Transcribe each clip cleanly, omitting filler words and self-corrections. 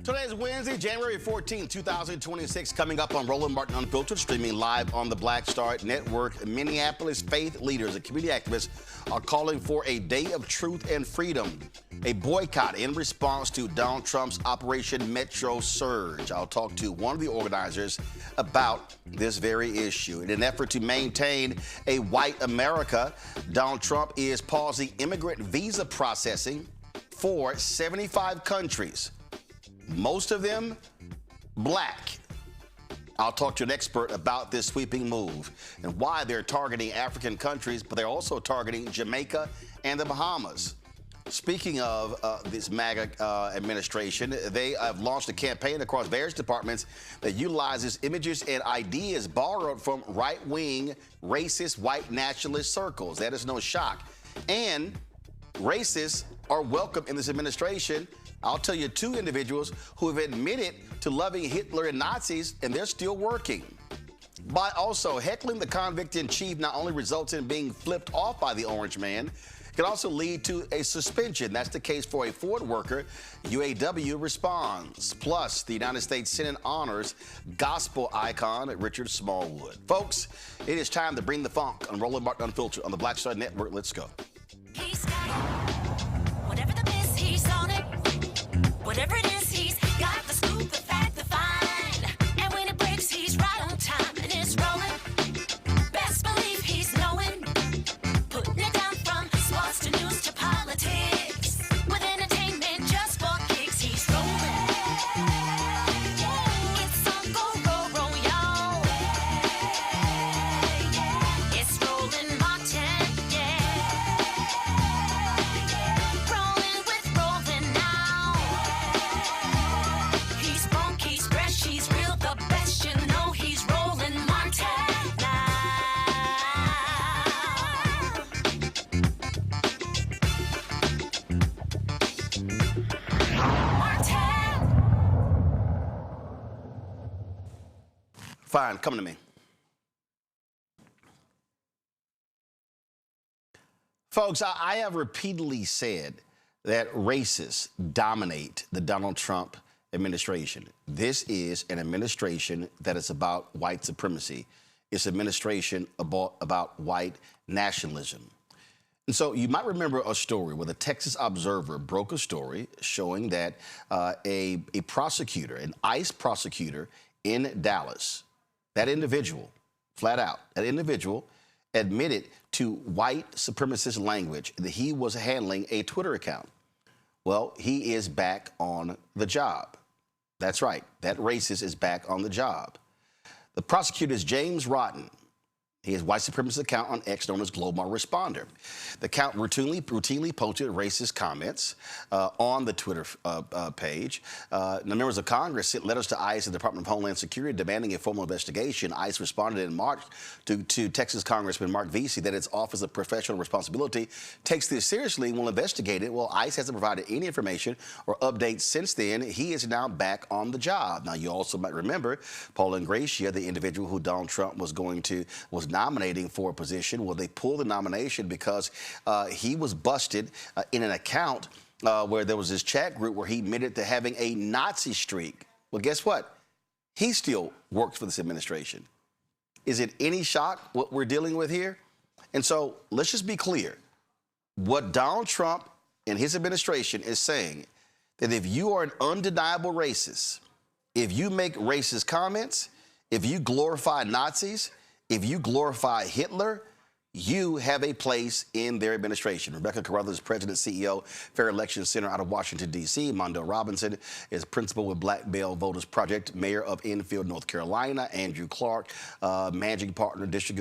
Today is Wednesday, January 14, 2026, coming up on Roland Martin Unfiltered, streaming live on the Black Star Network. Minneapolis faith leaders and community activists are calling for a day of truth and freedom, a boycott in response to Donald Trump's Operation Metro Surge. I'll talk to one of the organizers about this very issue. In an effort to maintain a white America, Donald Trump is pausing immigrant visa processing for 75 countries. Most of them black. I'll talk to an expert about this sweeping move and why they're targeting African countries, but they're also targeting Jamaica and the Bahamas. Speaking of this MAGA administration, they have launched a campaign across various departments that utilizes images and ideas borrowed from right-wing, racist, white nationalist circles. That is no shock. And racists are welcome in this administration. I'll tell you two individuals who have admitted to loving Hitler and Nazis, and they're still working. But also, heckling the convict-in-chief not only results in being flipped off by the orange man, it can also lead to a suspension. That's the case for a Ford worker. UAW responds. Plus, the United States Senate honors gospel icon Richard Smallwood. Folks, it is time to bring the funk on Roland Martin Unfiltered on the Black Star Network. Let's go. He's got it. Whatever the miss, he's on it. Whatever it is, he's got the scoop, the fact, the find. And when it breaks, he's right on time and it's rolling. Best believe he's knowing. Putting it down from sports to news to politics. With entertainment just for kicks, he's rolling. It's on go, y'all. It's Roland Martin, Rolling with Roland now. He's funky, he's fresh, he's real, the best, you know he's Roland Martin now. Martin! Fine, come to me. Folks, I have repeatedly said that racists dominate the Donald Trump administration. This is an administration that is about white supremacy. It's an administration about white nationalism. And so you might remember a story where the Texas Observer broke a story showing that a prosecutor, an ICE prosecutor in Dallas, that individual, flat out, that individual admitted to white supremacist language that he was handling a Twitter account. Well, he is back on the job. That's right, that racist is back on the job. The prosecutor is James Rotten. He has white supremacist account on X known as Global Responder. The account routinely posted racist comments on the Twitter page. The members of Congress sent letters to ICE and the Department of Homeland Security demanding a formal investigation. ICE responded in March to Texas Congressman Mark Vesey that its Office of Professional Responsibility takes this seriously and will investigate it. Well, ICE hasn't provided any information or updates since then. He is now back on the job. Now, you also might remember Paul Ingratia's, the individual who Donald Trump was nominating for a position. Well, they pulled the nomination because he was busted in an account where there was this chat group where he admitted to having a Nazi streak. Well, guess what? He still works for this administration. Is it any shock what we're dealing with here? And so let's just be clear. What Donald Trump and his administration is saying, that if you are an undeniable racist, if you make racist comments, if you glorify Nazis, if you glorify Hitler, you have a place in their administration. Rebecca Carruthers, President, CEO, Fair Election Center out of Washington, D.C. Mondo Robinson is principal with Black Bell Voters Project, mayor of Enfield, North Carolina. Andrew Clark, managing partner, District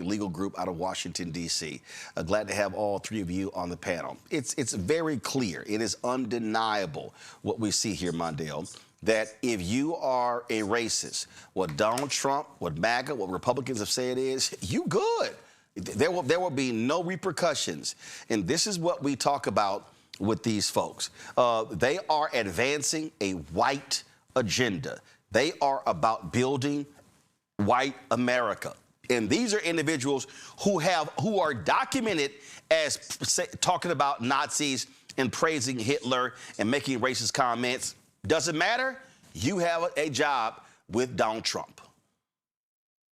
Legal Group out of Washington, D.C. Glad to have all three of you on the panel. It's very clear. It is undeniable what we see here, Mondale, that if you are a racist, what Donald Trump, what MAGA, what Republicans have said is, you good. There will be no repercussions. And this is what we talk about with these folks. They are advancing a white agenda. They are about building white America. And these are individuals who are documented as talking about Nazis and praising Hitler and making racist comments Doesn't matter. You have a job with Donald Trump.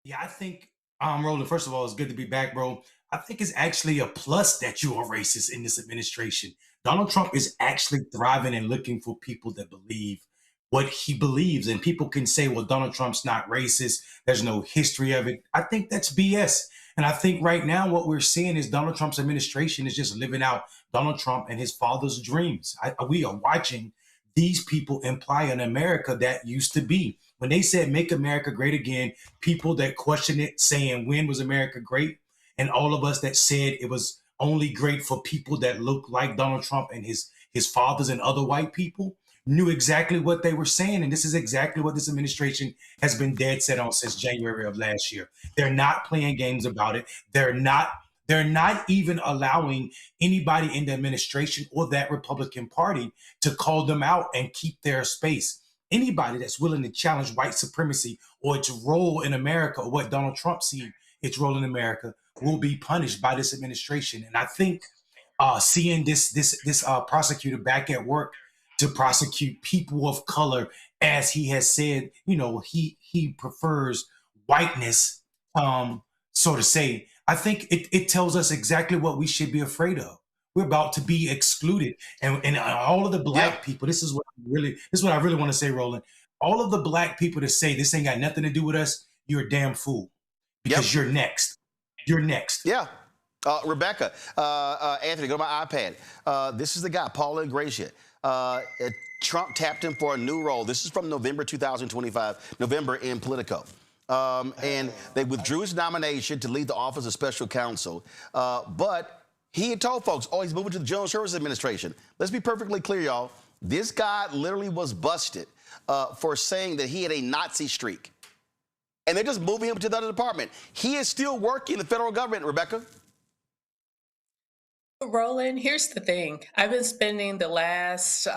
Yeah, I think, Roland, first of all, it's good to be back, bro. I think it's actually a plus that you are racist in this administration. Donald Trump is actually thriving and looking for people that believe what he believes. And people can say, well, Donald Trump's not racist. There's no history of it. I think that's BS. And I think right now what we're seeing is Donald Trump's administration is just living out Donald Trump and his father's dreams. We are watching these people imply an America that used to be. When they said make America great again, people that questioned it saying, when was America great? And all of us that said it was only great for people that look like Donald Trump and his fathers and other white people knew exactly what they were saying. And this is exactly what this administration has been dead set on since January of last year. They're not playing games about it. They're not even allowing anybody in the administration or that Republican Party to call them out and keep their space. Anybody that's willing to challenge white supremacy or its role in America, or what Donald Trump sees its role in America, will be punished by this administration. And I think seeing this prosecutor back at work to prosecute people of color, as he has said, he prefers whiteness, so to say. I think it tells us exactly what we should be afraid of. We're about to be excluded, and all of the black people. This is what I really want to say, Roland. All of the black people that say this ain't got nothing to do with us, you're a damn fool, because you're next. You're next. Yeah. Rebecca, Anthony, go to my iPad. This is the guy, Paul Ingracia. Trump tapped him for a new role. This is from November 2025, November in Politico. And they withdrew his nomination to lead the Office of Special Counsel. But he had told folks, he's moving to the General Services Administration. Let's be perfectly clear, y'all. This guy literally was busted for saying that he had a Nazi streak. And they're just moving him to the other department. He is still working in the federal government, Rebecca. Roland, here's the thing. I've been spending the last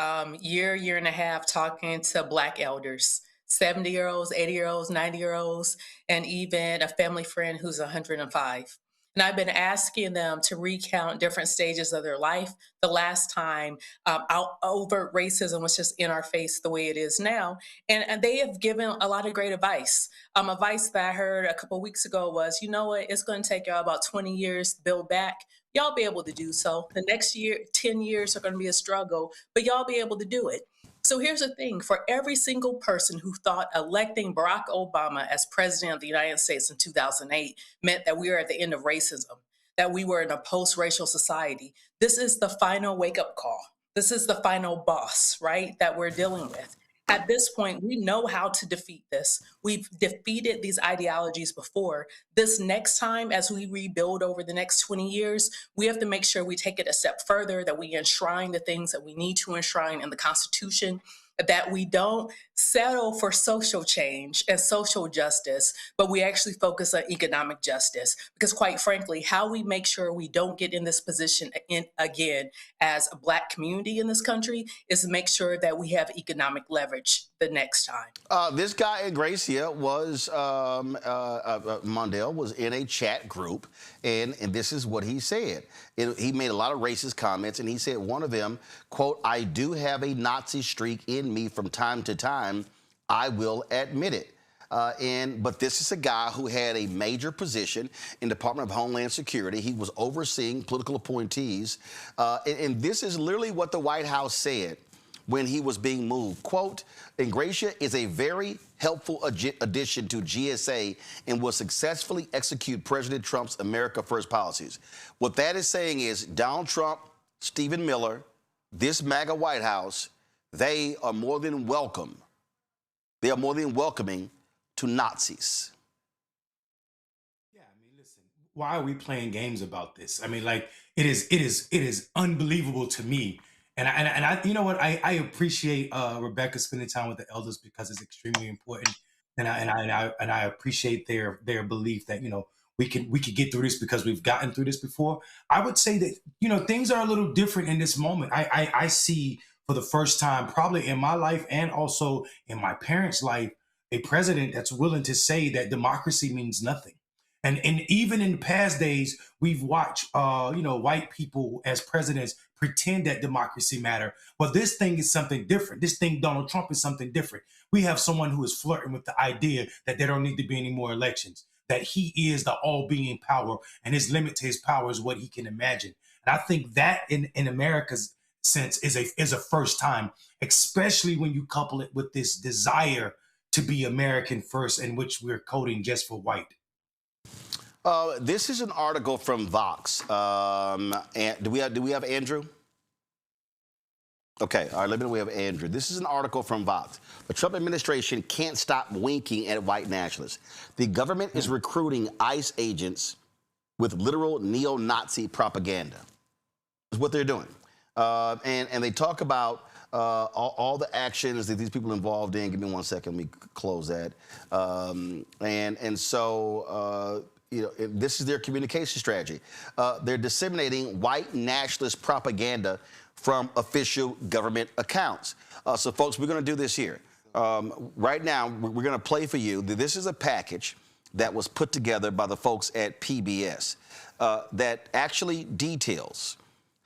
year and a half talking to Black elders, 70-year-olds, 80-year-olds, 90-year-olds, and even a family friend who's 105. And I've been asking them to recount different stages of their life. The last time overt racism was just in our face the way it is now. And they have given a lot of great advice. Advice that I heard a couple of weeks ago was, you know what, it's going to take y'all about 20 years to build back. Y'all be able to do so. The next 10 years are going to be a struggle, but y'all be able to do it. So here's the thing. For every single person who thought electing Barack Obama as president of the United States in 2008 meant that we were at the end of racism, that we were in a post-racial society, this is the final wake-up call. This is the final boss, right, that we're dealing with. At this point, we know how to defeat this. We've defeated these ideologies before. This next time, as we rebuild over the next 20 years, we have to make sure we take it a step further, that we enshrine the things that we need to enshrine in the Constitution, that we don't settle for social change and social justice, but we actually focus on economic justice. Because quite frankly, how we make sure we don't get in this position again as a Black community in this country is to make sure that we have economic leverage the next time. This guy, Ingracia, was, Mondale was in a chat group, and this is what he said. He made a lot of racist comments, and he said one of them, quote, "I do have a Nazi streak in me from time to time. I will admit it." But this is a guy who had a major position in the Department of Homeland Security. He was overseeing political appointees. And this is literally what the White House said when he was being moved. Quote, "Ingracia is a very helpful addition to GSA and will successfully execute President Trump's America First policies." What that is saying is Donald Trump, Stephen Miller, this MAGA White House, they are more than welcome. They are more than welcoming to Nazis. Yeah, I mean, listen, why are we playing games about this? I mean, like, it is unbelievable to me. And I you know what, I appreciate Rebecca spending time with the elders, because it's extremely important. And I appreciate their belief that, we could get through this because we've gotten through this before. I would say that, things are a little different in this moment. I see for the first time, probably in my life and also in my parents' life, a president that's willing to say that democracy means nothing. And even in past days, we've watched, white people as presidents pretend that democracy matter. Well, this thing is something different. This thing, Donald Trump, is something different. We have someone who is flirting with the idea that there don't need to be any more elections, that he is the all-being power, and his limit to his power is what he can imagine. And I think that in America's sense is a first time, especially when you couple it with this desire to be American first, in which we're coding just for white. This is an article from Vox. And do we have Andrew? Okay, all right, let me know we have Andrew. This is an article from Vox. The Trump administration can't stop winking at white nationalists. The government is recruiting ICE agents with literal neo-Nazi propaganda. Is what they're doing. And they talk about all the actions that these people are involved in. Give me 1 second, let me close that. You know, this is their communication strategy. They're disseminating white nationalist propaganda from official government accounts. So, folks, we're going to do this here. Right now, we're going to play for you. This is a package that was put together by the folks at PBS that actually details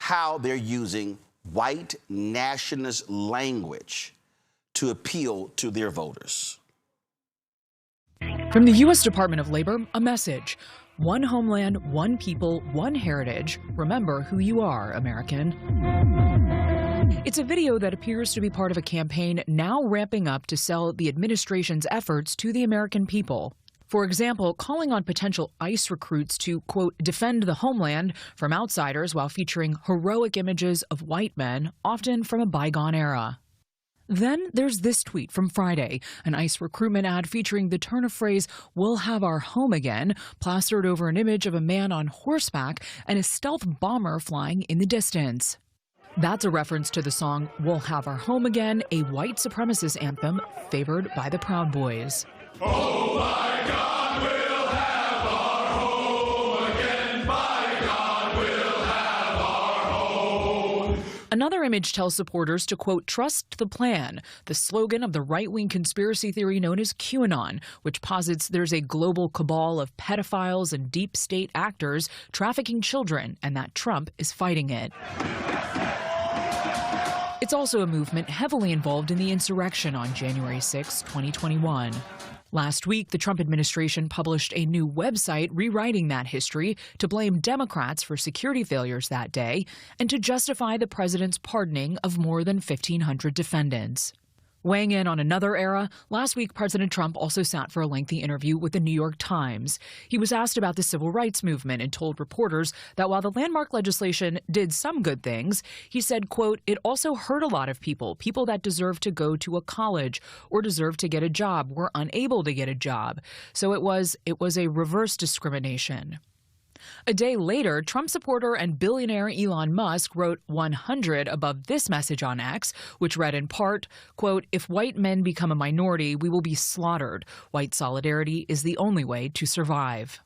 how they're using white nationalist language to appeal to their voters. From the U.S. Department of Labor, a message. One homeland, one people, one heritage. Remember who you are, American. It's a video that appears to be part of a campaign now ramping up to sell the administration's efforts to the American people. For example, calling on potential ICE recruits to, quote, defend the homeland from outsiders while featuring heroic images of white men, often from a bygone era. Then there's this tweet from Friday, an ICE recruitment ad featuring the turn of phrase, "We'll have our home again," plastered over an image of a man on horseback and a stealth bomber flying in the distance. That's a reference to the song "We'll Have Our Home Again," a white supremacist anthem favored by the Proud Boys. Oh my God, we'll have our home again. By God, we'll have our home. Another image tells supporters to, quote, trust the plan, the slogan of the right-wing conspiracy theory known as QAnon, which posits there's a global cabal of pedophiles and deep state actors trafficking children, and that Trump is fighting it. It's also a movement heavily involved in the insurrection on January 6, 2021. Last week, the Trump administration published a new website rewriting that history to blame Democrats for security failures that day and to justify the president's pardoning of more than 1,500 defendants. Weighing in on another era, last week President Trump also sat for a lengthy interview with the New York Times. He was asked about the civil rights movement and told reporters that while the landmark legislation did some good things, he said, quote, it also hurt a lot of people that deserve to go to a college or deserve to get a job were unable to get a job. So it was a reverse discrimination. A day later, Trump supporter and billionaire Elon Musk wrote 100 above this message on X, which read in part, quote, if white men become a minority, we will be slaughtered. White solidarity is the only way to survive.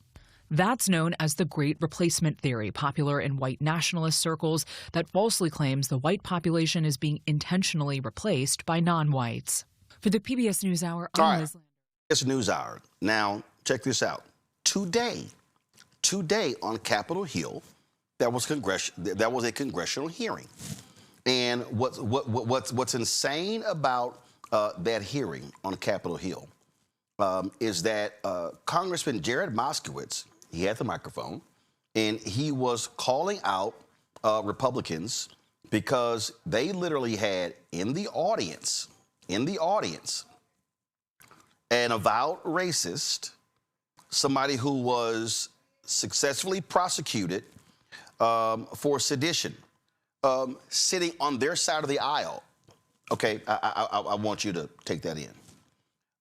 That's known as the Great Replacement Theory, popular in white nationalist circles that falsely claims the white population is being intentionally replaced by non-whites. For the PBS NewsHour, I'm Liz Lander. It's NewsHour. Now, check this out. Today on Capitol Hill, that was a congressional hearing, and what's insane about that hearing on Capitol Hill is that Congressman Jared Moskowitz, he had the microphone, and he was calling out Republicans because they literally had in the audience an avowed racist, somebody who was successfully prosecuted for sedition, sitting on their side of the aisle. Okay, I want you to take that in.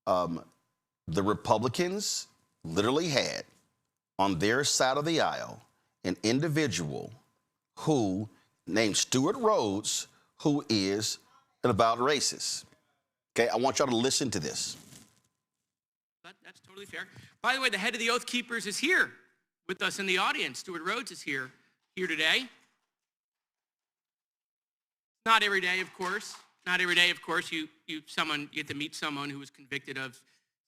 The Republicans literally had on their side of the aisle an individual who named Stewart Rhodes, who is an avowed racist. Okay, I want y'all to listen to this. That's totally fair. By the way, the head of the Oath Keepers is here with us in the audience. Stewart Rhodes is here today. Not every day, of course. Not every day, of course, you get to meet someone who was convicted of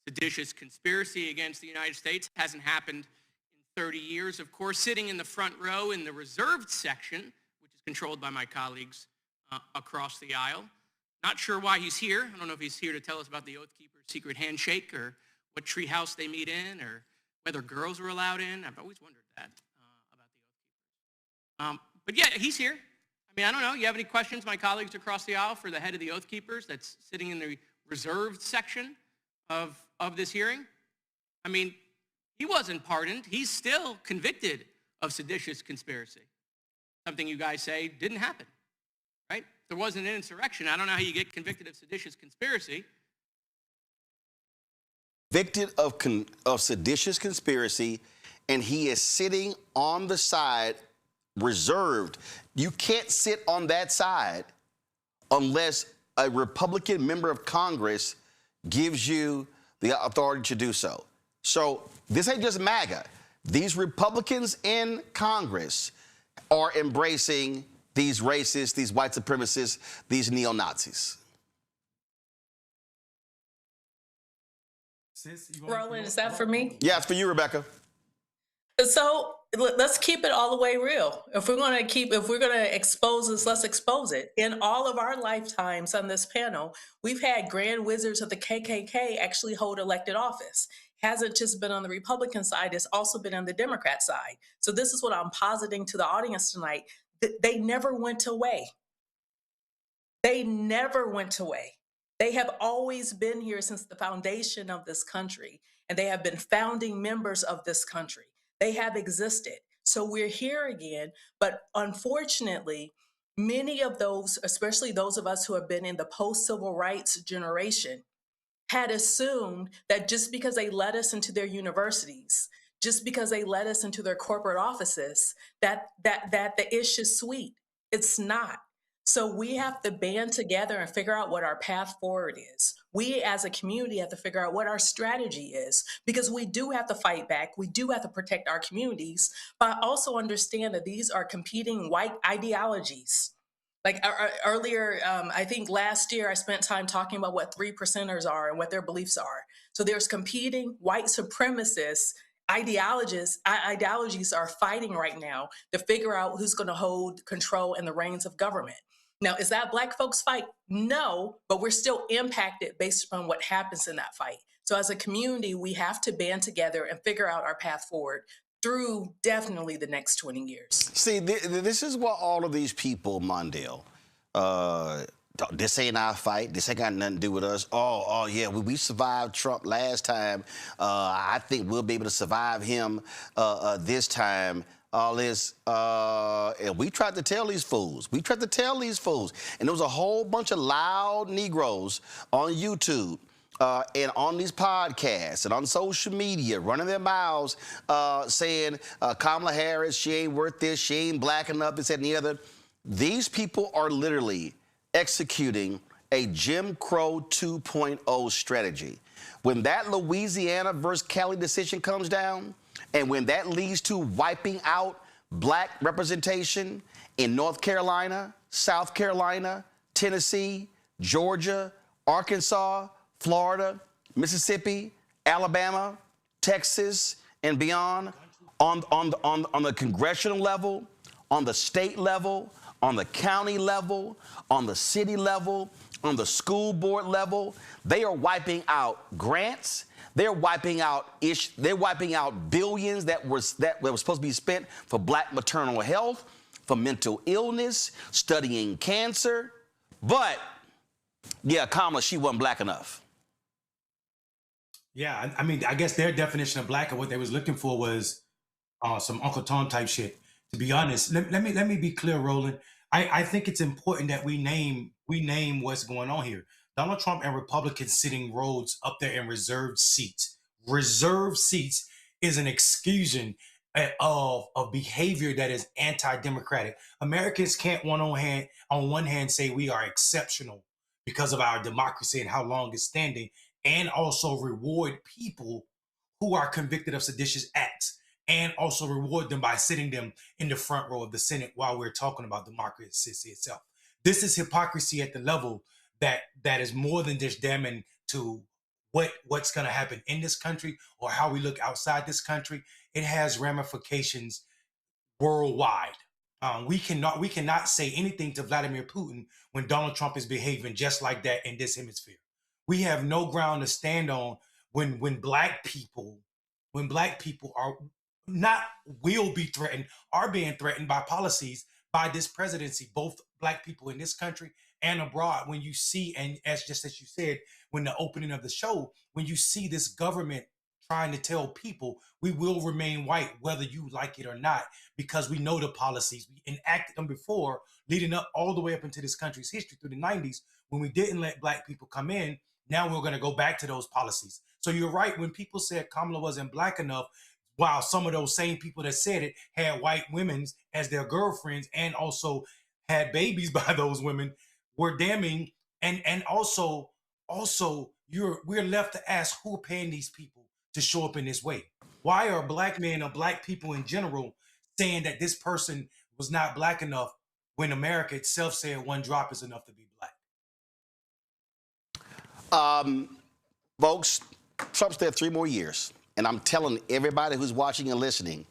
seditious conspiracy against the United States. Hasn't happened in 30 years, of course. Sitting in the front row in the reserved section, which is is controlled by my colleagues across the aisle. Not sure why he's here. I don't know if he's here to tell us about the Oath Keepers' secret handshake or what treehouse they meet in or whether girls were allowed in. I've always wondered that about the Oath Keepers. But yeah, he's here. I mean, I don't know. You have any questions, my colleagues across the aisle, for the head of the Oath Keepers that's sitting in the reserved section of this hearing? I mean, he wasn't pardoned. He's still convicted of seditious conspiracy. Something you guys say didn't happen, right? If there wasn't an insurrection, I don't know how you get convicted of seditious conspiracy. Convicted of seditious conspiracy, and he is sitting on the side reserved. You can't sit on that side unless a Republican member of Congress gives you the authority to do so. So this ain't just MAGA. These Republicans in Congress are embracing these racists, these white supremacists, these neo-Nazis. Roland, is that for me? Yeah, it's for you, Rebecca. So let's keep it all the way real. If we're going to expose this, let's expose it. In all of our lifetimes on this panel, we've had grand wizards of the KKK actually hold elected office. Hasn't just been on the Republican side, it's also been on the Democrat side. So this is what I'm positing to the audience tonight. They never went away. They never went away. They have always been here since the foundation of this country, and they have been founding members of this country. They have existed. So we're here again, but unfortunately, many of those, especially those of us who have been in the post-civil rights generation, had assumed that just because they let us into their universities, just because they let us into their corporate offices, that the issue is sweet. It's not. So we have to band together and figure out what our path forward is. We as a community have to figure out what our strategy is, because we do have to fight back. We do have to protect our communities, but also understand that these are competing white ideologies. Like earlier, I think last year I spent time talking about what 3%ers are and what their beliefs are. So there's competing white supremacist ideologies are fighting right now to figure out who's going to hold control and the reins of government. Now, is that Black folks' fight? No, but we're still impacted based upon what happens in that fight. So as a community, we have to band together and figure out our path forward through definitely the next 20 years. See, this is what all of these people, Mondale, this ain't our fight. This ain't got nothing to do with us. Oh yeah, we survived Trump last time. I think we'll be able to survive him this time. All this, and we tried to tell these fools. And there was a whole bunch of loud Negroes on YouTube and on these podcasts and on social media running their mouths saying Kamala Harris, she ain't worth this, she ain't black enough, this, that, and the other. These people are literally executing a Jim Crow 2.0 strategy. When that Louisiana versus Cali decision comes down, and when that leads to wiping out black representation in North Carolina, South Carolina, Tennessee, Georgia, Arkansas, Florida, Mississippi, Alabama, Texas, and beyond, on the congressional level, on the state level, on the county level, on the city level, on the school board level, they are wiping out grants. They're wiping out billions that were supposed to be spent for black maternal health, for mental illness, studying cancer. But yeah, Kamala, she wasn't black enough. Yeah, I mean, I guess their definition of black and what they was looking for was some Uncle Tom type shit. To be honest, let me be clear, Roland. I think it's important that we name what's going on here. Donald Trump and Republicans sitting rows up there in reserved seats. Reserved seats is an exclusion of behavior that is anti-democratic. Americans can't on one hand say we are exceptional because of our democracy and how long it's standing, and also reward people who are convicted of seditious acts, and also reward them by sitting them in the front row of the Senate while we're talking about democracy itself. This is hypocrisy at the level that is more than just damning to what's going to happen in this country or how we look outside this country. It has ramifications worldwide. We cannot say anything to Vladimir Putin when Donald Trump is behaving just like that in this hemisphere. We have no ground to stand on when black people are not will be threatened, are being threatened by policies by this presidency, both black people in this country and abroad. When you see, and as you said, when the opening of the show, when you see this government trying to tell people we will remain white, whether you like it or not, because we know the policies. We enacted them before, leading up all the way up into this country's history through the 90s, when we didn't let black people come in. Now we're going to go back to those policies. So you're right. When people said Kamala wasn't black enough, while some of those same people that said it had white women as their girlfriends and also had babies by those women, were damning. And also we're left to ask, who are paying these people to show up in this way? Why are black men or black people in general saying that this person was not black enough when America itself said one drop is enough to be black? Folks, Trump's there 3 more years. And I'm telling everybody who's watching and listening,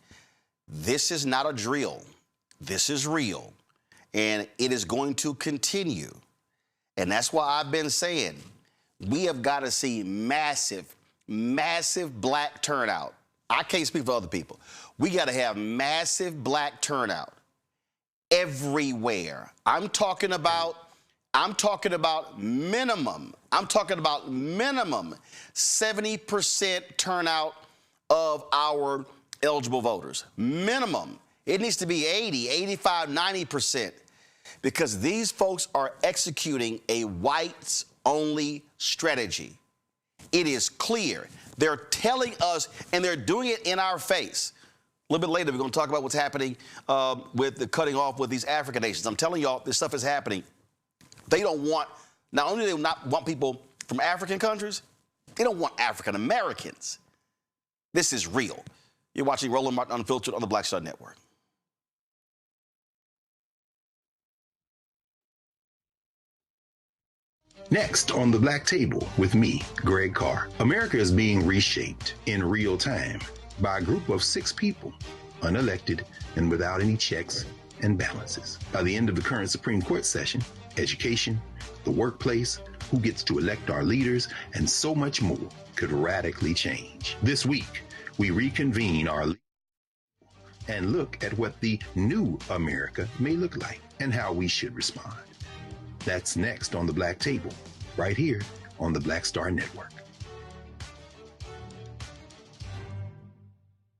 this is not a drill. This is real. And it is going to continue. And that's why I've been saying we have got to see massive black turnout. I can't speak for other people. We got to have massive black turnout everywhere. I'm talking about minimum 70% turnout of our eligible voters. Minimum. It needs to be 80, 85, 90%, because these folks are executing a whites-only strategy. It is clear. They're telling us, and they're doing it in our face. A little bit later, we're going to talk about what's happening with the cutting off with these African nations. I'm telling y'all, this stuff is happening. They don't want, not only do they not want people from African countries, they don't want African Americans. This is real. You're watching Roland Martin Unfiltered on the Black Star Network. Next on the Black Table with me, Greg Carr. America is being reshaped in real time by a group of 6 people, unelected and without any checks and balances. By the end of the current Supreme Court session, education, the workplace, who gets to elect our leaders, and so much more could radically change. This week, we reconvene our and look at what the new America may look like and how we should respond. That's next on the Black Table, right here on the Black Star Network.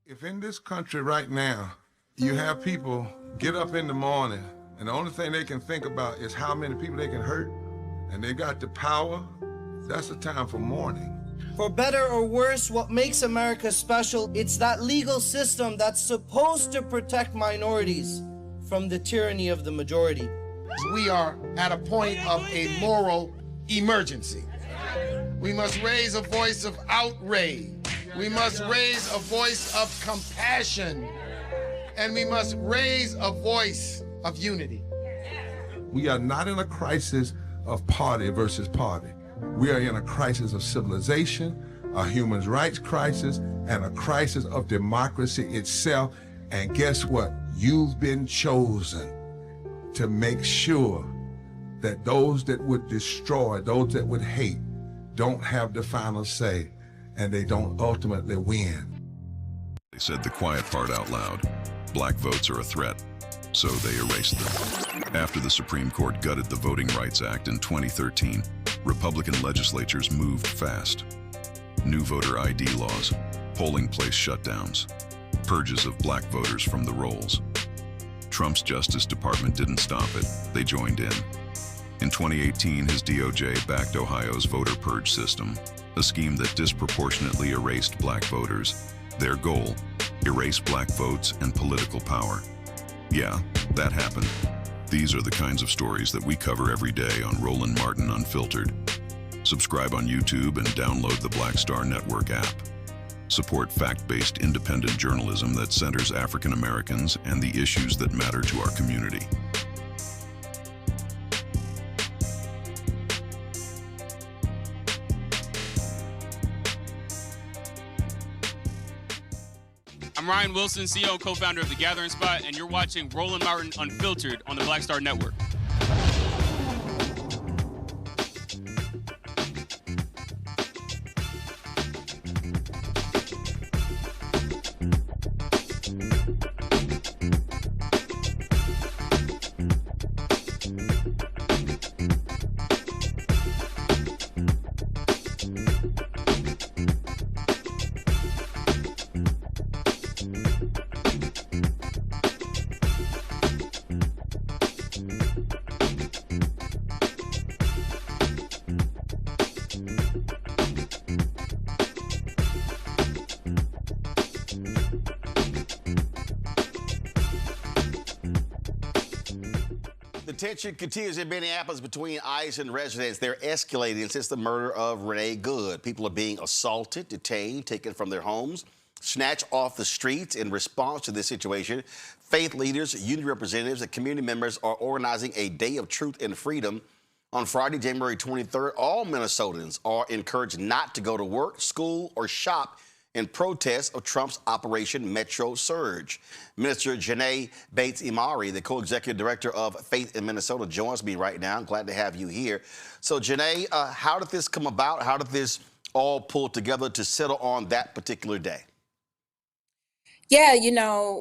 If in this country right now, you have people get up in the morning and the only thing they can think about is how many people they can hurt, and they got the power, that's the time for mourning. For better or worse, what makes America special, it's that legal system that's supposed to protect minorities from the tyranny of the majority. We are at a point of a moral emergency. We must raise a voice of outrage. We must raise a voice of compassion. And we must raise a voice of unity. We are not in a crisis of party versus party. We are in a crisis of civilization, a human rights crisis, and a crisis of democracy itself. And guess what? You've been chosen to make sure that those that would destroy, those that would hate, don't have the final say, and they don't ultimately win. They said the quiet part out loud. Black votes are a threat, so they erased them. After the Supreme Court gutted the Voting Rights Act in 2013, Republican legislatures moved fast. New voter ID laws, polling place shutdowns, purges of black voters from the rolls. Trump's Justice Department didn't stop it, they joined in. In 2018, his DOJ backed Ohio's voter purge system, a scheme that disproportionately erased black voters. Their goal, erase black votes and political power. Yeah, that happened. These are the kinds of stories that we cover every day on Roland Martin Unfiltered. Subscribe on YouTube and download the Black Star Network app. Support fact-based independent journalism that centers African Americans and the issues that matter to our community. I'm Ryan Wilson, CEO and co-founder of The Gathering Spot, and you're watching Roland Martin Unfiltered on the Black Star Network. The tension continues in Minneapolis between ICE and residents. They're escalating since the murder of Renee Good. People are being assaulted, detained, taken from their homes, snatched off the streets. In response to this situation, faith leaders, union representatives, and community members are organizing a Day of Truth and Freedom. On Friday, January 23rd, all Minnesotans are encouraged not to go to work, school, or shop in protest of Trump's Operation Metro Surge. Minister Janae Bates-Imari, the co-executive director of Faith in Minnesota, joins me right now. I'm glad to have you here. So, Janae, how did this come about? How did this all pull together to settle on that particular day? Yeah,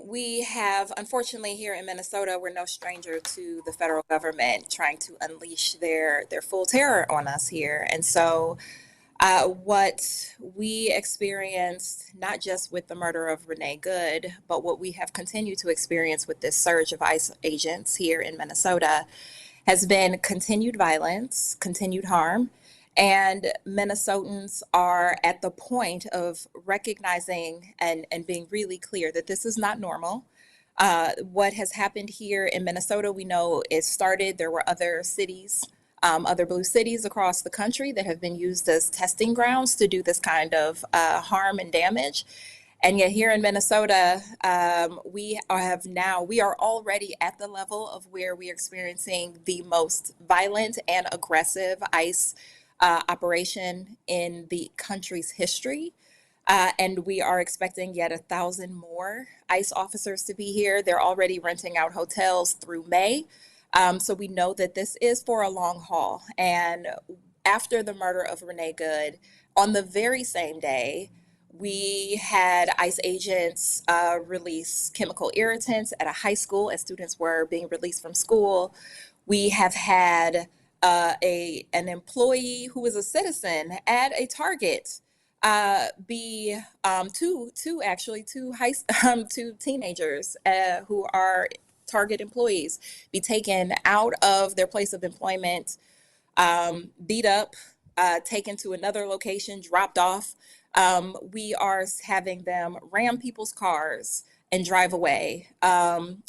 we have, unfortunately, here in Minnesota, we're no stranger to the federal government trying to unleash their full terror on us here. And so what we experienced, not just with the murder of Renee Good, but what we have continued to experience with this surge of ICE agents here in Minnesota has been continued violence, continued harm. And Minnesotans are at the point of recognizing and being really clear that this is not normal. What has happened here in Minnesota, we know it started, there were other cities, other blue cities across the country that have been used as testing grounds to do this kind of harm and damage. And yet here in Minnesota, we are already at the level of where we are experiencing the most violent and aggressive ICE operation in the country's history. And we are expecting yet 1,000 more ICE officers to be here. They're already renting out hotels through May. So we know that this is for a long haul. And after the murder of Renee Good, on the very same day, we had ICE agents release chemical irritants at a high school as students were being released from school. We have had an employee who was a citizen at a Target be two teenagers who are Target employees be taken out of their place of employment, beat up, taken to another location, dropped off. We are having them ram people's cars and drive away,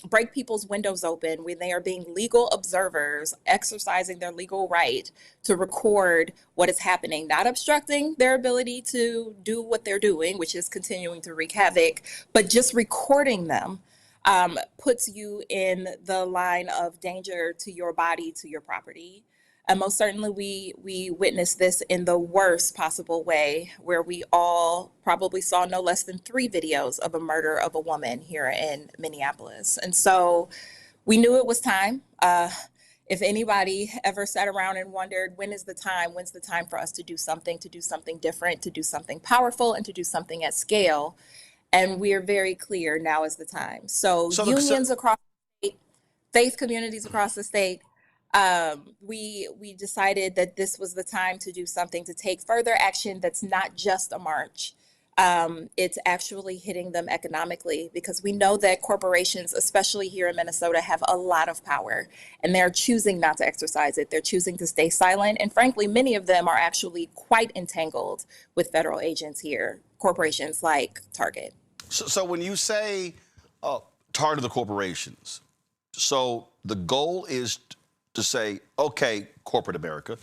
break people's windows open when they are being legal observers, exercising their legal right to record what is happening, not obstructing their ability to do what they're doing, which is continuing to wreak havoc, but just recording them puts you in the line of danger to your body, to your property. And most certainly we witnessed this in the worst possible way, where we all probably saw no less than 3 videos of a murder of a woman here in Minneapolis. And so we knew it was time. If anybody ever sat around and wondered, when's the time for us to do something different, to do something powerful, and to do something at scale? And we're very clear, now is the time. So unions across the state, faith communities across the state, we decided that this was the time to do something, to take further action that's not just a march. It's actually hitting them economically, because we know that corporations, especially here in Minnesota, have a lot of power, and they're choosing not to exercise it. They're choosing to stay silent. And frankly, many of them are actually quite entangled with federal agents here, corporations like Target. So when you say target the corporations, so the goal is to say, okay, corporate America,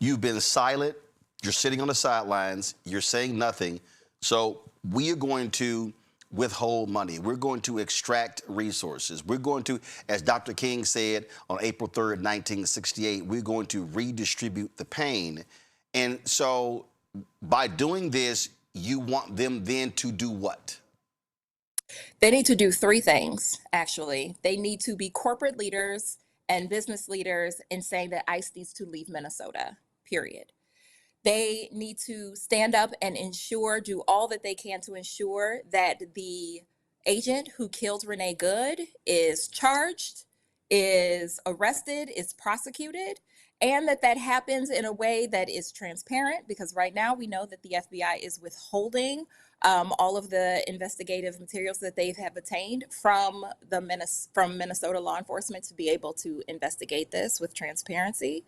you've been silent, you're sitting on the sidelines, you're saying nothing, so we are going to withhold money. We're going to extract resources. We're going to, as Dr. King said on April 3rd, 1968, we're going to redistribute the pain. And so by doing this, you want them then to do what? They need to do three things, actually. They need to be corporate leaders and business leaders in saying that ICE needs to leave Minnesota, period. They need to stand up and do all that they can to ensure that the agent who killed Renee Good is charged, is arrested, is prosecuted, and that happens in a way that is transparent, because right now we know that the FBI is withholding all of the investigative materials that they have obtained from Minnesota law enforcement to be able to investigate this with transparency.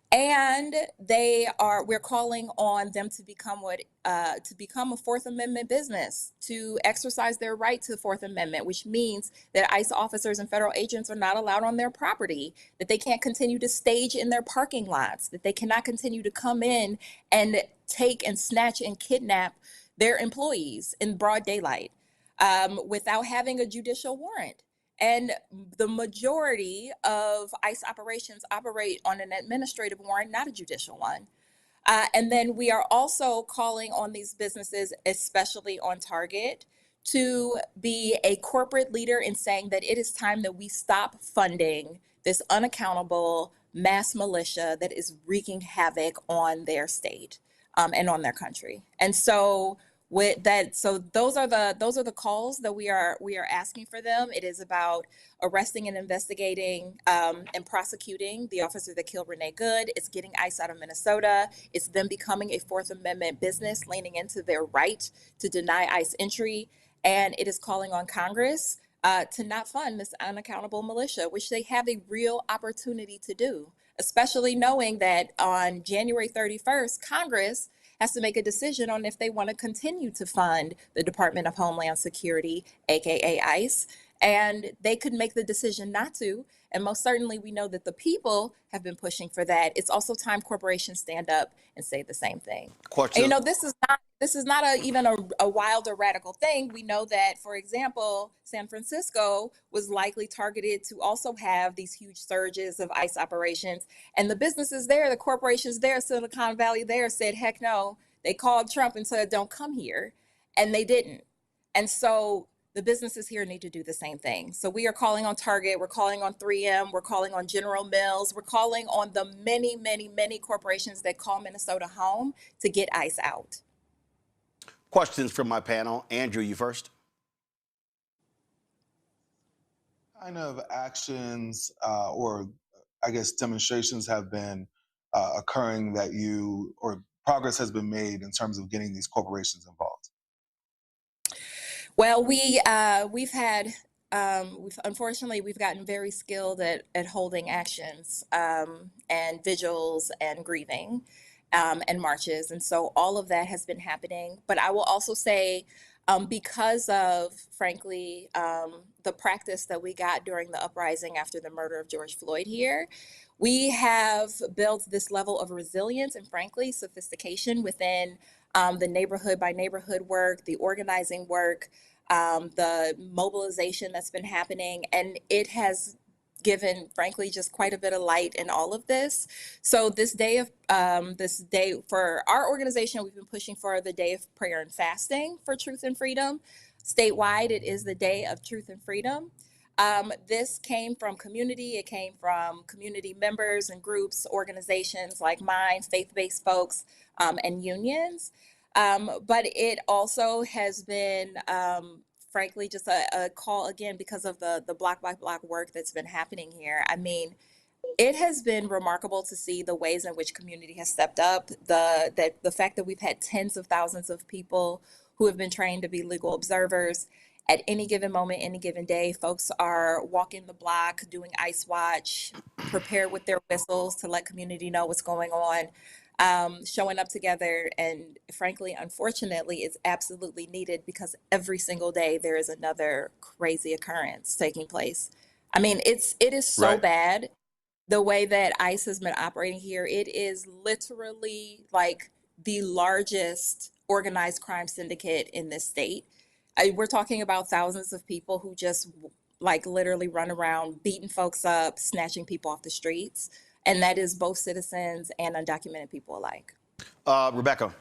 And we're calling on them to become a Fourth Amendment business, to exercise their right to the Fourth Amendment, which means that ICE officers and federal agents are not allowed on their property, that they can't continue to stage in their parking lots, that they cannot continue to come in and take and snatch and kidnap their employees in broad daylight without having a judicial warrant. And the majority of ICE operations operate on an administrative warrant, not a judicial one. And then we are also calling on these businesses, especially on Target, to be a corporate leader in saying that it is time that we stop funding this unaccountable mass militia that is wreaking havoc on their state and on their country. And so those are the calls that we are asking for them. It is about arresting and investigating and prosecuting the officer that killed Renee Good. It's getting ICE out of Minnesota. It's them becoming a Fourth Amendment business, leaning into their right to deny ICE entry. And it is calling on Congress to not fund this unaccountable militia, which they have a real opportunity to do, especially knowing that on January 31st, Congress has to make a decision on if they want to continue to fund the Department of Homeland Security, aka ICE, and they could make the decision not to. And most certainly we know that the people have been pushing for that. It's also time corporations stand up and say the same thing. And, this is not even a wild or radical thing. We know that, for example, San Francisco was likely targeted to also have these huge surges of ICE operations. And the businesses there, the corporations there, Silicon Valley there said, heck no. They called Trump and said, don't come here. And they didn't. And so the businesses here need to do the same thing. So we are calling on Target. We're calling on 3M. We're calling on General Mills. We're calling on the many, many, many corporations that call Minnesota home to get ICE out. Questions from my panel. Andrew, you first. Kind of actions or I guess demonstrations have been occurring that or progress has been made in terms of getting these corporations involved? Well, unfortunately, we've gotten very skilled at holding actions and vigils and grieving and marches. And so all of that has been happening. But I will also say, because of, frankly, the practice that we got during the uprising after the murder of George Floyd here, we have built this level of resilience and, frankly, sophistication within the neighborhood by neighborhood work, the organizing work, the mobilization that's been happening. And it has given, frankly, just quite a bit of light in all of this. So this day for our organization, we've been pushing for the day of prayer and fasting for truth and freedom. Statewide, it is the day of truth and freedom. This came from community. It came from community members and groups, organizations like mine, faith-based folks, and unions. But it also has been, frankly, just a call, again, because of the block by block work that's been happening here. I mean, it has been remarkable to see the ways in which community has stepped up, the fact that we've had tens of thousands of people who have been trained to be legal observers. At any given moment, any given day, folks are walking the block, doing ICE watch, prepared with their whistles to let community know what's going on, showing up together. And frankly, unfortunately, it's absolutely needed because every single day there is another crazy occurrence taking place. I mean, it is so bad the way that ICE has been operating here. It is literally like the largest organized crime syndicate in this state. We're talking about thousands of people who just like literally run around beating folks up, snatching people off the streets. And that is both citizens and undocumented people alike. Rebecca.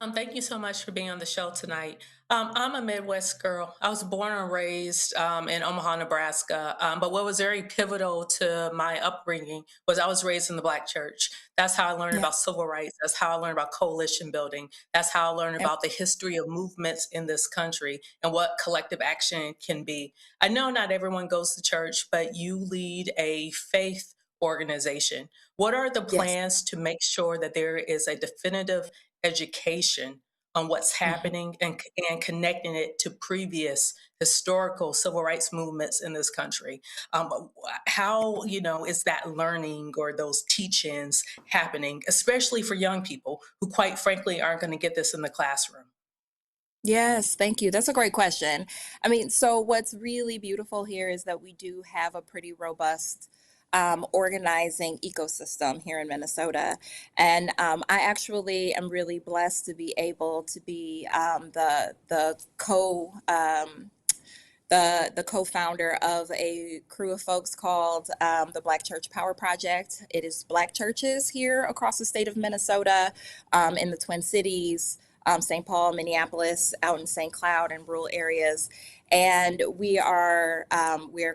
Thank you so much for being on the show tonight. I'm a Midwest girl. I was born and raised in Omaha, Nebraska. But what was very pivotal to my upbringing was I was raised in the Black church. That's how I learned Yeah. about civil rights. That's how I learned about coalition building. That's how I learned Yep. about the history of movements in this country and what collective action can be. I know not everyone goes to church, but you lead a faith organization. What are the Yes. plans to make sure that there is a definitive education on what's Mhm. happening and connecting it to previous historical civil rights movements in this country? How, is that learning or those teachings happening, especially for young people who, quite frankly, aren't going to get this in the classroom? Yes, thank you. That's a great question. I mean, so what's really beautiful here is that we do have a pretty robust organizing ecosystem here in Minnesota. And I actually am really blessed to be able to be the co-founder of a crew of folks called the Black Church Power Project. It is Black churches here across the state of Minnesota, in the Twin Cities, St. Paul, Minneapolis, out in St. Cloud and rural areas. And we are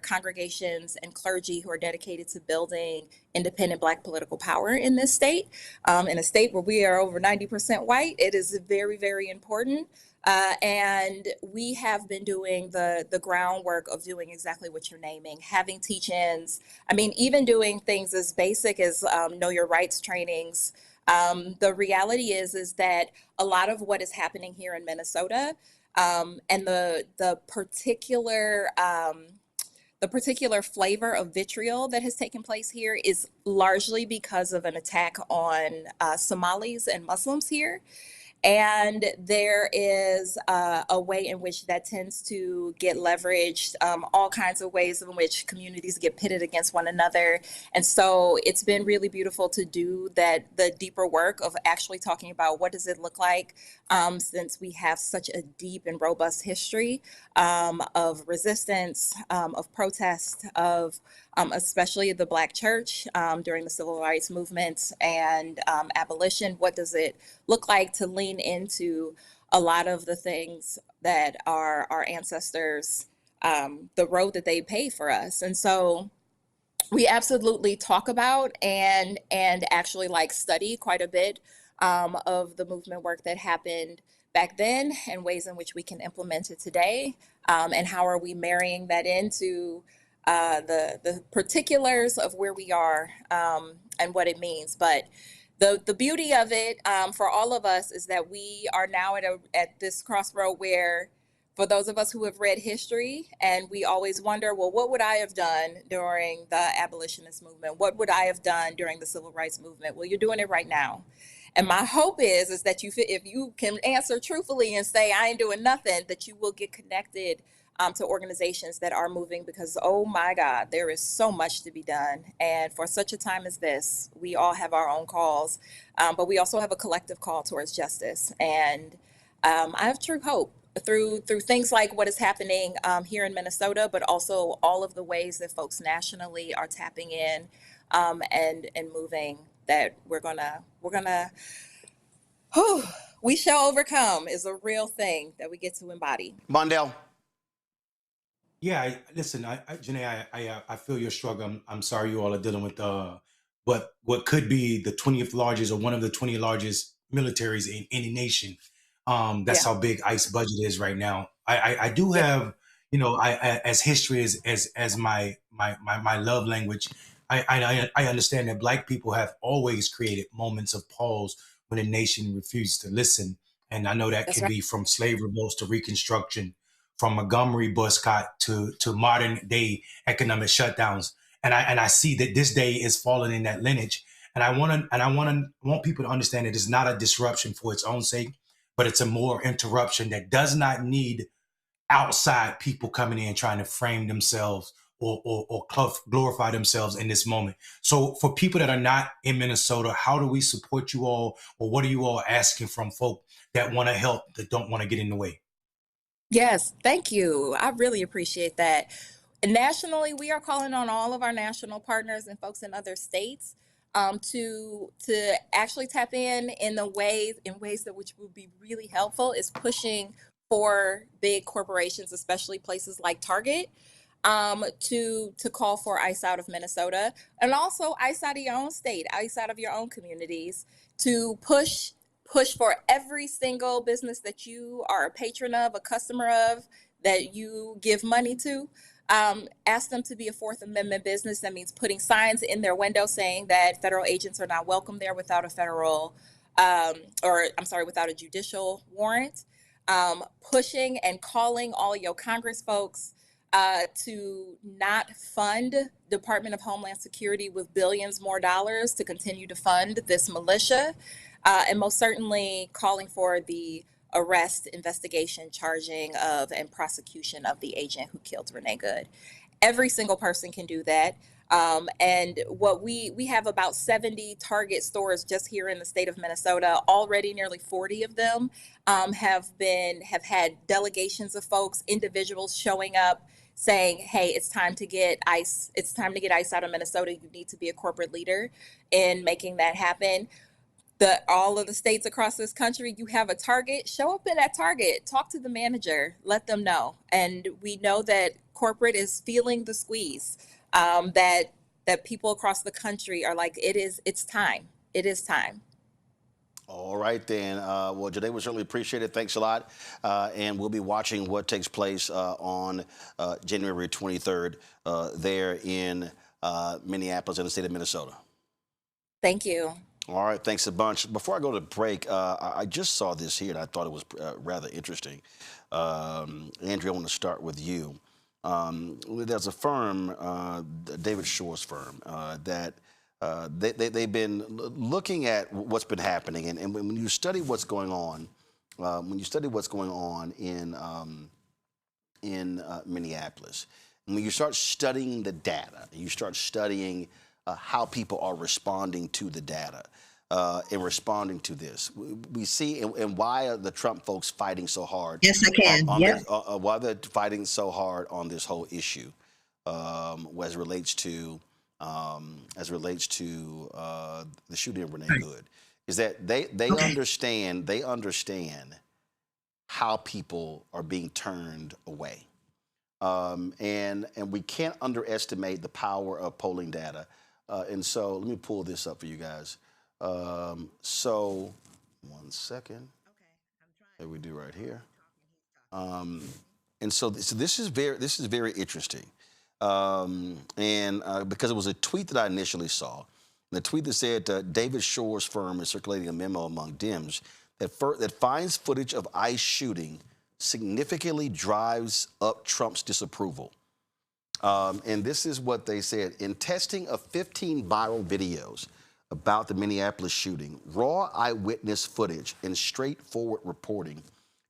congregations and clergy who are dedicated to building independent Black political power in this state. In a state where we are over 90% white, it is very, very important. And we have been doing the groundwork of doing exactly what you're naming, having teach-ins. I mean, even doing things as basic as know your rights trainings. The reality is that a lot of what is happening here in Minnesota, and the particular flavor of vitriol that has taken place here is largely because of an attack on Somalis and Muslims here. And there is a way in which that tends to get leveraged, all kinds of ways in which communities get pitted against one another. And so it's been really beautiful to do the deeper work of actually talking about what does it look like, since we have such a deep and robust history of resistance, of protest, of especially the Black church during the civil rights movement and abolition. What does it look like to lean into a lot of the things that our ancestors, the road that they paved for us? And so we absolutely talk about and actually like study quite a bit of the movement work that happened back then and ways in which we can implement it today, and how are we marrying that into the particulars of where we are, and what it means. But the beauty of it, for all of us, is that we are now at this crossroad where, for those of us who have read history, and we always wonder, well, what would I have done during the abolitionist movement? What would I have done during the civil rights movement? Well, you're doing it right now. And my hope is that if you can answer truthfully and say, I ain't doing nothing, that you will get connected to organizations that are moving, because, oh my God, there is so much to be done. And for such a time as this, we all have our own calls, but we also have a collective call towards justice. And I have true hope through things like what is happening here in Minnesota, but also all of the ways that folks nationally are tapping in, and moving, that whew, we shall overcome is a real thing that we get to embody. Mondale. Yeah, listen, Janae, I feel your struggle. I'm sorry you all are dealing with what could be the 20th largest or one of the 20 largest militaries in any nation. That's Yeah. how big ICE budget is right now. I do Yeah. have, as history as my love language. I understand that Black people have always created moments of pause when a nation refused to listen, and I know that That's can right. be from slave revolts to Reconstruction, from Montgomery boycott to modern day economic shutdowns. And I see that this day is falling in that lineage. And I want people to understand that it's not a disruption for its own sake, but it's a more interruption that does not need outside people coming in trying to frame themselves or glorify themselves in this moment. So for people that are not in Minnesota, how do we support you all, or what are you all asking from folk that want to help, that don't want to get in the way? Yes, thank you. I really appreciate that. Nationally, we are calling on all of our national partners and folks in other states to actually tap in the ways that which would be really helpful is pushing for big corporations, especially places like Target, to call for ICE out of Minnesota, and also ICE out of your own state, ICE out of your own communities, to push for every single business that you are a patron of, a customer of, that you give money to. Ask them to be a Fourth Amendment business. That means putting signs in their window saying that federal agents are not welcome there without a without a judicial warrant. Pushing and calling all your Congress folks to not fund Department of Homeland Security with billions more dollars to continue to fund this militia, and most certainly calling for the arrest, investigation, charging of, and prosecution of the agent who killed Renee Good. Every single person can do that. And what we have about 70 Target stores just here in the state of Minnesota. Already nearly 40 of them have had delegations of folks, individuals showing up saying, hey, it's time to get ICE out of Minnesota. You need to be a corporate leader in making that happen. All of the states across this country, you have a Target, show up in that Target, talk to the manager, let them know. And we know that corporate is feeling the squeeze, that people across the country are like, it's time. It is time. All right, then. Well, Janae, we certainly appreciate it. Thanks a lot. And we'll be watching what takes place on January 23rd there in Minneapolis in the state of Minnesota. Thank you. All right, thanks a bunch. Before I go to break, I just saw this here, and I thought it was rather interesting. Andrea, I want to start with you. There's a firm, David Shore's firm, that they've been looking at what's been happening, and when you study what's going on, in Minneapolis, and when you start studying the data, you start studying how people are responding to the data and responding to this. We see, and why are the Trump folks fighting so hard? Yes, I can. Why they're fighting so hard on this whole issue as it relates to the shooting of Renee Good, is that they understand how people are being turned away, and we can't underestimate the power of polling data. And so let me pull this up for you guys. So 1 second. Okay, I'm trying. There we do right here. And so this is very interesting. Because it was a tweet that I initially saw, the tweet that said David Shore's firm is circulating a memo among Dems that finds footage of ICE shooting significantly drives up Trump's disapproval. And this is what they said. In testing of 15 viral videos about the Minneapolis shooting, raw eyewitness footage and straightforward reporting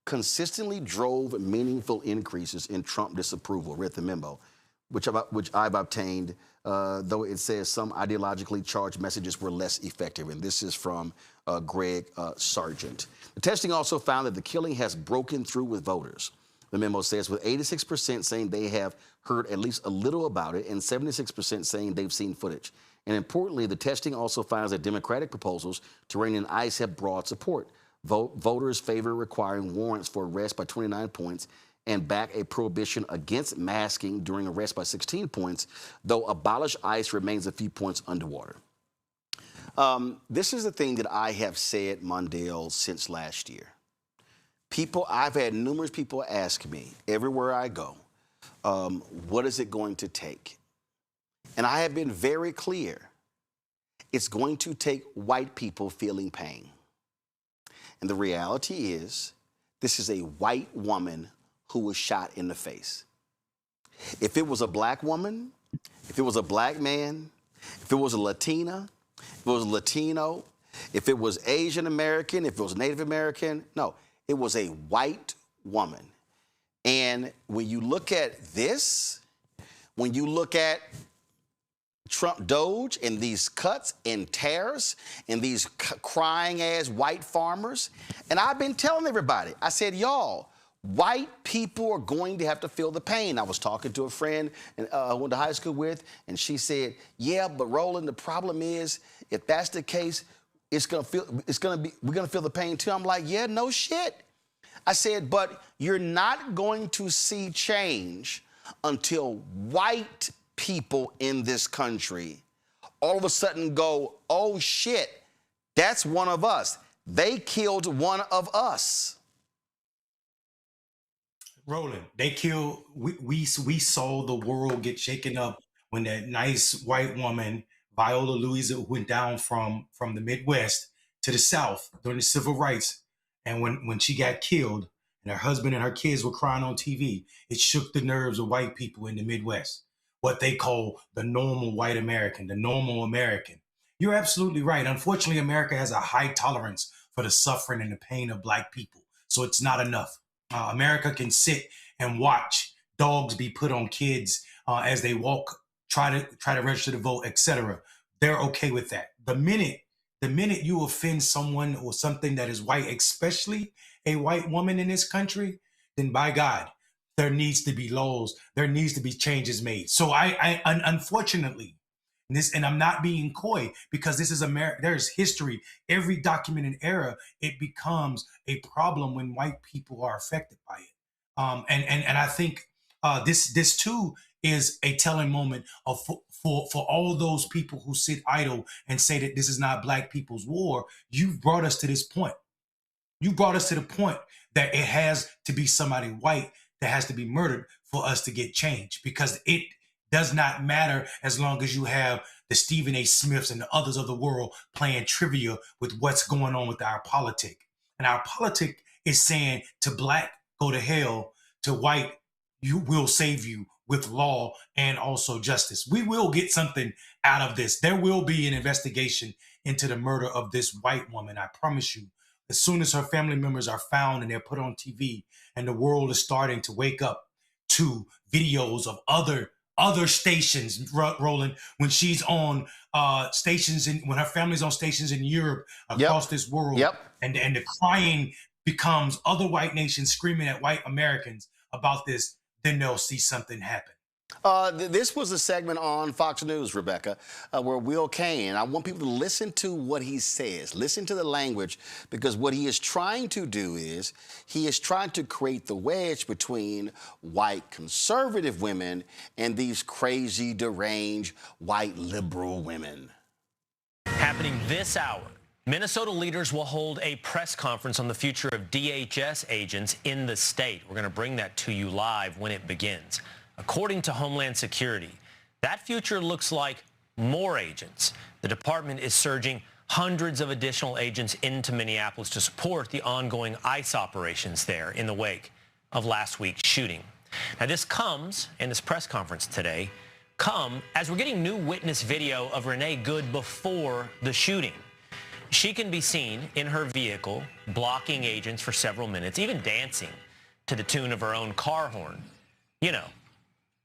consistently drove meaningful increases in Trump disapproval, read the memo, which I've obtained, though it says some ideologically charged messages were less effective. And this is from Greg Sargent. The testing also found that the killing has broken through with voters. The memo says, with 86% saying they have heard at least a little about it and 76% saying they've seen footage. And importantly, the testing also finds that Democratic proposals to rein in ICE have broad support. Voters favor requiring warrants for arrest by 29 points and back a prohibition against masking during arrest by 16 points, though abolish ICE remains a few points underwater. This is the thing that I have said, Mondale, since last year. I've had numerous people ask me everywhere I go, what is it going to take? And I have been very clear. It's going to take white people feeling pain. And the reality is, this is a white woman who was shot in the face. If it was a black woman, if it was a black man, if it was a Latina, if it was a Latino, if it was Asian American, if it was Native American, no. It was a white woman. And when you look at this, when you look at Trump Doge and these cuts and tears and these crying ass white farmers, and I've been telling everybody, I said, y'all, White people are going to have to feel the pain. I was talking to a friend I went to high school with, and she said, "Yeah, but Roland, the problem is, if that's the case, we're gonna feel the pain too." I'm like, "Yeah, no shit." I said, "But you're not going to see change until white people in this country all of a sudden go, oh shit, that's one of us. They killed one of us." Roland, they killed. We saw the world get shaken up when that nice white woman Viola Louisa went down from the Midwest to the South during the civil rights, and when she got killed, and her husband and her kids were crying on TV, it shook the nerves of white people in the Midwest. What they call the normal white American, the normal American. You're absolutely right. Unfortunately, America has a high tolerance for the suffering and the pain of black people, so it's not enough. America can sit and watch dogs be put on kids as they walk, try to register to vote, etc. They're okay with that. The minute you offend someone or something that is white, especially a white woman in this country, then by God, there needs to be laws. There needs to be changes made. So I unfortunately, and I'm not being coy because this is America. There's history. Every documented era, it becomes a problem when white people are affected by it. And I think this too is a telling moment of for all those people who sit idle and say that this is not black people's war. You've brought us to this point. You brought us to the point that it has to be somebody white that has to be murdered for us to get change, because it does not matter as long as you have the Stephen A. Smiths and the others of the world playing trivia with what's going on with our politic. And our politic is saying to black, go to hell, to white, you will save you with law and also justice. We will get something out of this. There will be an investigation into the murder of this white woman, I promise you. As soon as her family members are found and they're put on TV and the world is starting to wake up to videos of other stations, Roland, when she's on stations when her family's on stations in Europe across this world, and the crying becomes other white nations screaming at white Americans about this, then they'll see something happen. This was a segment on Fox News, Rebecca, where Will Kane, I want people to listen to what he says, listen to the language, because what he is trying to do is he is trying to create the wedge between white conservative women and these crazy, deranged, white liberal women. Happening this hour, Minnesota leaders will hold a press conference on the future of DHS agents in the state. We're going to bring that to you live when it begins. According to Homeland Security, that future looks like more agents. The department is surging hundreds of additional agents into Minneapolis to support the ongoing ICE operations there in the wake of last week's shooting. Now, this comes, in this press conference today, as we're getting new witness video of Renee Good before the shooting. She can be seen in her vehicle blocking agents for several minutes, even dancing to the tune of her own car horn. You know,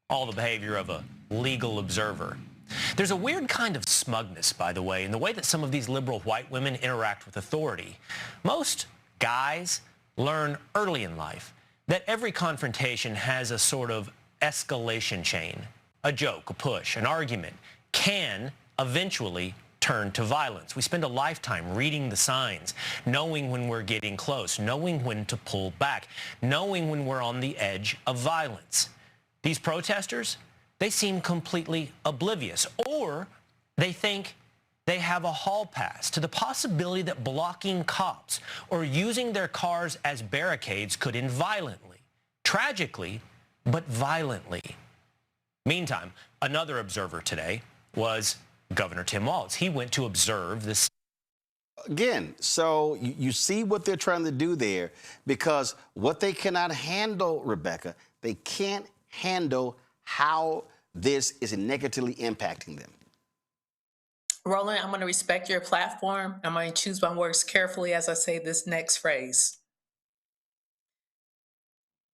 all the behavior of a legal observer. There's a weird kind of smugness, by the way, in the way that some of these liberal white women interact with authority. Most guys learn early in life that every confrontation has a sort of escalation chain. A joke, a push, an argument can eventually turn to violence. We spend a lifetime reading the signs, knowing when we're getting close, knowing when to pull back, knowing when we're on the edge of violence. These protesters, they seem completely oblivious, or they think they have a hall pass to the possibility that blocking cops or using their cars as barricades could end violently. Tragically, but violently. Meantime, another observer today was Governor Tim Walz. He went to observe this. Again, so you see what they're trying to do there, because what they cannot handle, Rebecca, they can't handle how this is negatively impacting them. Roland, I'm going to respect your platform. I'm going to choose my words carefully as I say this next phrase.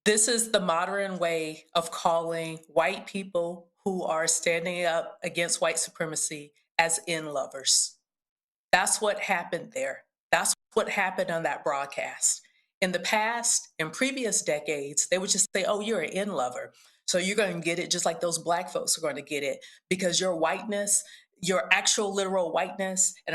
This is the modern way of calling white people who are standing up against white supremacy as in-lovers. That's what happened there. That's what happened on that broadcast. In the past, in previous decades, they would just say, oh, you're an in-lover. So you're going to get it just like those Black folks are going to get it because your whiteness, your actual literal whiteness and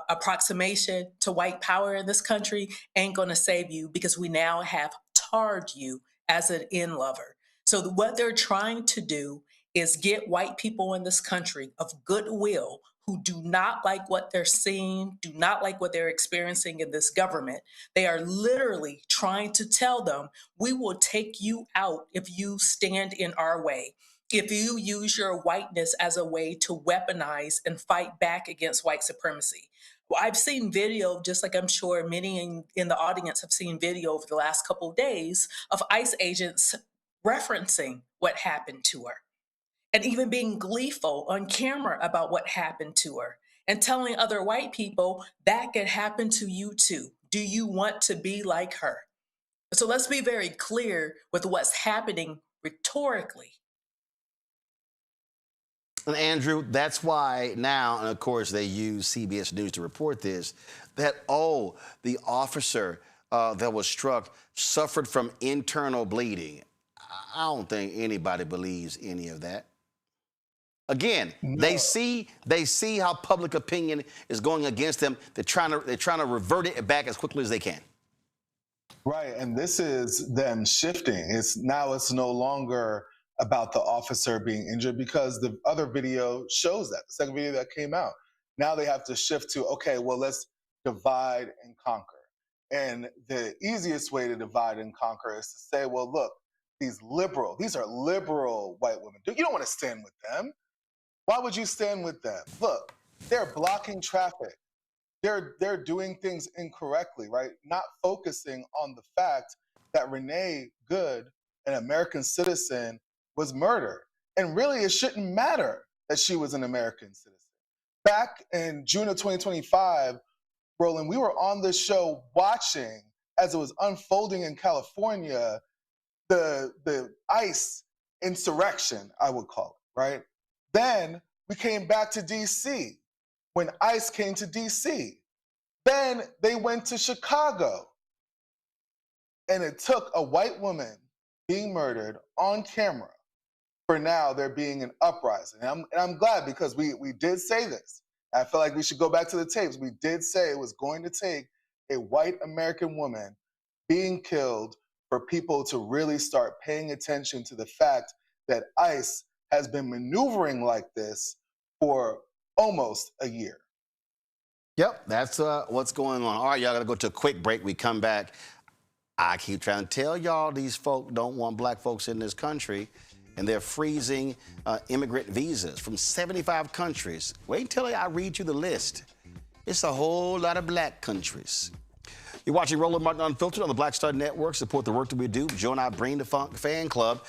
approximation to white power in this country ain't going to save you because we now have tarred you as an in-lover. So what they're trying to do is get white people in this country of goodwill who do not like what they're seeing, do not like what they're experiencing in this government. They are literally trying to tell them, we will take you out if you stand in our way. If you use your whiteness as a way to weaponize and fight back against white supremacy. Well, I've seen video, just like I'm sure many in the audience have seen video over the last couple of days of ICE agents referencing what happened to her and even being gleeful on camera about what happened to her and telling other white people that could happen to you too. Do you want to be like her? So let's be very clear with what's happening rhetorically. And Andrew, that's why now, and of course they use CBS News to report this, that, oh, the officer that was struck suffered from internal bleeding. I don't think anybody believes any of that. Again, they see how public opinion is going against them. They're trying to revert it back as quickly as they can. Right, and this is them shifting. It's no longer about the officer being injured because the other video shows that, the second video that came out. Now they have to shift to, okay, well, let's divide and conquer. And the easiest way to divide and conquer is to say, well, look, these are liberal white women. You don't want to stand with them. Why would you stand with them? Look, they're blocking traffic. They're doing things incorrectly, right? Not focusing on the fact that Renee Good, an American citizen, was murdered. And really, it shouldn't matter that she was an American citizen. Back in June of 2025, Roland, we were on this show watching as it was unfolding in California, the ICE insurrection, I would call it, right? Then we came back to DC when ICE came to DC. Then they went to Chicago. And it took a white woman being murdered on camera for now there being an uprising. And I'm glad because we did say this. I feel like we should go back to the tapes. We did say it was going to take a white American woman being killed for people to really start paying attention to the fact that ICE has been maneuvering like this for almost a year. Yep, that's what's going on. All right, y'all got to go to a quick break. We come back. I keep trying to tell y'all these folk don't want black folks in this country, and they're freezing immigrant visas from 75 countries. Wait until I read you the list. It's a whole lot of black countries. You're watching Roland Martin Unfiltered on the Black Star Network. Support the work that we do. Join our Bring the Funk fan club.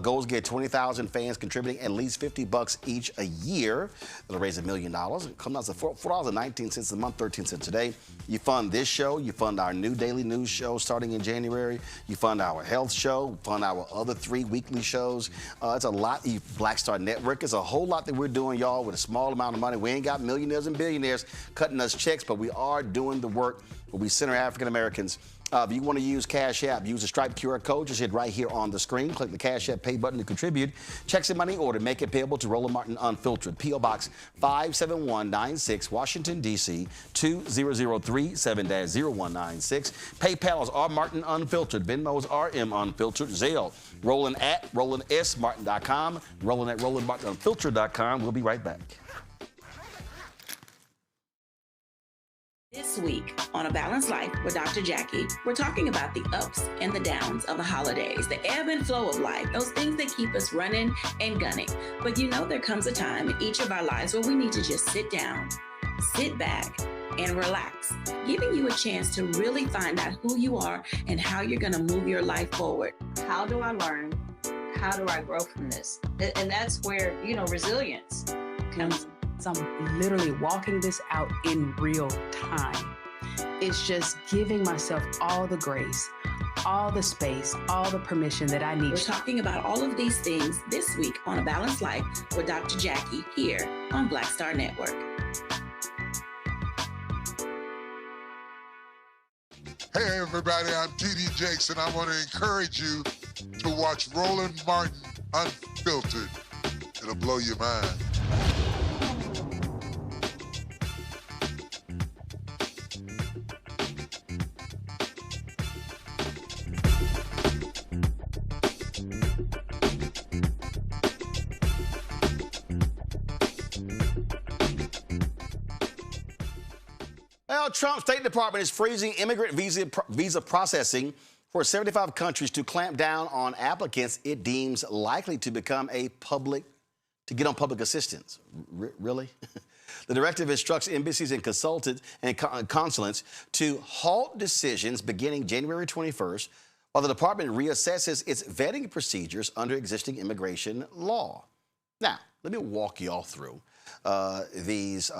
Goals get 20,000 fans contributing at least $50 each a year. That'll raise $1 million. It comes out to $4.19 a month, 13 cents a day. You fund this show. You fund our new daily news show starting in January. You fund our health show. Fund our other 3 weekly shows. It's a lot. Black Star Network. It's a whole lot that we're doing, y'all, with a small amount of money. We ain't got millionaires and billionaires cutting us checks, but we are doing the work. We center African Americans. If you want to use Cash App, use the Stripe QR code. Just hit right here on the screen. Click the Cash App pay button to contribute. Checks and money order. Make it payable to Roland Martin Unfiltered. P.O. Box 57196, Washington, D.C. 20037-0196. PayPal is R Martin Unfiltered. Venmo is RM Unfiltered. Zelle, Roland at RolandSMartin.com. Roland at RolandMartinUnfiltered.com. We'll be right back. This week on A Balanced Life with Dr. Jackie, we're talking about the ups and the downs of the holidays, the ebb and flow of life, those things that keep us running and gunning. But you know there comes a time in each of our lives where we need to just sit down, sit back, and relax, giving you a chance to really find out who you are and how you're going to move your life forward. How do I learn? How do I grow from this? And that's where, resilience comes. So I'm literally walking this out in real time. It's just giving myself all the grace, all the space, all the permission that I need. We're talking about all of these things this week on A Balanced Life with Dr. Jackie here on Black Star Network. everybody, I'm T.D. Jakes, and I want to encourage you to watch Roland Martin Unfiltered. It'll blow your mind. Well, Trump's State Department is freezing immigrant visa processing for 75 countries to clamp down on applicants it deems likely to become to get on public assistance. Really? The directive instructs embassies and consulates to halt decisions beginning January 21st while the department reassesses its vetting procedures under existing immigration law. Now, let me walk you all through these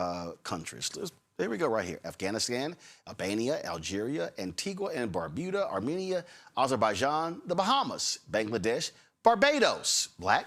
countries. There we go right here. Afghanistan, Albania, Algeria, Antigua and Barbuda, Armenia, Azerbaijan, the Bahamas, Bangladesh, Barbados, black,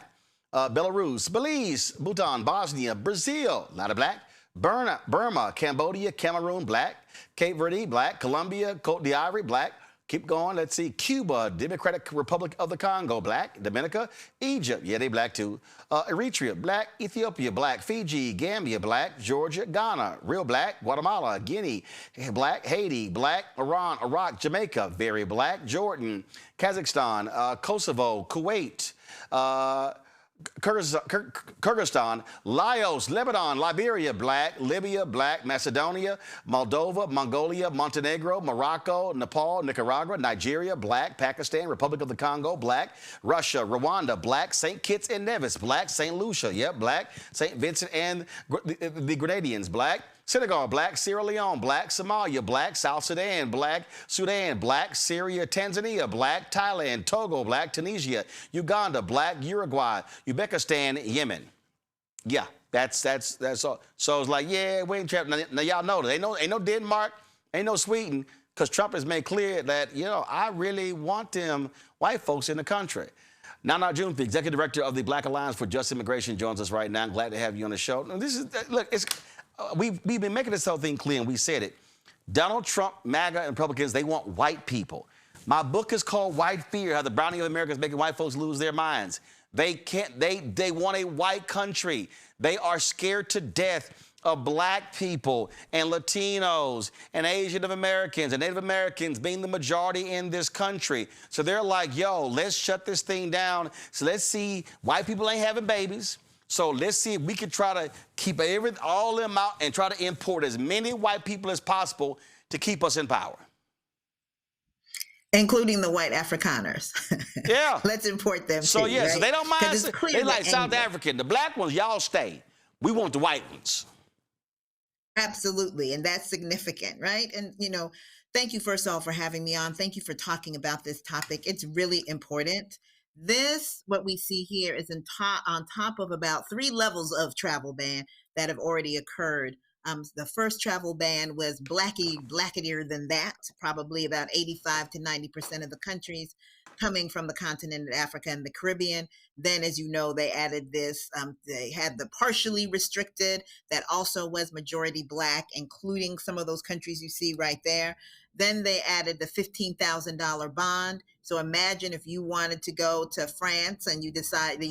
Belarus, Belize, Bhutan, Bosnia, Brazil, not a black, Burma, Cambodia, Cameroon, black, Cape Verde, black, Colombia, Cote d'Ivoire, black. Keep going. Let's see. Cuba, Democratic Republic of the Congo, black. Dominica, Egypt, yeah, they black too. Eritrea, black. Ethiopia, black. Fiji, Gambia, black. Georgia, Ghana, real black. Guatemala, Guinea, black. Haiti, black. Iran, Iraq, Jamaica, very black. Jordan, Kazakhstan, Kosovo, Kuwait, Kyrgyzstan, Laos, Lebanon, Liberia, black, Libya, black, Macedonia, Moldova, Mongolia, Montenegro, Morocco, Nepal, Nicaragua, Nigeria, black, Pakistan, Republic of the Congo, black, Russia, Rwanda, black, St. Kitts and Nevis, black, St. Lucia, yep, black, St. Vincent and the Grenadines, black, Senegal, black, Sierra Leone, black, Somalia, black, South Sudan, black, Syria, Tanzania, black, Thailand, Togo, black, Tunisia, Uganda, black, Uruguay, Uzbekistan, Yemen. Yeah, that's all. So it's like, yeah, we ain't trapped. Now y'all know that. Ain't no Denmark, ain't no Sweden, because Trump has made clear that, I really want them white folks in the country. Nana June, the executive director of the Black Alliance for Just Immigration, joins us right now. I'm glad to have you on the show. Now, we've been making this whole thing clear, and we said it. Donald Trump, MAGA, and Republicans, they want white people. My book is called White Fear, How the Browning of America is Making White Folks Lose Their Minds. They want a white country. They are scared to death of black people and Latinos and Asian Americans and Native Americans being the majority in this country. So they're like, yo, let's shut this thing down. So let's see, white people ain't having babies. So let's see if we can try to keep all of them out and try to import as many white people as possible to keep us in power. Including the white Afrikaners. Yeah. Let's import them so, too, yeah, right? so they don't mind. They like South anger. African. The black ones, y'all stay. We want the white ones. Absolutely. And that's significant, right? And, thank you, first of all, for having me on. Thank you for talking about this topic. It's really important. What we see here is on top of about 3 levels of travel ban that have already occurred. The first travel ban was blackadier than that, probably about 85 to 90% of the countries coming from the continent of Africa and the Caribbean. Then, as you know, they added this, they had the partially restricted that also was majority black, including some of those countries you see right there. Then they added the $15,000 bond. So imagine if you wanted to go to France and you decided,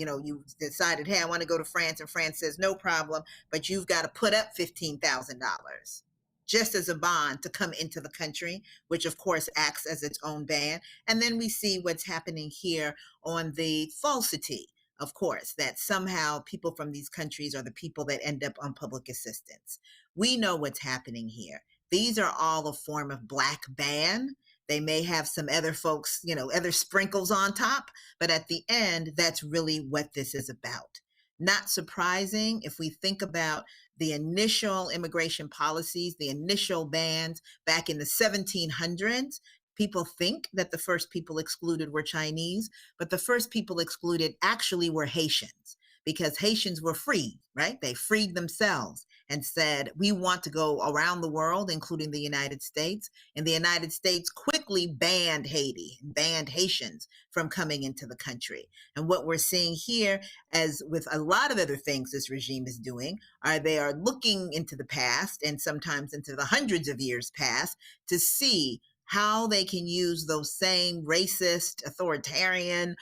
hey, I want to go to France, and France says no problem, but you've got to put up $15,000 just as a bond to come into the country, which of course acts as its own ban. And then we see what's happening here on the falsity, of course, that somehow people from these countries are the people that end up on public assistance. We know what's happening here. These are all a form of black ban. They may have some other folks, other sprinkles on top, but at the end, that's really what this is about. Not surprising if we think about the initial immigration policies, the initial bans back in the 1700s. People think that the first people excluded were Chinese, but the first people excluded actually were Haitians, because Haitians were free, right? They freed themselves and said, we want to go around the world, including the United States. And the United States quickly banned Haiti, banned Haitians from coming into the country. And what we're seeing here, as with a lot of other things this regime is doing, they are looking into the past and sometimes into the hundreds of years past to see how they can use those same racist, authoritarian,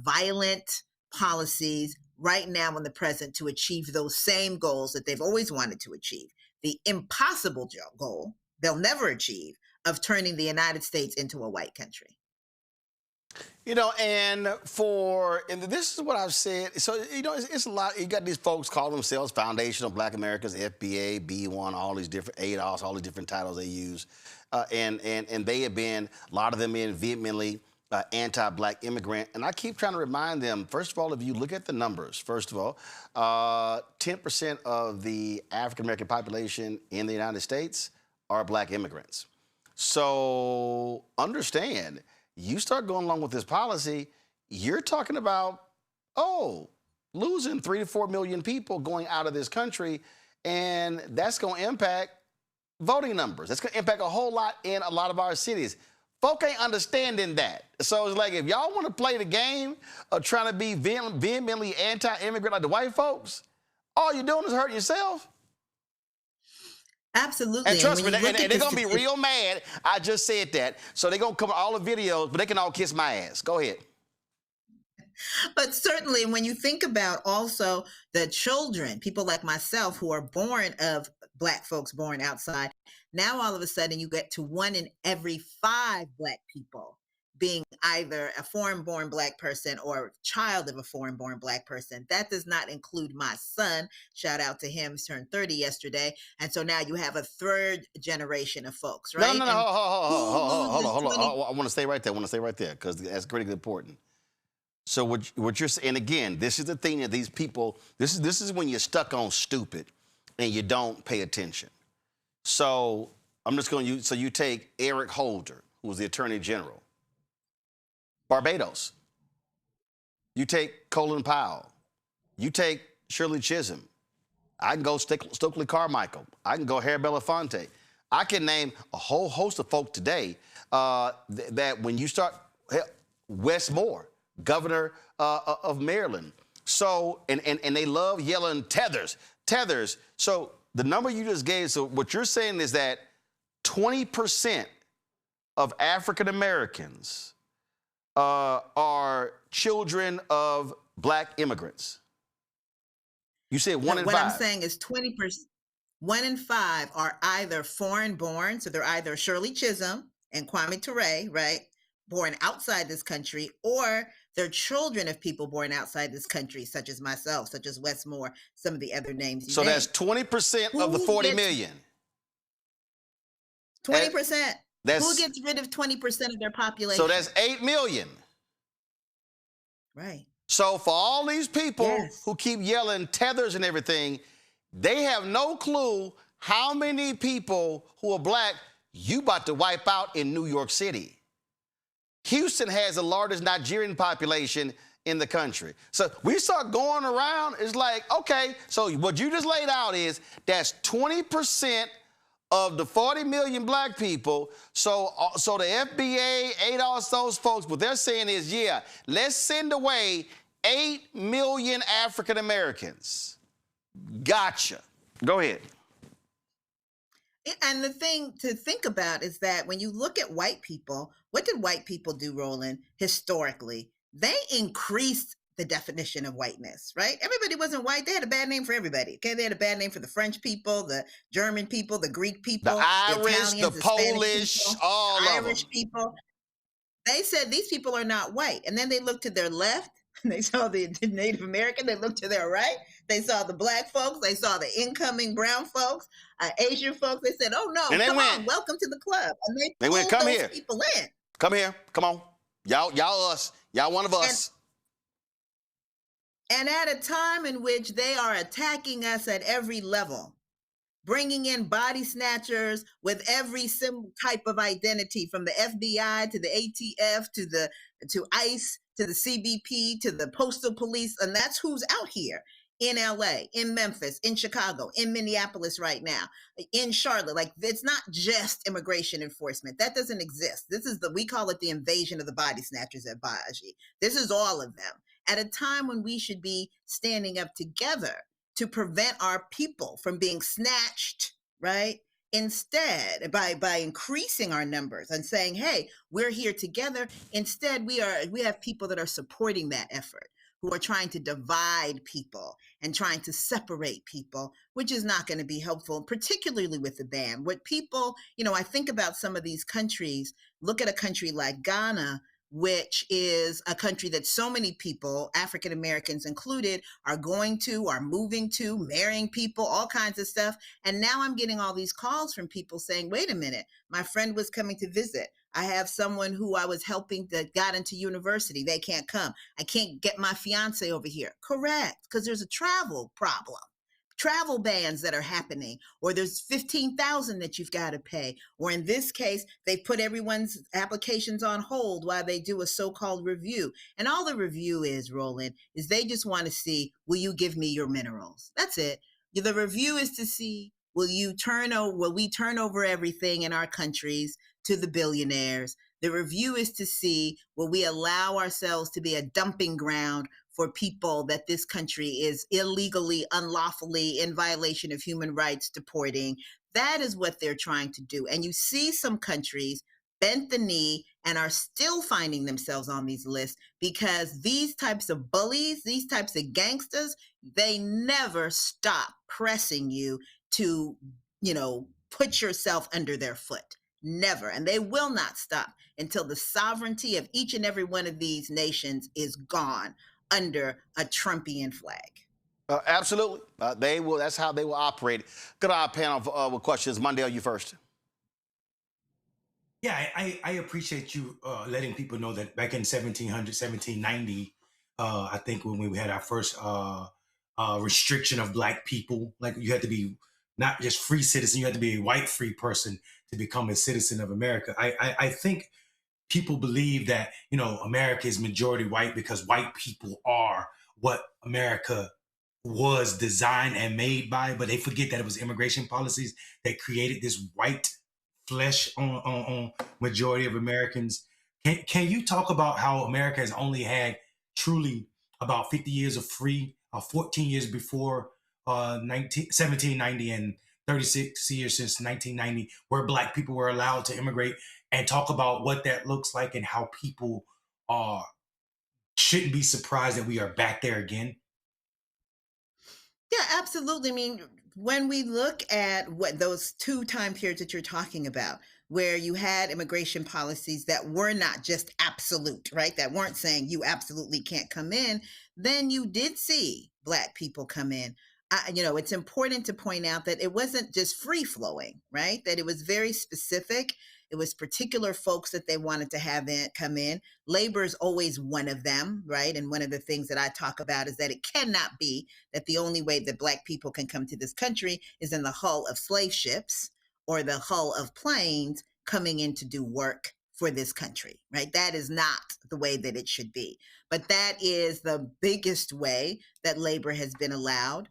violent policies right now in the present to achieve those same goals that they've always wanted to achieve. The impossible goal they'll never achieve of turning the United States into a white country. You know, and this is what I've said. So, you know, it's a lot. You got these folks call themselves Foundational Black Americans, FBA, B1, all these different ADOS, all these different titles they use. And they have been, a lot of them in vehemently anti-Black immigrant. And I keep trying to remind them, first of all, if you look at the numbers, first of all, 10% of the African-American population in the United States are Black immigrants. So understand, you start going along with this policy, you're talking about, losing 3 to 4 million people going out of this country, and that's going to impact voting numbers. That's going to impact a whole lot in a lot of our cities. Folk ain't understanding that. So it's like, if y'all want to play the game of trying to be vehemently anti-immigrant like the white folks, all you're doing is hurting yourself. Absolutely. And trust me, they're going to be real mad. I just said that. So they're going to come with all the videos, but they can all kiss my ass. Go ahead. But certainly when you think about also the children, people like myself who are born of Black folks born outside, now all of a sudden you get to 1 in every 5 Black people being either a foreign-born Black person or child of a foreign-born Black person. That does not include my son. Shout out to him. He turned 30 yesterday. And so now you have a 3rd generation of folks, right? No, hold on. I want to stay right there because that's pretty important. So what you're saying, and again, this is the thing that these people, this is when you're stuck on stupid and you don't pay attention. So I'm just going to use, so you take Eric Holder, who was the Attorney General, Barbados. You take Colin Powell. You take Shirley Chisholm. I can go Stokely Carmichael. I can go Harry Belafonte. I can name a whole host of folk today that when you start, Wes Moore, governor of Maryland. So, and they love yelling tethers. So the number you just gave, so what you're saying is that 20% of African Americans are children of Black immigrants. You said 1 in 5. What I'm saying is 20%, 1 in 5 are either foreign born, so they're either Shirley Chisholm and Kwame Ture, right, born outside this country, or they're children of people born outside this country, such as myself, such as Wes Moore, some of the other names you named. That's 20% of the 40 million. 20%. Who gets rid of 20% of their population? So that's 8 million. Right. So for all these people who keep yelling tethers and everything, they have no clue how many people who are Black you about to wipe out in New York City. Houston has the largest Nigerian population in the country. So we start going around, it's like, okay, so what you just laid out is that's 20% of the 40 million Black people. So the FBA, ADOS, those folks, what they're saying is, yeah, let's send away 8 million African Americans. Gotcha. Go ahead. And the thing to think about is that when you look at white people, what did white people do, Roland, historically? They increased the definition of whiteness, right? Everybody wasn't white. They had a bad name for everybody. Okay, they had a bad name for the French people, the German people, the Greek people, the Irish, Italians, the Polish, people, all the of Irish them. people. They said these people are not white. And then they looked to their left and they saw the Native American. They looked to their right. They saw the Black folks. They saw the incoming brown folks, Asian folks. They said, oh no, come on, welcome to the club. And they went, come those here. people in. Come here, come on. Y'all us. Y'all one of us. And at a time in which they are attacking us at every level, bringing in body snatchers with every type of identity, from the FBI to the ATF to ICE to the CBP to the Postal Police, and that's who's out here in LA, in Memphis, in Chicago, in Minneapolis right now, in Charlotte. Like, it's not just immigration enforcement. That doesn't exist. We call it the invasion of the body snatchers at Baji. This is all of them. At a time when we should be standing up together to prevent our people from being snatched, right? Instead, by increasing our numbers and saying, hey, we're here together, instead we have people that are supporting that effort, who are trying to divide people and trying to separate people, which is not going to be helpful, particularly with the ban. What people, I think about some of these countries, look at a country like Ghana, which is a country that so many people, African Americans included, are moving to, marrying people, all kinds of stuff. And now I'm getting all these calls from people saying, wait a minute, my friend was coming to visit. I have someone who I was helping that got into university. They can't come. I can't get my fiance over here. Correct, because there's a travel problem. Travel bans that are happening, or there's $15,000 that you've got to pay, or in this case, they put everyone's applications on hold while they do a so-called review. And all the review is, Roland, is they just want to see, will you give me your minerals? That's it. The review is to see, will we turn over everything in our countries to the billionaires? The review is to see, will we allow ourselves to be a dumping ground for people that this country is illegally, unlawfully, in violation of human rights, deporting? That is what they're trying to do. And you see some countries bent the knee and are still finding themselves on these lists because these types of bullies, these types of gangsters, they never stop pressing you to, put yourself under their foot. Never. And they will not stop until the sovereignty of each and every one of these nations is gone under a Trumpian flag. Absolutely. They will. That's how they will operate. Good eye panel with questions. Monday, are you first? Yeah, I appreciate you letting people know that back in 1790, I think when we had our first restriction of Black people, like you had to be not just free citizen, you had to be a white free person to become a citizen of America. I think people believe that, America is majority white because white people are what America was designed and made by, but they forget that it was immigration policies that created this white flesh on majority of Americans. Can you talk about how America has only had truly about 50 years of free, 14 years before 1790 and 36 years since 1990, where Black people were allowed to immigrate, and talk about what that looks like and how people shouldn't be surprised that we are back there again? Yeah, absolutely. I mean, when we look at what those two time periods that you're talking about, where you had immigration policies that were not just absolute, right? That weren't saying you absolutely can't come in, then you did see Black people come in. It's important to point out that it wasn't just free flowing, right? That it was very specific. It was particular folks that they wanted to have come in. Labor is always one of them, right? And one of the things that I talk about is that it cannot be that the only way that Black people can come to this country is in the hull of slave ships or the hull of planes coming in to do work for this country, right? That is not the way that it should be. But that is the biggest way that labor has been allowed.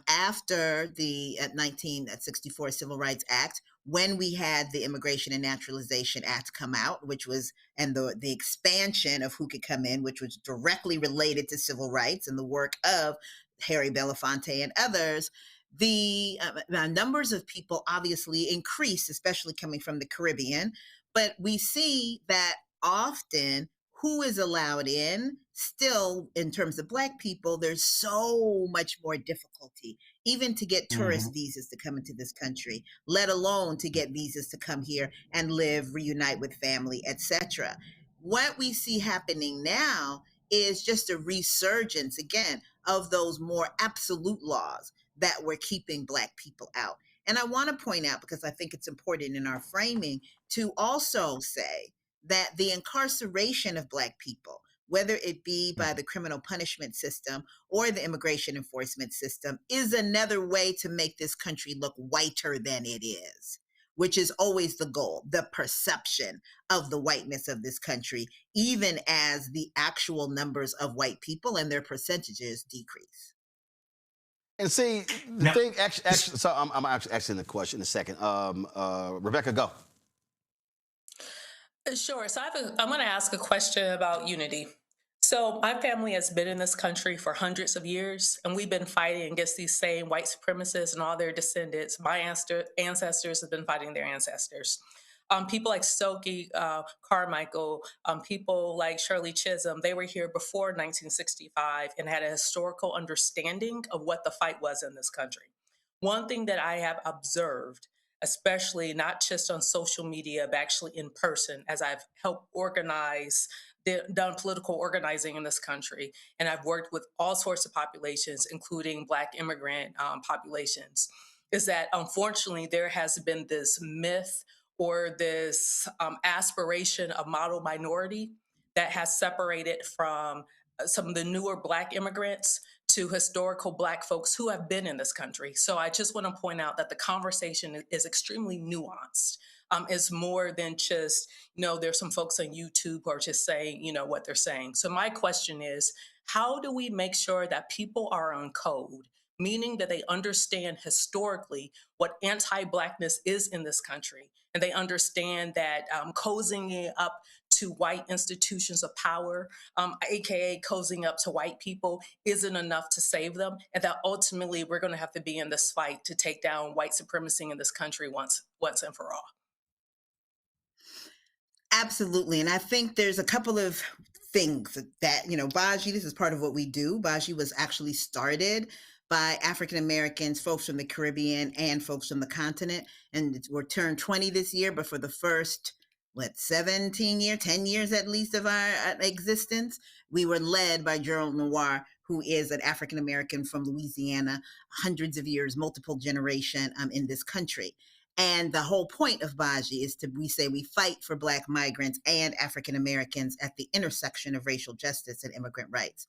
After the 1964 Civil Rights Act, when we had the Immigration and Naturalization Act come out, and the expansion of who could come in, which was directly related to civil rights and the work of Harry Belafonte and others, the numbers of people obviously increased, especially coming from the Caribbean. But we see that often who is allowed in, still in terms of Black people, there's so much more difficulty, even to get tourist visas to come into this country, let alone to get visas to come here and live, reunite with family, etc. What we see happening now is just a resurgence, again, of those more absolute laws that were keeping Black people out. And I want to point out, because I think it's important in our framing, to also say that the incarceration of Black people, whether it be by the criminal punishment system or the immigration enforcement system, is another way to make this country look whiter than it is, which is always the goal, the perception of the whiteness of this country, even as the actual numbers of white people and their percentages decrease. And see, the thing, actually, so I'm actually asking the question in a second. Rebecca, go. Sure. So I'm going to ask a question about unity. So my family has been in this country for hundreds of years, and we've been fighting against these same white supremacists and all their descendants. My ancestors have been fighting their ancestors. People like Stokely Carmichael, people like Shirley Chisholm, they were here before 1965 and had a historical understanding of what the fight was in this country. One thing that I have observed, especially not just on social media, but actually in person, as I've helped organize, done political organizing in this country, and I've worked with all sorts of populations, including Black immigrant populations, is that unfortunately there has been this myth or this aspiration of model minority that has separated from some of the newer Black immigrants to historical Black folks who have been in this country. So I just want to point out that the conversation is extremely nuanced. It's more than just, there's some folks on YouTube who are just saying, what they're saying. So my question is, how do we make sure that people are on code, meaning that they understand historically what anti-Blackness is in this country, and they understand that cozying it up to white institutions of power, aka cozying up to white people, isn't enough to save them, and that ultimately we're going to have to be in this fight to take down white supremacy in this country once and for all. Absolutely. And I think there's a couple of things that, Baji, this is part of what we do. Baji was actually started by African Americans, folks from the Caribbean and folks from the continent. And we're turned 20 this year, but for the first, 10 years at least of our existence, we were led by Gerald Noir, who is an African American from Louisiana, hundreds of years, multiple generation in this country. And the whole point of Baji is we fight for Black migrants and African Americans at the intersection of racial justice and immigrant rights.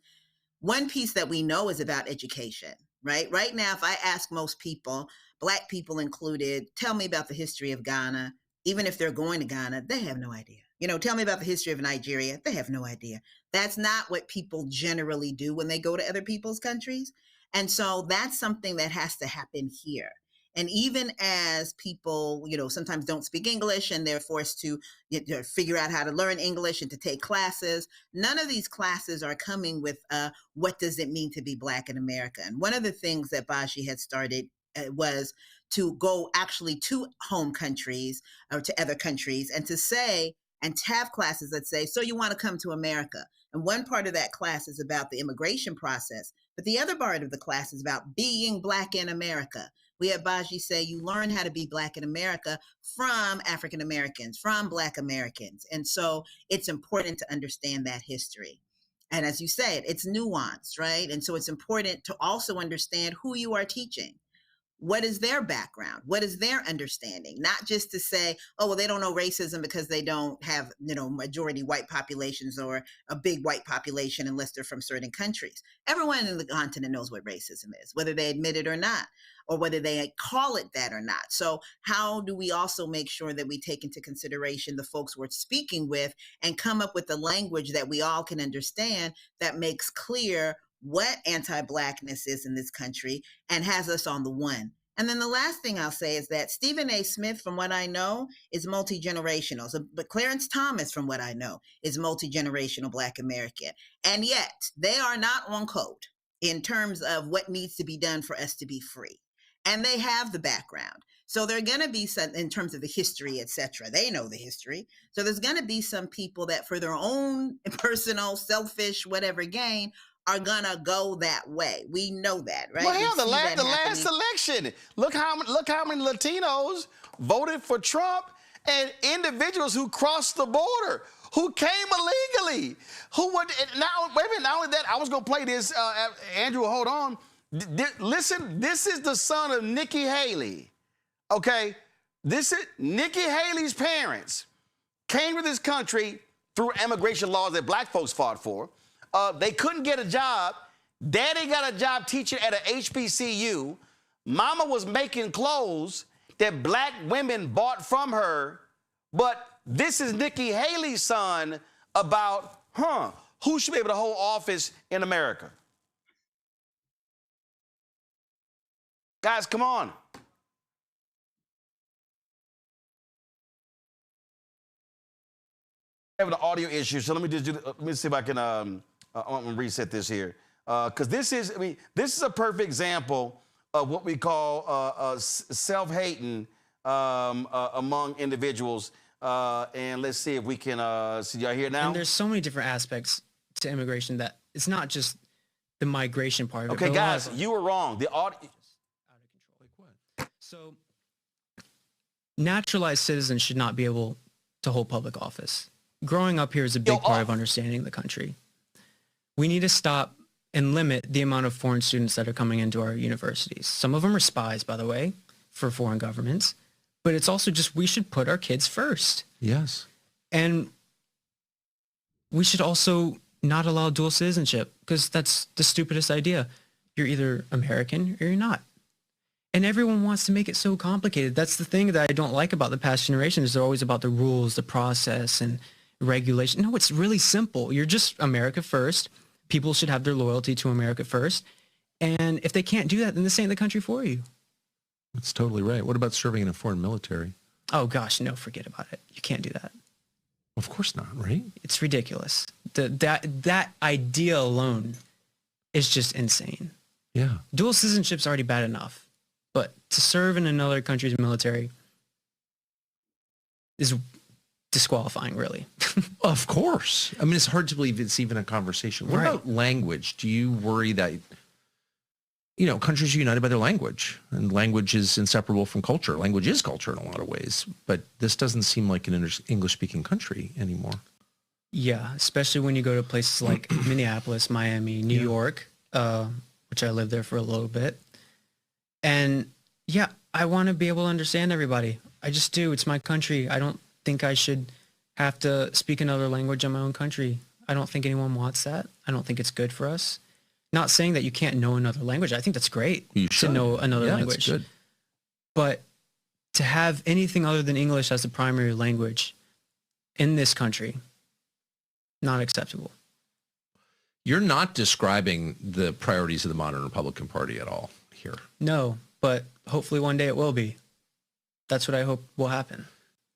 One piece that we know is about education, right? Right now, if I ask most people, Black people included, tell me about the history of Ghana, even if they're going to Ghana, they have no idea. Tell me about the history of Nigeria, they have no idea. That's not what people generally do when they go to other people's countries. And so that's something that has to happen here. And even as people, sometimes don't speak English and they're forced to figure out how to learn English and to take classes, none of these classes are coming with what does it mean to be Black in America. And one of the things that Baji had started was to go actually to home countries or to other countries and to say, and to have classes that say, so you want to come to America. And one part of that class is about the immigration process, but the other part of the class is about being Black in America. We had Baji say, you learn how to be Black in America from African Americans, from Black Americans. And so it's important to understand that history. And as you said, it's nuanced, right? And so it's important to also understand who you are teaching. What is their background? What is their understanding? Not just to say, oh, well, they don't know racism because they don't have, majority white populations or a big white population unless they're from certain countries. Everyone in the continent knows what racism is, whether they admit it or not, or whether they call it that or not. So how do we also make sure that we take into consideration the folks we're speaking with and come up with the language that we all can understand that makes clear what anti-Blackness is in this country and has us on the one. And then the last thing I'll say is that Stephen A. Smith, from what I know, is multi-generational. But Clarence Thomas, from what I know, is multi-generational Black American. And yet they are not on code in terms of what needs to be done for us to be free. And they have the background. So they're going to be some, in terms of the history, et cetera, they know the history. So there's going to be some people that for their own personal, selfish, whatever gain, are gonna go that way. We know that, right? Well, hell, the last election, look how many Latinos voted for Trump, and individuals who crossed the border, who came illegally, who would now. Wait a minute. Not only that, I was gonna play this. Andrew, hold on. Listen, this is the son of Nikki Haley. Okay, this is Nikki Haley's parents came to this country through immigration laws that Black folks fought for. They couldn't get a job. Daddy got a job teaching at a HBCU. Mama was making clothes that Black women bought from her. But this is Nikki Haley's son about, who should be able to hold office in America? Guys, come on. Having an audio issue, so let me just let me see if I can I'm gonna reset this here because this is a perfect example of what we call self-hating among individuals. And let's see if we can see y'all here now. And there's so many different aspects to immigration that it's not just the migration part of it. Okay, but a lot guys, of- you were wrong. The audience. So naturalized citizens should not be able to hold public office. Growing up here is a big part of understanding the country. We need to stop and limit the amount of foreign students that are coming into our universities. Some of them are spies, by the way, for foreign governments. But it's also just we should put our kids first. Yes. And we should also not allow dual citizenship because that's the stupidest idea. You're either American or you're not. And everyone wants to make it so complicated. That's the thing that I don't like about the past generation is they're always about the rules, the process, and regulation. No, it's really simple. You're just America first. People should have their loyalty to America first. And if they can't do that, then this ain't the country for you. That's totally right. What about serving in a foreign military? Oh, gosh, no, forget about it. You can't do that. Of course not, right? It's ridiculous. That idea alone is just insane. Yeah. Dual citizenship's already bad enough. But to serve in another country's military is disqualifying, really. Of course. I mean, it's hard to believe it's even a conversation. What about language? Do you worry that, you know, countries are united by their language, and language is inseparable from culture. Language is culture in a lot of ways, but this doesn't seem like an English-speaking country anymore. Yeah, especially when you go to places like Minneapolis, Miami, New York, which I lived there for a little bit. And yeah, I want to be able to understand everybody. I just do. It's my country. I don't think I should have to speak another language in my own country. I don't think anyone wants that. I don't think it's good for us. Not saying that you can't know another language. I think that's great to know another language. That's good. But to have anything other than English as the primary language in this country, not acceptable. You're not describing the priorities of the modern Republican Party at all here. No, but hopefully one day it will be. That's what I hope will happen.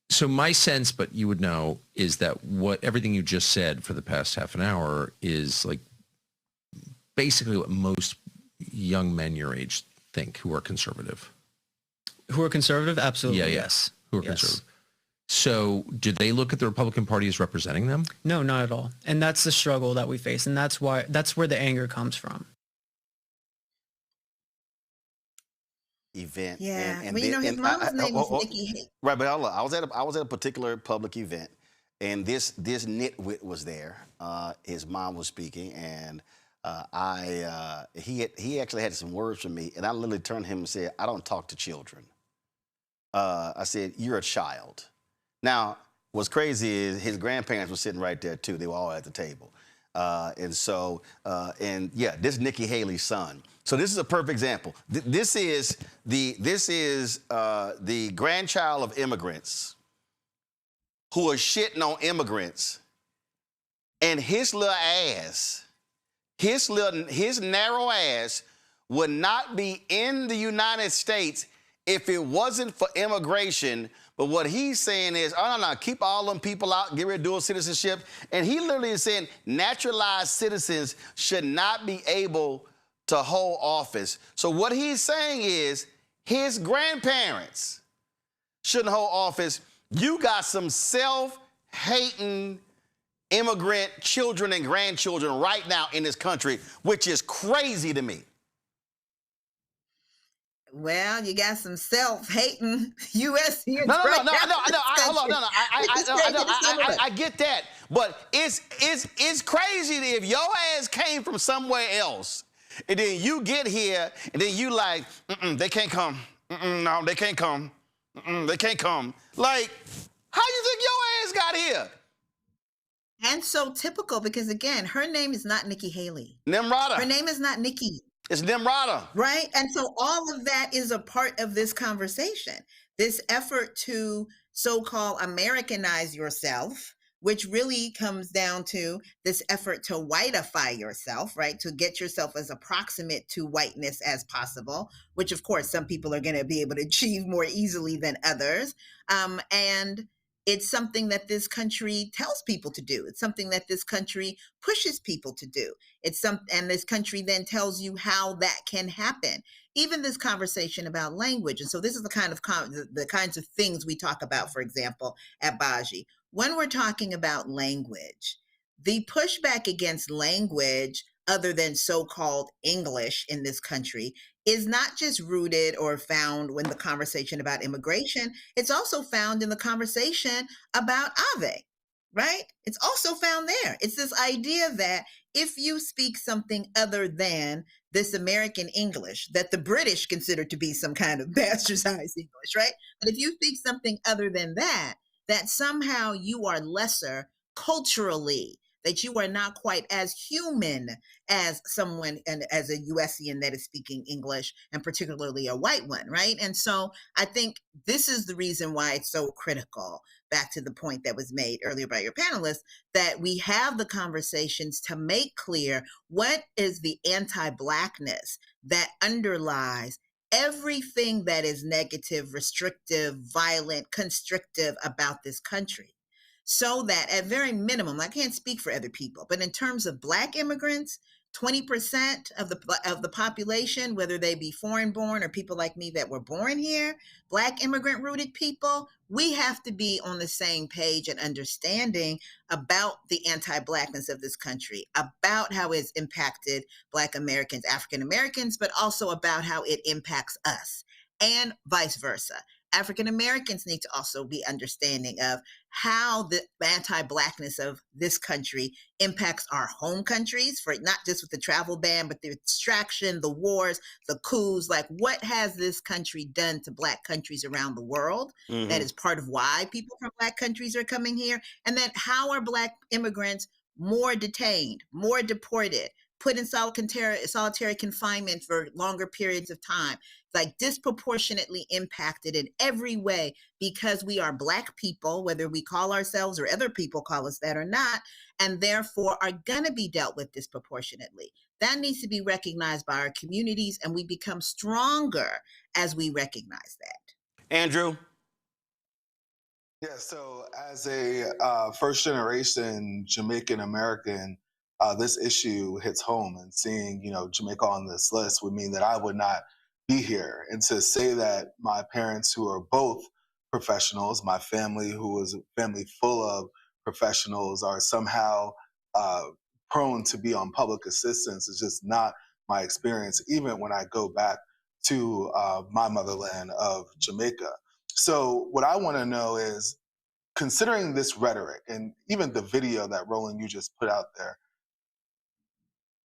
So my sense, but you would know, is that what everything you just said for the past half an hour is like basically what most young men your age think who are conservative. Who are conservative? Absolutely, Yeah. yes. Who are conservative. So do they look at the Republican Party as representing them? No, not at all. And that's the struggle that we face. And that's where the anger comes from. Event. Yeah, and well, you know, his mom's name is oh, Nikki Haley. Right, but I was at a particular public event, and this nitwit was there. His mom was speaking, and he actually had some words for me, and I literally turned to him and said, "I don't talk to children." I said, "You're a child." Now, what's crazy is his grandparents were sitting right there too. They were all at the table. This Nikki Haley's son. So this is a perfect example. This is the grandchild of immigrants who are shitting on immigrants, and his little ass, his narrow ass would not be in the United States if it wasn't for immigration. But what he's saying is, oh, no, keep all them people out, get rid of dual citizenship. And he literally is saying naturalized citizens should not be able to hold office. So what he's saying is his grandparents shouldn't hold office. You got some self-hating immigrant children and grandchildren right now in this country, which is crazy to me. Well, you got some self-hating U.S. No, I get that, but it's crazy if your ass came from somewhere else, and then you get here, and then you like, they can't come. No, they can't come. They can't come. Like, how you think your ass got here? And so typical, because again, her name is not Nikki Haley. Nimrata. Her name is not Nikki. It's Nimrata. Right? And so all of that is a part of this conversation, this effort to so-called Americanize yourself, which really comes down to this effort to whiteify yourself, right? To get yourself as approximate to whiteness as possible, which of course some people are going to be able to achieve more easily than others. And It's something that this country tells people to do. It's something that this country pushes people to do. And this country then tells you how that can happen. Even this conversation about language. And so this is the kinds of things we talk about, for example, at Baji. When we're talking about language, the pushback against language other than so-called English in this country is not just rooted or found when the conversation about immigration, it's also found in the conversation about Ave, right? It's also found there. It's this idea that if you speak something other than this American English that the British consider to be some kind of bastardized English, right? But if you speak something other than that, that somehow you are lesser culturally, that you are not quite as human as someone and as a USian that is speaking English, and particularly a white one, right? And so I think this is the reason why it's so critical, back to the point that was made earlier by your panelists, that we have the conversations to make clear what is the anti-Blackness that underlies everything that is negative, restrictive, violent, constrictive about this country. So that at very minimum, I can't speak for other people, but in terms of Black immigrants, 20% of the population, whether they be foreign born or people like me that were born here, Black immigrant rooted people, we have to be on the same page and understanding about the anti-Blackness of this country, about how it's impacted Black Americans, African Americans, but also about how it impacts us, and vice versa. African Americans need to also be understanding of how the anti-Blackness of this country impacts our home countries, for not just with the travel ban, but the extraction, the wars, the coups. Like, what has this country done to Black countries around the world? Mhm. That is part of why people from Black countries are coming here. And then how are Black immigrants more detained, more deported, put in solitary confinement for longer periods of time, like disproportionately impacted in every way because we are Black people, whether we call ourselves or other people call us that or not, and therefore are going to be dealt with disproportionately. That needs to be recognized by our communities, and we become stronger as we recognize that. Andrew? Yeah, so as a first generation Jamaican American, this issue hits home, and seeing, Jamaica on this list would mean that I would not be here. And to say that my parents, who are both professionals, my family, who is a family full of professionals, are somehow prone to be on public assistance is just not my experience, even when I go back to my motherland of Jamaica. So what I want to know is, considering this rhetoric and even the video that Roland, you just put out there,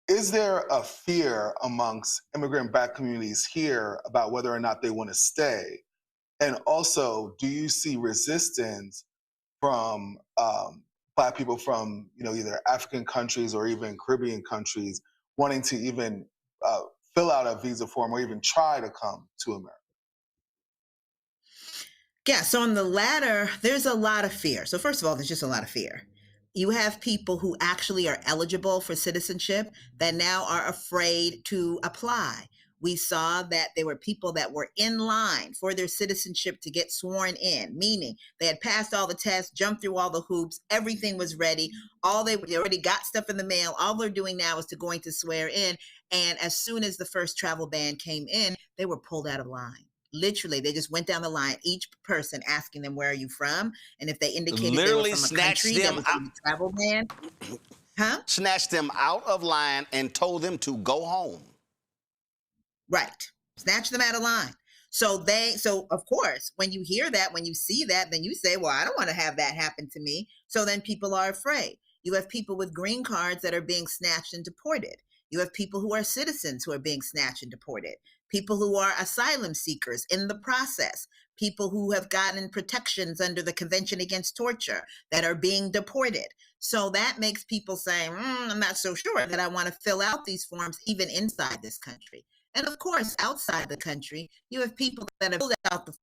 is there a fear amongst immigrant Black communities here about whether or not they want to stay? And also, do you see resistance from Black people from either African countries or even Caribbean countries wanting to even fill out a visa form or even try to come to America? Yeah, so on the latter, there's a lot of fear. So first of all, there's just a lot of fear. You have people who actually are eligible for citizenship that now are afraid to apply. We saw that there were people that were in line for their citizenship to get sworn in, meaning they had passed all the tests, jumped through all the hoops, everything was ready. They already got stuff in the mail. All they're doing now is going to swear in. And as soon as the first travel ban came in, they were pulled out of line. Literally, they just went down the line, each person asking them, where are you from? And if they indicated Literally they were from a country that was in the travel ban, snatched them out of line and told them to go home. Right. Snatch them out of line. So of course, when you hear that, when you see that, then you say, well, I don't want to have that happen to me. So then people are afraid. You have people with green cards that are being snatched and deported. You have people who are citizens who are being snatched and deported. People who are asylum seekers in the process. People who have gotten protections under the Convention Against Torture that are being deported. So that makes people say, I'm not so sure that I want to fill out these forms even inside this country. And of course, outside the country, you have people that have filled out the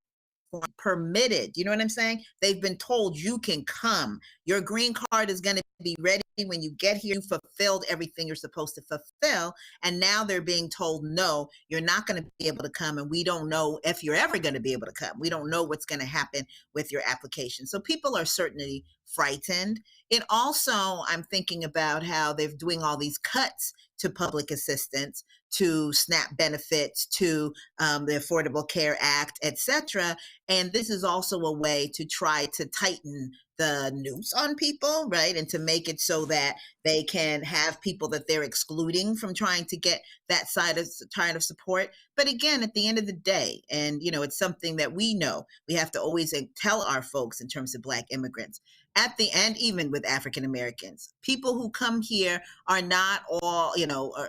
permitted. You know what I'm saying? They've been told you can come. Your green card is going to be ready when you get here. You fulfilled everything you're supposed to fulfill. And now they're being told, no, you're not going to be able to come. And we don't know if you're ever going to be able to come. We don't know what's going to happen with your application. So people are certainly frightened. It also, I'm thinking about how they're doing all these cuts to public assistance, to SNAP benefits, to the Affordable Care Act, et cetera. And this is also a way to try to tighten the noose on people, right? And to make it so that they can have people that they're excluding from trying to get that side of support. But again, at the end of the day, and it's something that we know, we have to always tell our folks in terms of Black immigrants, at the end, even with African Americans, people who come here are not all,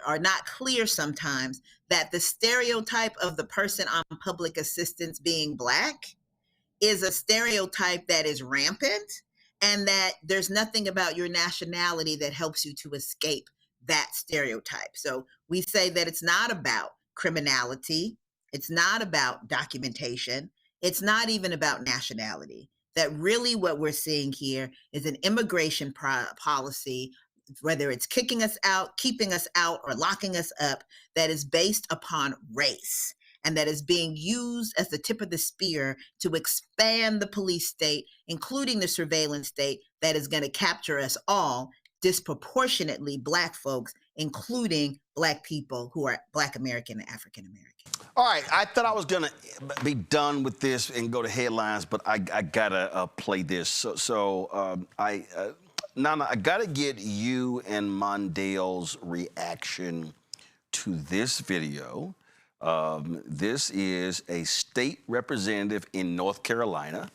are not clear sometimes that the stereotype of the person on public assistance being Black is a stereotype that is rampant, and that there's nothing about your nationality that helps you to escape that stereotype. So we say that it's not about criminality. It's not about documentation. It's not even about nationality. That really what we're seeing here is an immigration policy, whether it's kicking us out, keeping us out, or locking us up, that is based upon race, and that is being used as the tip of the spear to expand the police state, including the surveillance state, that is going to capture us all, disproportionately Black folks, including Black people who are Black American and African American. All right, I thought I was going to be done with this and go to headlines, but I got to play this. Nana, I got to get you and Mondale's reaction to this video. This is a state representative in North Carolina.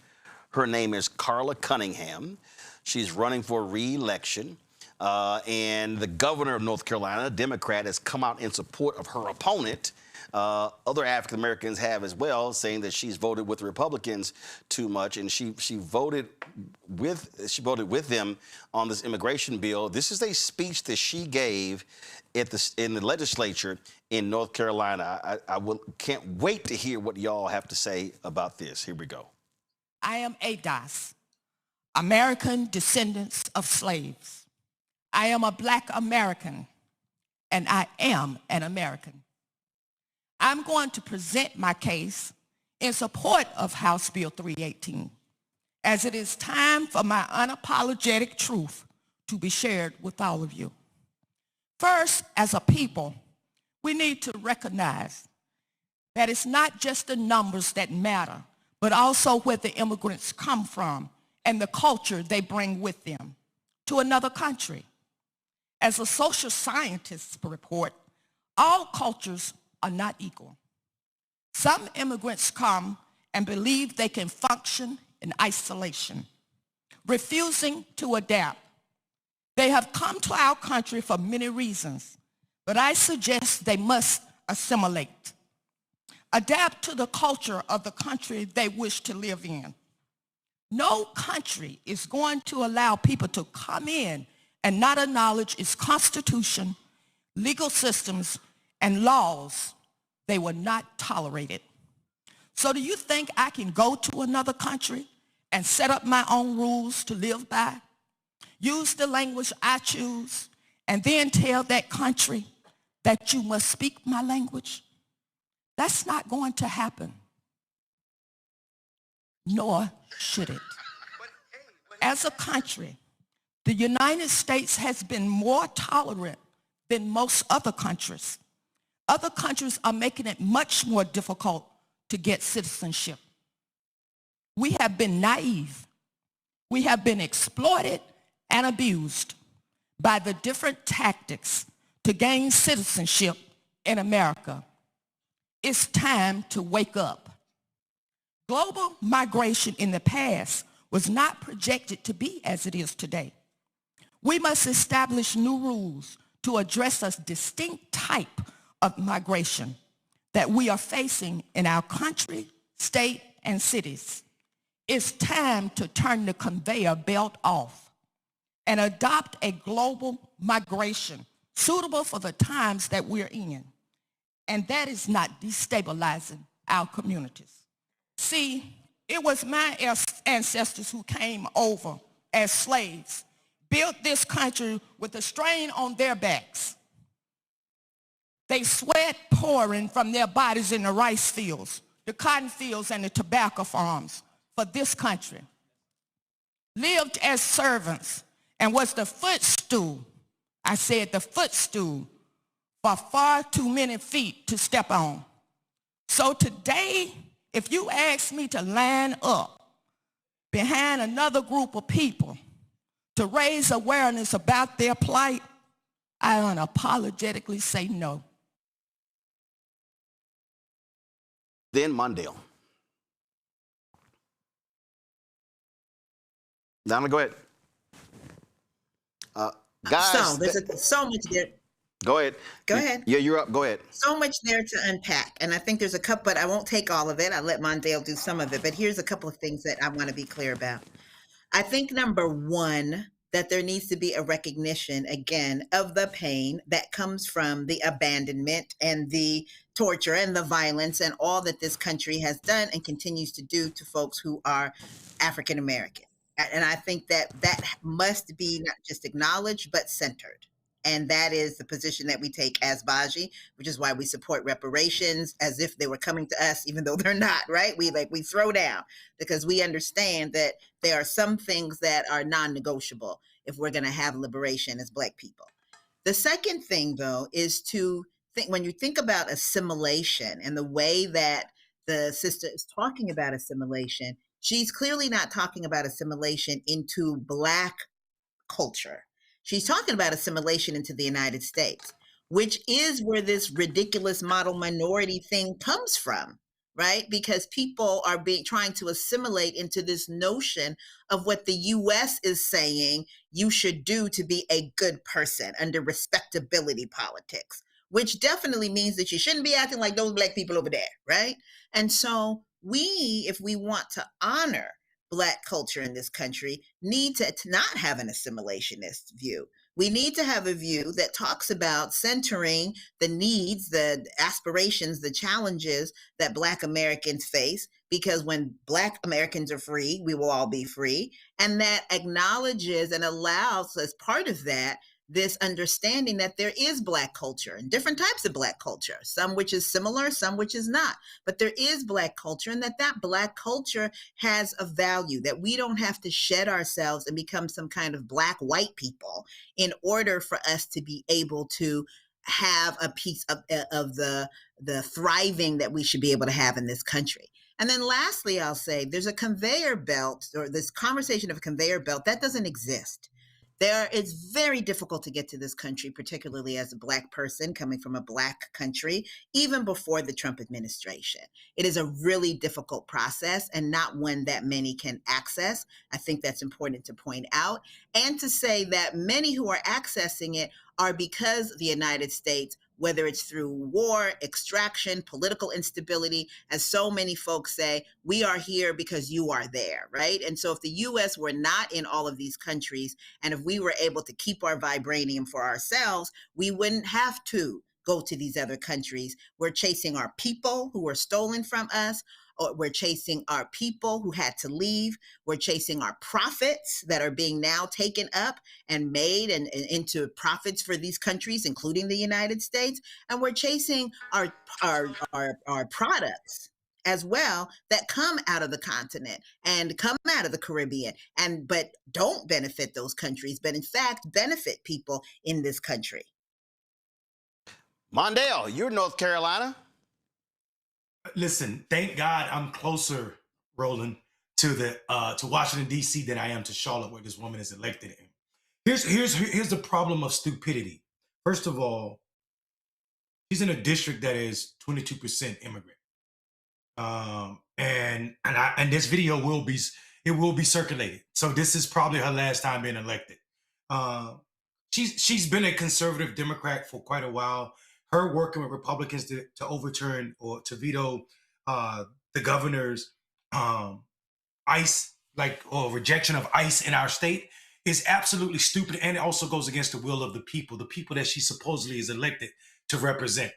Her name is Carla Cunningham. She's running for re-election. And the governor of North Carolina, a Democrat, has come out in support of her opponent. Other African Americans have as well, saying that she's voted with Republicans too much, and she voted with them on this immigration bill. This is a speech that she gave in the legislature in North Carolina. I can't wait to hear what y'all have to say about this. Here we go. I am ADOS, American descendants of slaves. I am a Black American, and I am an American. I'm going to present my case in support of House Bill 318, as it is time for my unapologetic truth to be shared with all of you. First, as a people, we need to recognize that it's not just the numbers that matter, but also where the immigrants come from and the culture they bring with them to another country. As a social scientist report, all cultures are not equal. Some immigrants come and believe they can function in isolation, refusing to adapt. They have come to our country for many reasons, but I suggest they must assimilate, adapt to the culture of the country they wish to live in. No country is going to allow people to come in and not acknowledge its constitution, legal systems, and laws. They will not tolerate it. So do you think I can go to another country and set up my own rules to live by, use the language I choose, and then tell that country that you must speak my language? That's not going to happen, nor should it. As a country, the United States has been more tolerant than most other countries. Other countries are making it much more difficult to get citizenship. We have been naive. We have been exploited and abused by the different tactics to gain citizenship in America. It's time to wake up. Global migration in the past was not projected to be as it is today. We must establish new rules to address a distinct type of migration that we are facing in our country, state, and cities. It's time to turn the conveyor belt off and adopt a global migration suitable for the times that we're in. And that is not destabilizing our communities. See, It was my ancestors who came over as slaves, built this country with a strain on their backs. They sweat pouring from their bodies in the rice fields, the cotton fields, and the tobacco farms for this country. Lived as servants and was the footstool, I said the footstool, for far too many feet to step on. So today, if you ask me to line up behind another group of people to raise awareness about their plight, I unapologetically say no. Then Mondale. Donna, go ahead. Guys. So there's so much there. Go ahead. Go ahead. Yeah, you're up. Go ahead. So much there to unpack. And I think there's a couple, but I won't take all of it. I'll let Mondale do some of it. But here's a couple of things that I want to be clear about. I think number one, that there needs to be a recognition, again, of the pain that comes from the abandonment and the torture and the violence and all that this country has done and continues to do to folks who are African American. And I think that that must be not just acknowledged, but centered. And that is the position that we take as Baji, which is why we support reparations as if they were coming to us, even though they're not, right? We throw down because we understand that there are some things that are non-negotiable if we're going to have liberation as Black people. The second thing, though, is to think, when you think about assimilation and the way that the sister is talking about assimilation, she's clearly not talking about assimilation into Black culture. She's talking about assimilation into the United States, which is where this ridiculous model minority thing comes from, right? Because people are trying to assimilate into this notion of what the U.S. is saying you should do to be a good person under respectability politics, which definitely means that you shouldn't be acting like those Black people over there, right? And so we, if we want to honor Black culture in this country, need to not have an assimilationist view. We need to have a view that talks about centering the needs, the aspirations, the challenges that Black Americans face, because when Black Americans are free, we will all be free. And that acknowledges and allows, as part of that, this understanding that there is Black culture and different types of Black culture, some which is similar, some which is not. But there is Black culture, and that Black culture has a value, that we don't have to shed ourselves and become some kind of Black white people in order for us to be able to have a piece of the thriving that we should be able to have in this country. And then lastly, I'll say there's a conveyor belt, or this conversation of a conveyor belt that doesn't exist. It's very difficult to get to this country, particularly as a Black person coming from a Black country, even before the Trump administration. It is a really difficult process and not one that many can access. I think that's important to point out. And to say that many who are accessing it are because the United States, whether it's through war, extraction, political instability, as so many folks say, we are here because you are there, right? And so if the U.S. were not in all of these countries, and if we were able to keep our vibranium for ourselves, we wouldn't have to go to these other countries. We're chasing our people who were stolen from us, or we're chasing our people who had to leave. We're chasing our profits that are being now taken up and made and into profits for these countries, including the United States. And we're chasing our products as well that come out of the continent and come out of the Caribbean, but don't benefit those countries, but in fact benefit people in this country. Mondale, you're North Carolina. Listen, thank God I'm closer, Roland, to Washington, D.C. than I am to Charlotte, where this woman is elected in. Here's the problem of stupidity. First of all, she's in a district that is 22% immigrant. And this video will be circulated. So this is probably her last time being elected. She's been a conservative Democrat for quite a while. Her working with Republicans to overturn or to veto the governor's ICE, or rejection of ICE in our state is absolutely stupid, and it also goes against the will of the people that she supposedly is elected to represent.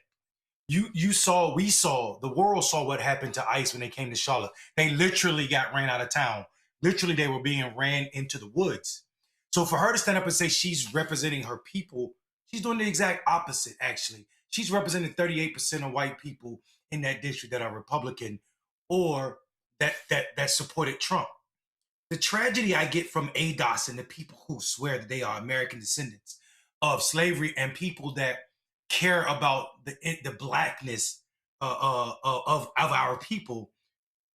we saw, the world saw what happened to ICE when they came to Charlotte. They literally got ran out of town. Literally, they were being ran into the woods. So for her to stand up and say she's representing her people, she's doing the exact opposite, actually. She's representing 38% of white people in that district that are Republican or that supported Trump. The tragedy I get from ADOS and the people who swear that they are American descendants of slavery and people that care about the blackness of our people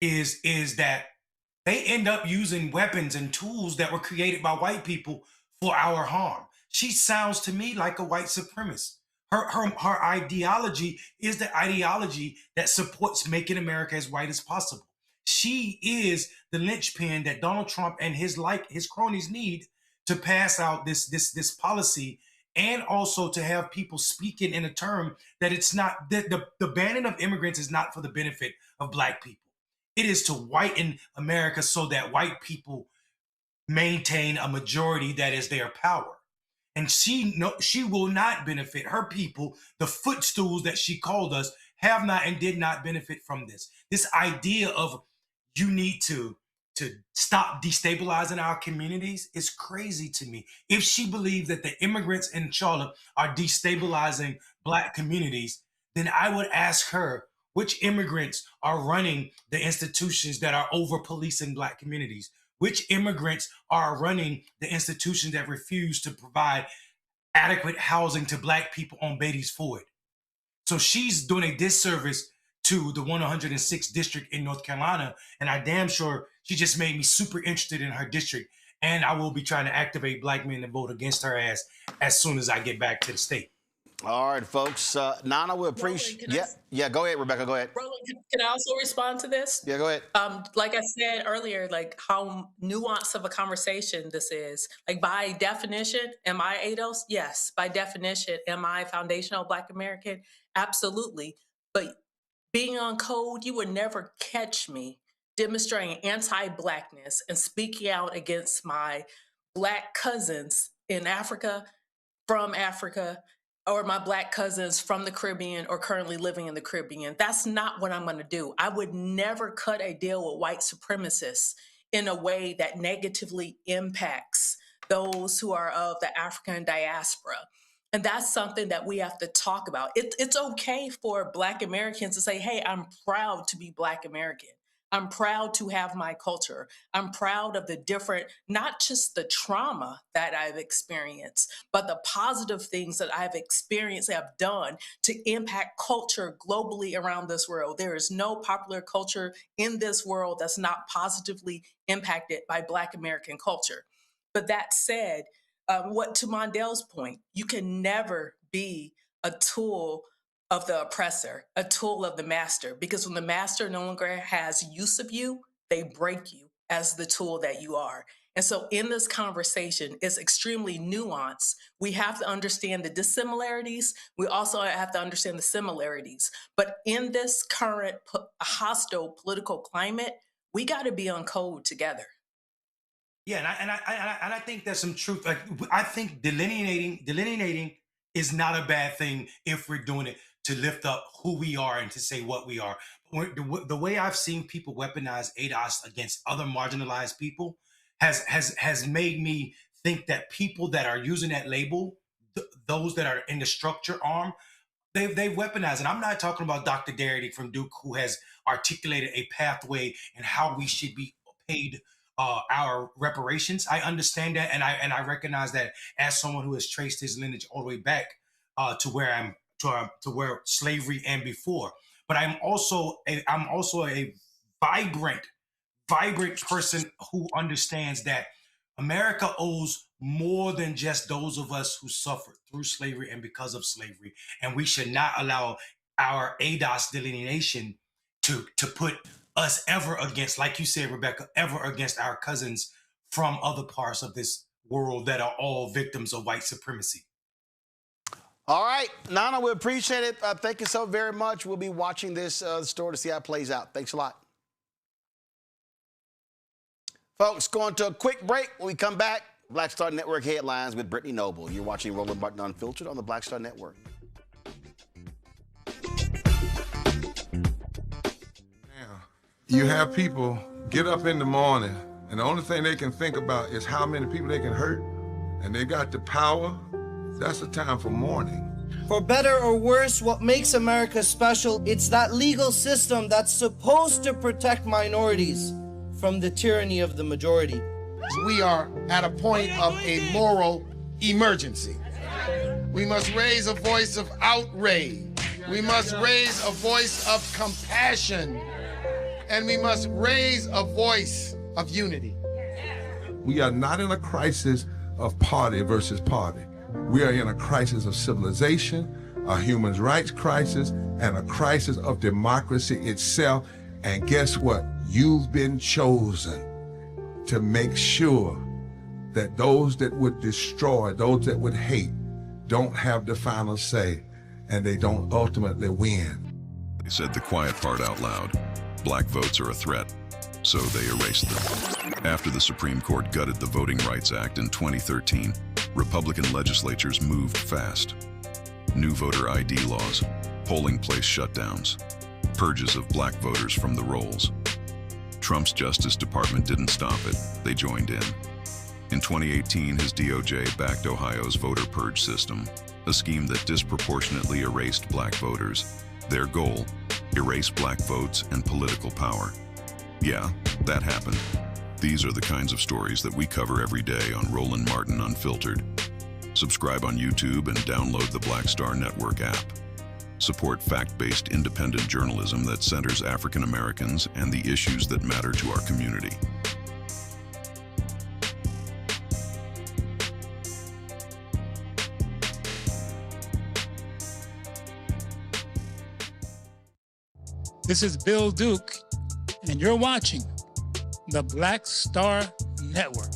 is that they end up using weapons and tools that were created by white people for our harm. She sounds to me like a white supremacist. Her ideology is the ideology that supports making America as white as possible. She is the linchpin that Donald Trump and his cronies need to pass out this policy, and also to have people speaking in a term that it's not the banning of immigrants is not for the benefit of black people. It is to whiten America so that white people maintain a majority that is their power. And she will not benefit. Her people, the footstools that she called us, have not and did not benefit from this. This idea of you need to stop destabilizing our communities is crazy to me. If she believes that the immigrants in Charlotte are destabilizing black communities, then I would ask her which immigrants are running the institutions that are over policing black communities. Which immigrants are running the institutions that refuse to provide adequate housing to black people on Beatty's Ford? So she's doing a disservice to the 106th district in North Carolina, and I damn sure she just made me super interested in her district, and I will be trying to activate black men to vote against her ass as soon as I get back to the state. All right, folks. Nana, we appreciate. Yeah. Go ahead, Rebecca. Go ahead. Roland, can I also respond to this? Yeah, go ahead. Like I said earlier, like how nuanced of a conversation this is. Like by definition, am I ADOS? Yes. By definition, am I foundational Black American? Absolutely. But being on code, you would never catch me demonstrating anti-Blackness and speaking out against my Black cousins in Africa, from Africa, or my Black cousins from the Caribbean or currently living in the Caribbean. That's not what I'm going to do. I would never cut a deal with white supremacists in a way that negatively impacts those who are of the African diaspora. And that's something that we have to talk about. It's okay for Black Americans to say, hey, I'm proud to be Black American. I'm proud to have my culture. I'm proud of the different, not just the trauma that I've experienced, but the positive things that I've experienced, have done to impact culture globally around this world. There is no popular culture in this world that's not positively impacted by Black American culture. But that said, what to Mondale's point, you can never be a tool of the oppressor, a tool of the master, because when the master no longer has use of you, they break you as the tool that you are. And so in this conversation, it's extremely nuanced. We have to understand the dissimilarities. We also have to understand the similarities. But in this current hostile political climate, we got to be on code together. Yeah, and I think there's some truth. Like, I think delineating is not a bad thing if we're doing it to lift up who we are and to say what we are. The way I've seen people weaponize ADOS against other marginalized people has made me think that people that are using that label, those that are in the structure arm, they've weaponized. And I'm not talking about Dr. Darity from Duke, who has articulated a pathway and how we should be paid our reparations. I understand that, and I recognize that as someone who has traced his lineage all the way back to where slavery and before. But I'm also a vibrant person who understands that America owes more than just those of us who suffered through slavery and because of slavery, and we should not allow our ADOS delineation to put us ever against, like you said, Rebecca, ever against our cousins from other parts of this world that are all victims of white supremacy. All right, Nana, we appreciate it. Thank you so very much. We'll be watching this story to see how it plays out. Thanks a lot. Folks, going to a quick break. When we come back, Black Star Network headlines with Brittany Noble. You're watching Roland Martin Unfiltered on the Black Star Network. You have people get up in the morning and the only thing they can think about is how many people they can hurt, and they got the power. That's the time for mourning. For better or worse, what makes America special, it's that legal system that's supposed to protect minorities from the tyranny of the majority. We are at a point of a moral emergency. We must raise a voice of outrage. We must raise a voice of compassion. And we must raise a voice of unity. We are not in a crisis of party versus party. We are in a crisis of civilization, a human rights crisis, and a crisis of democracy itself. And guess what? You've been chosen to make sure that those that would destroy, those that would hate, don't have the final say, and they don't ultimately win. They said the quiet part out loud. Black votes are a threat, so they erased them. After the Supreme Court gutted the Voting Rights Act in 2013, Republican legislatures moved fast. New voter ID laws, polling place shutdowns, purges of black voters from the rolls. Trump's Justice Department didn't stop it, they joined in. In 2018, his DOJ backed Ohio's voter purge system, a scheme that disproportionately erased black voters. Their goal, erase black votes and political power. Yeah, that happened. These are the kinds of stories that we cover every day on Roland Martin Unfiltered. Subscribe on YouTube and download the Black Star Network app. Support fact-based independent journalism that centers African Americans and the issues that matter to our community. This is Bill Duke, and you're watching the Black Star Network.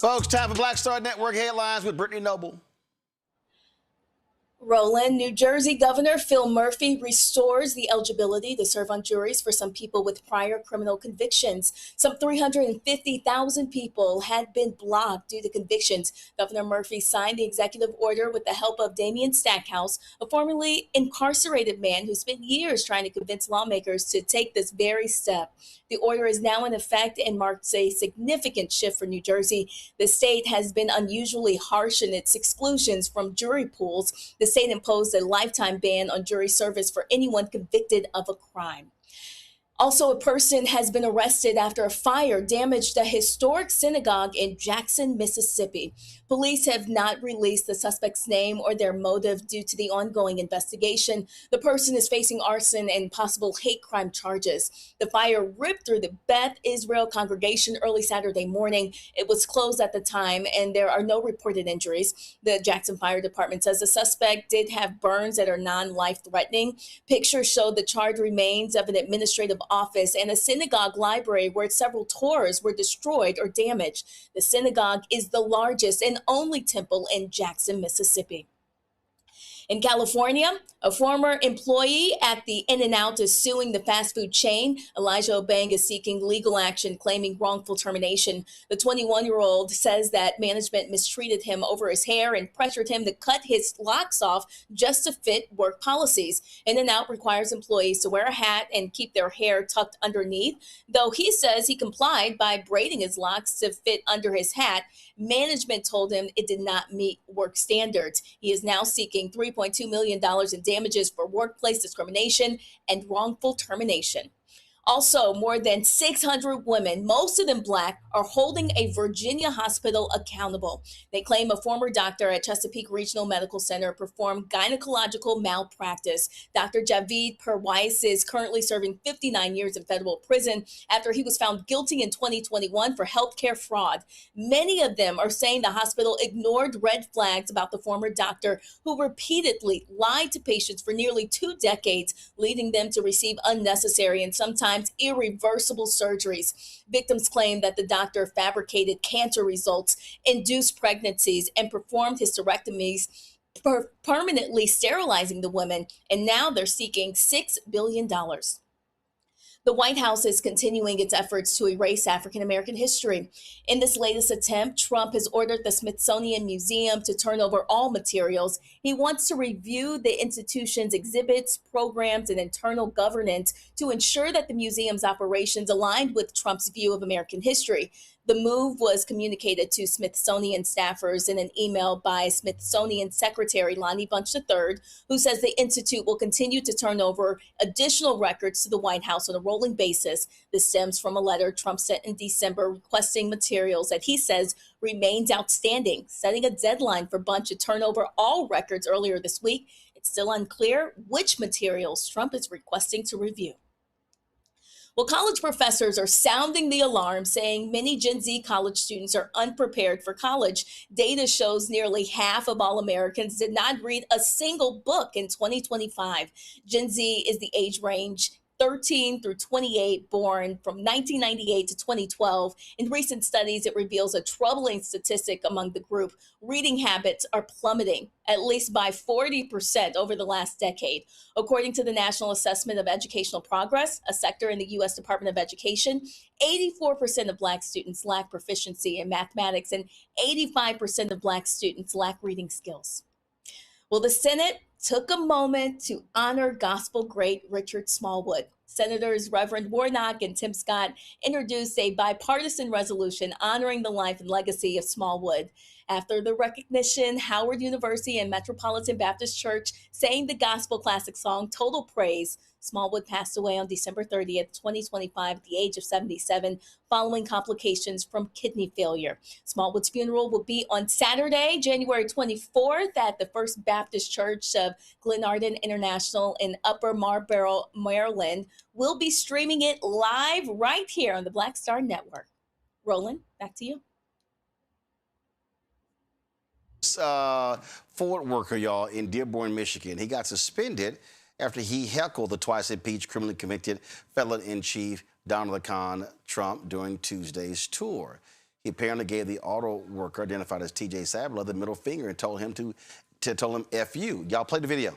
Folks, time for Black Star Network headlines with Brittany Noble. Roland, New Jersey Governor Phil Murphy restores the eligibility to serve on juries for some people with prior criminal convictions. Some 350,000 people had been blocked due to convictions. Governor Murphy signed the executive order with the help of Damian Stackhouse, a formerly incarcerated man who spent years trying to convince lawmakers to take this very step. The order is now in effect and marks a significant shift for New Jersey. The state has been unusually harsh in its exclusions from jury pools. The state imposed a lifetime ban on jury service for anyone convicted of a crime. Also, a person has been arrested after a fire damaged a historic synagogue in Jackson, Mississippi. Police have not released the suspect's name or their motive due to the ongoing investigation. The person is facing arson and possible hate crime charges. The fire ripped through the Beth Israel congregation early Saturday morning. It was closed at the time, and there are no reported injuries. The Jackson Fire Department says the suspect did have burns that are non-life-threatening. Pictures show the charred remains of an administrative office and a synagogue library where several Torahs were destroyed or damaged. The synagogue is the largest and only temple in Jackson, Mississippi. In California, a former employee at the In-N-Out is suing the fast food chain. Elijah Obeng is seeking legal action, claiming wrongful termination. The 21-year-old says that management mistreated him over his hair and pressured him to cut his locks off just to fit work policies. In-N-Out requires employees to wear a hat and keep their hair tucked underneath. Though he says he complied by braiding his locks to fit under his hat, management told him it did not meet work standards. He is now seeking $3.2 million in damages for workplace discrimination and wrongful termination. Also, more than 600 women, most of them Black, are holding a Virginia hospital accountable. They claim a former doctor at Chesapeake Regional Medical Center performed gynecological malpractice. Dr. Javid Perwais is currently serving 59 years in federal prison after he was found guilty in 2021 for healthcare fraud. Many of them are saying the hospital ignored red flags about the former doctor, who repeatedly lied to patients for nearly 2 decades, leading them to receive unnecessary and sometimes irreversible surgeries. Victims claim that the doctor fabricated cancer results, induced pregnancies, and performed hysterectomies, permanently sterilizing the women, and now they're seeking $6 billion. The White House is continuing its efforts to erase African American history. In this latest attempt, Trump has ordered the Smithsonian Museum to turn over all materials. He wants to review the institution's exhibits, programs, and internal governance to ensure that the museum's operations aligned with Trump's view of American history. The move was communicated to Smithsonian staffers in an email by Smithsonian Secretary Lonnie Bunch III, who says the Institute will continue to turn over additional records to the White House on a rolling basis. This stems from a letter Trump sent in December requesting materials that he says remains outstanding, setting a deadline for Bunch to turn over all records earlier this week. It's still unclear which materials Trump is requesting to review. Well, college professors are sounding the alarm, saying many Gen Z college students are unprepared for college. Data shows nearly half of all Americans did not read a single book in 2025. Gen Z is the age range 13 through 28, born from 1998 to 2012. In recent studies, it reveals a troubling statistic among the group. Reading habits are plummeting, at least by 40% over the last decade. According to the National Assessment of Educational Progress, a sector in the U.S. Department of Education, 84% of Black students lack proficiency in mathematics, and 85% of Black students lack reading skills. Well, the Senate took a moment to honor gospel great Richard Smallwood. Senators Reverend Warnock and Tim Scott introduced a bipartisan resolution honoring the life and legacy of Smallwood. After the recognition, Howard University and Metropolitan Baptist Church sang the gospel classic song Total Praise. Smallwood passed away on December 30th, 2025 at the age of 77 following complications from kidney failure. Smallwood's funeral will be on Saturday, January 24th at the First Baptist Church of Glenarden International in Upper Marlboro, Maryland. We'll be streaming it live right here on the Black Star Network. Roland, back to you. Ford worker, y'all, in Dearborn, Michigan, he got suspended after he heckled the twice-impeached, criminally convicted felon-in-chief Donald Trump during Tuesday's tour. He apparently gave the auto worker, identified as T.J. Sabler, the middle finger and told him F you. Y'all play the video.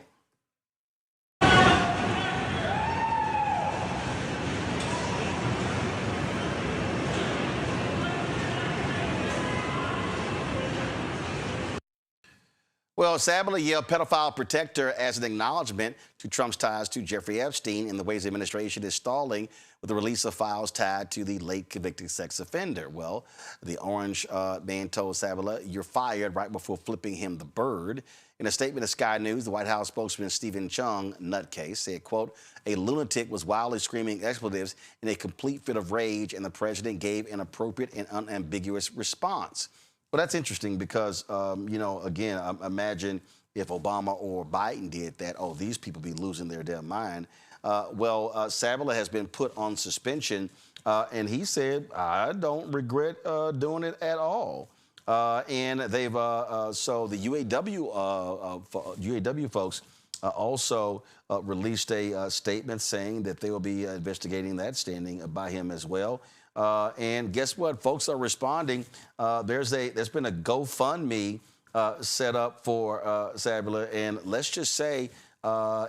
Well, Sabler yelled pedophile protector as an acknowledgement to Trump's ties to Jeffrey Epstein in the ways the administration is stalling with the release of files tied to the late convicted sex offender. Well, the orange man told Sabler, "You're fired," right before flipping him the bird. In a statement to Sky News, the White House spokesman Stephen Chung, nutcase, said, quote, "A lunatic was wildly screaming expletives in a complete fit of rage, and the president gave an appropriate and unambiguous response." Well, that's interesting because, again, imagine if Obama or Biden did that. Oh, these people be losing their damn mind. Sabler has been put on suspension, and he said, "I don't regret doing it at all." And they've so the UAW folks also released a statement saying that they will be investigating that standing by him as well. And guess what? Folks are responding. There's been a GoFundMe set up for Sabler, and let's just say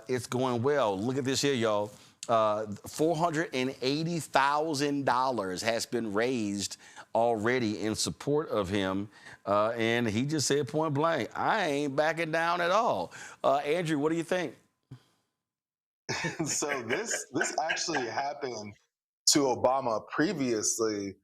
it's going well. Look at this here, y'all. $480,000 has been raised already in support of him, and he just said point blank, "I ain't backing down at all." Andrew, what do you think? So this actually happened to Obama previously,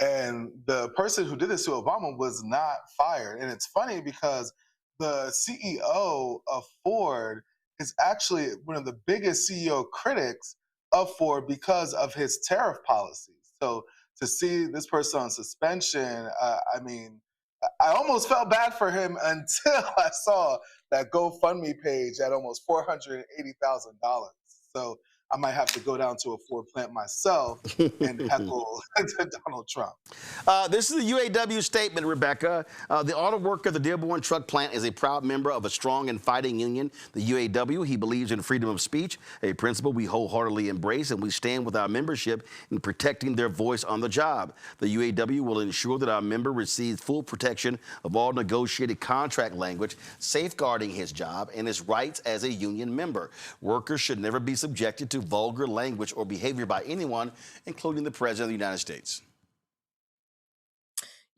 and the person who did this to Obama was not fired. And it's funny because the CEO of Ford is actually one of the biggest CEO critics of Ford because of his tariff policies. So to see this person on suspension, I mean, I almost felt bad for him until I saw that GoFundMe page at almost $480,000. So I might have to go down to a Ford plant myself and heckle Donald Trump. This is the UAW statement, Rebecca. The auto worker of the Dearborn truck plant is a proud member of a strong and fighting union, the UAW. He believes in freedom of speech, a principle we wholeheartedly embrace, and we stand with our membership in protecting their voice on the job. The UAW will ensure that our member receives full protection of all negotiated contract language, safeguarding his job and his rights as a union member. Workers should never be subjected to vulgar language or behavior by anyone, including the President of the United States.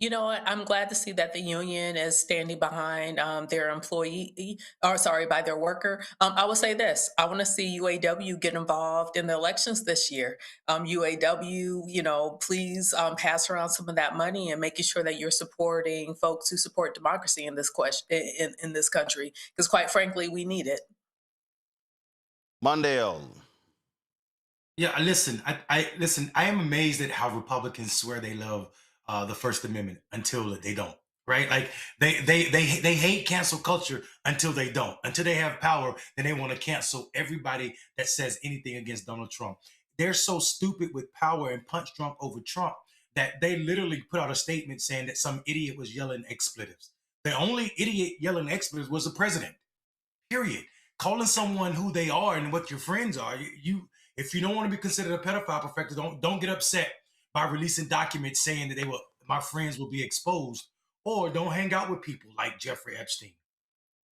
You know what? I'm glad to see that the union is standing behind their employee, or sorry, by their worker. I will say this: I want to see UAW get involved in the elections this year. UAW, please pass around some of that money and making sure that you're supporting folks who support democracy in this in this country, because quite frankly, we need it. Mondale. Yeah, listen. I listen. I am amazed at how Republicans swear they love the First Amendment until they don't. Right? Like they hate cancel culture until they don't. Until they have power, then they want to cancel everybody that says anything against Donald Trump. They're so stupid with power and punch drunk over Trump that they literally put out a statement saying that some idiot was yelling expletives. The only idiot yelling expletives was the president. Period. Calling someone who they are and what your friends are. You if you don't want to be considered a pedophile perfecter, don't get upset by releasing documents saying that my friends will be exposed, or don't hang out with people like Jeffrey Epstein.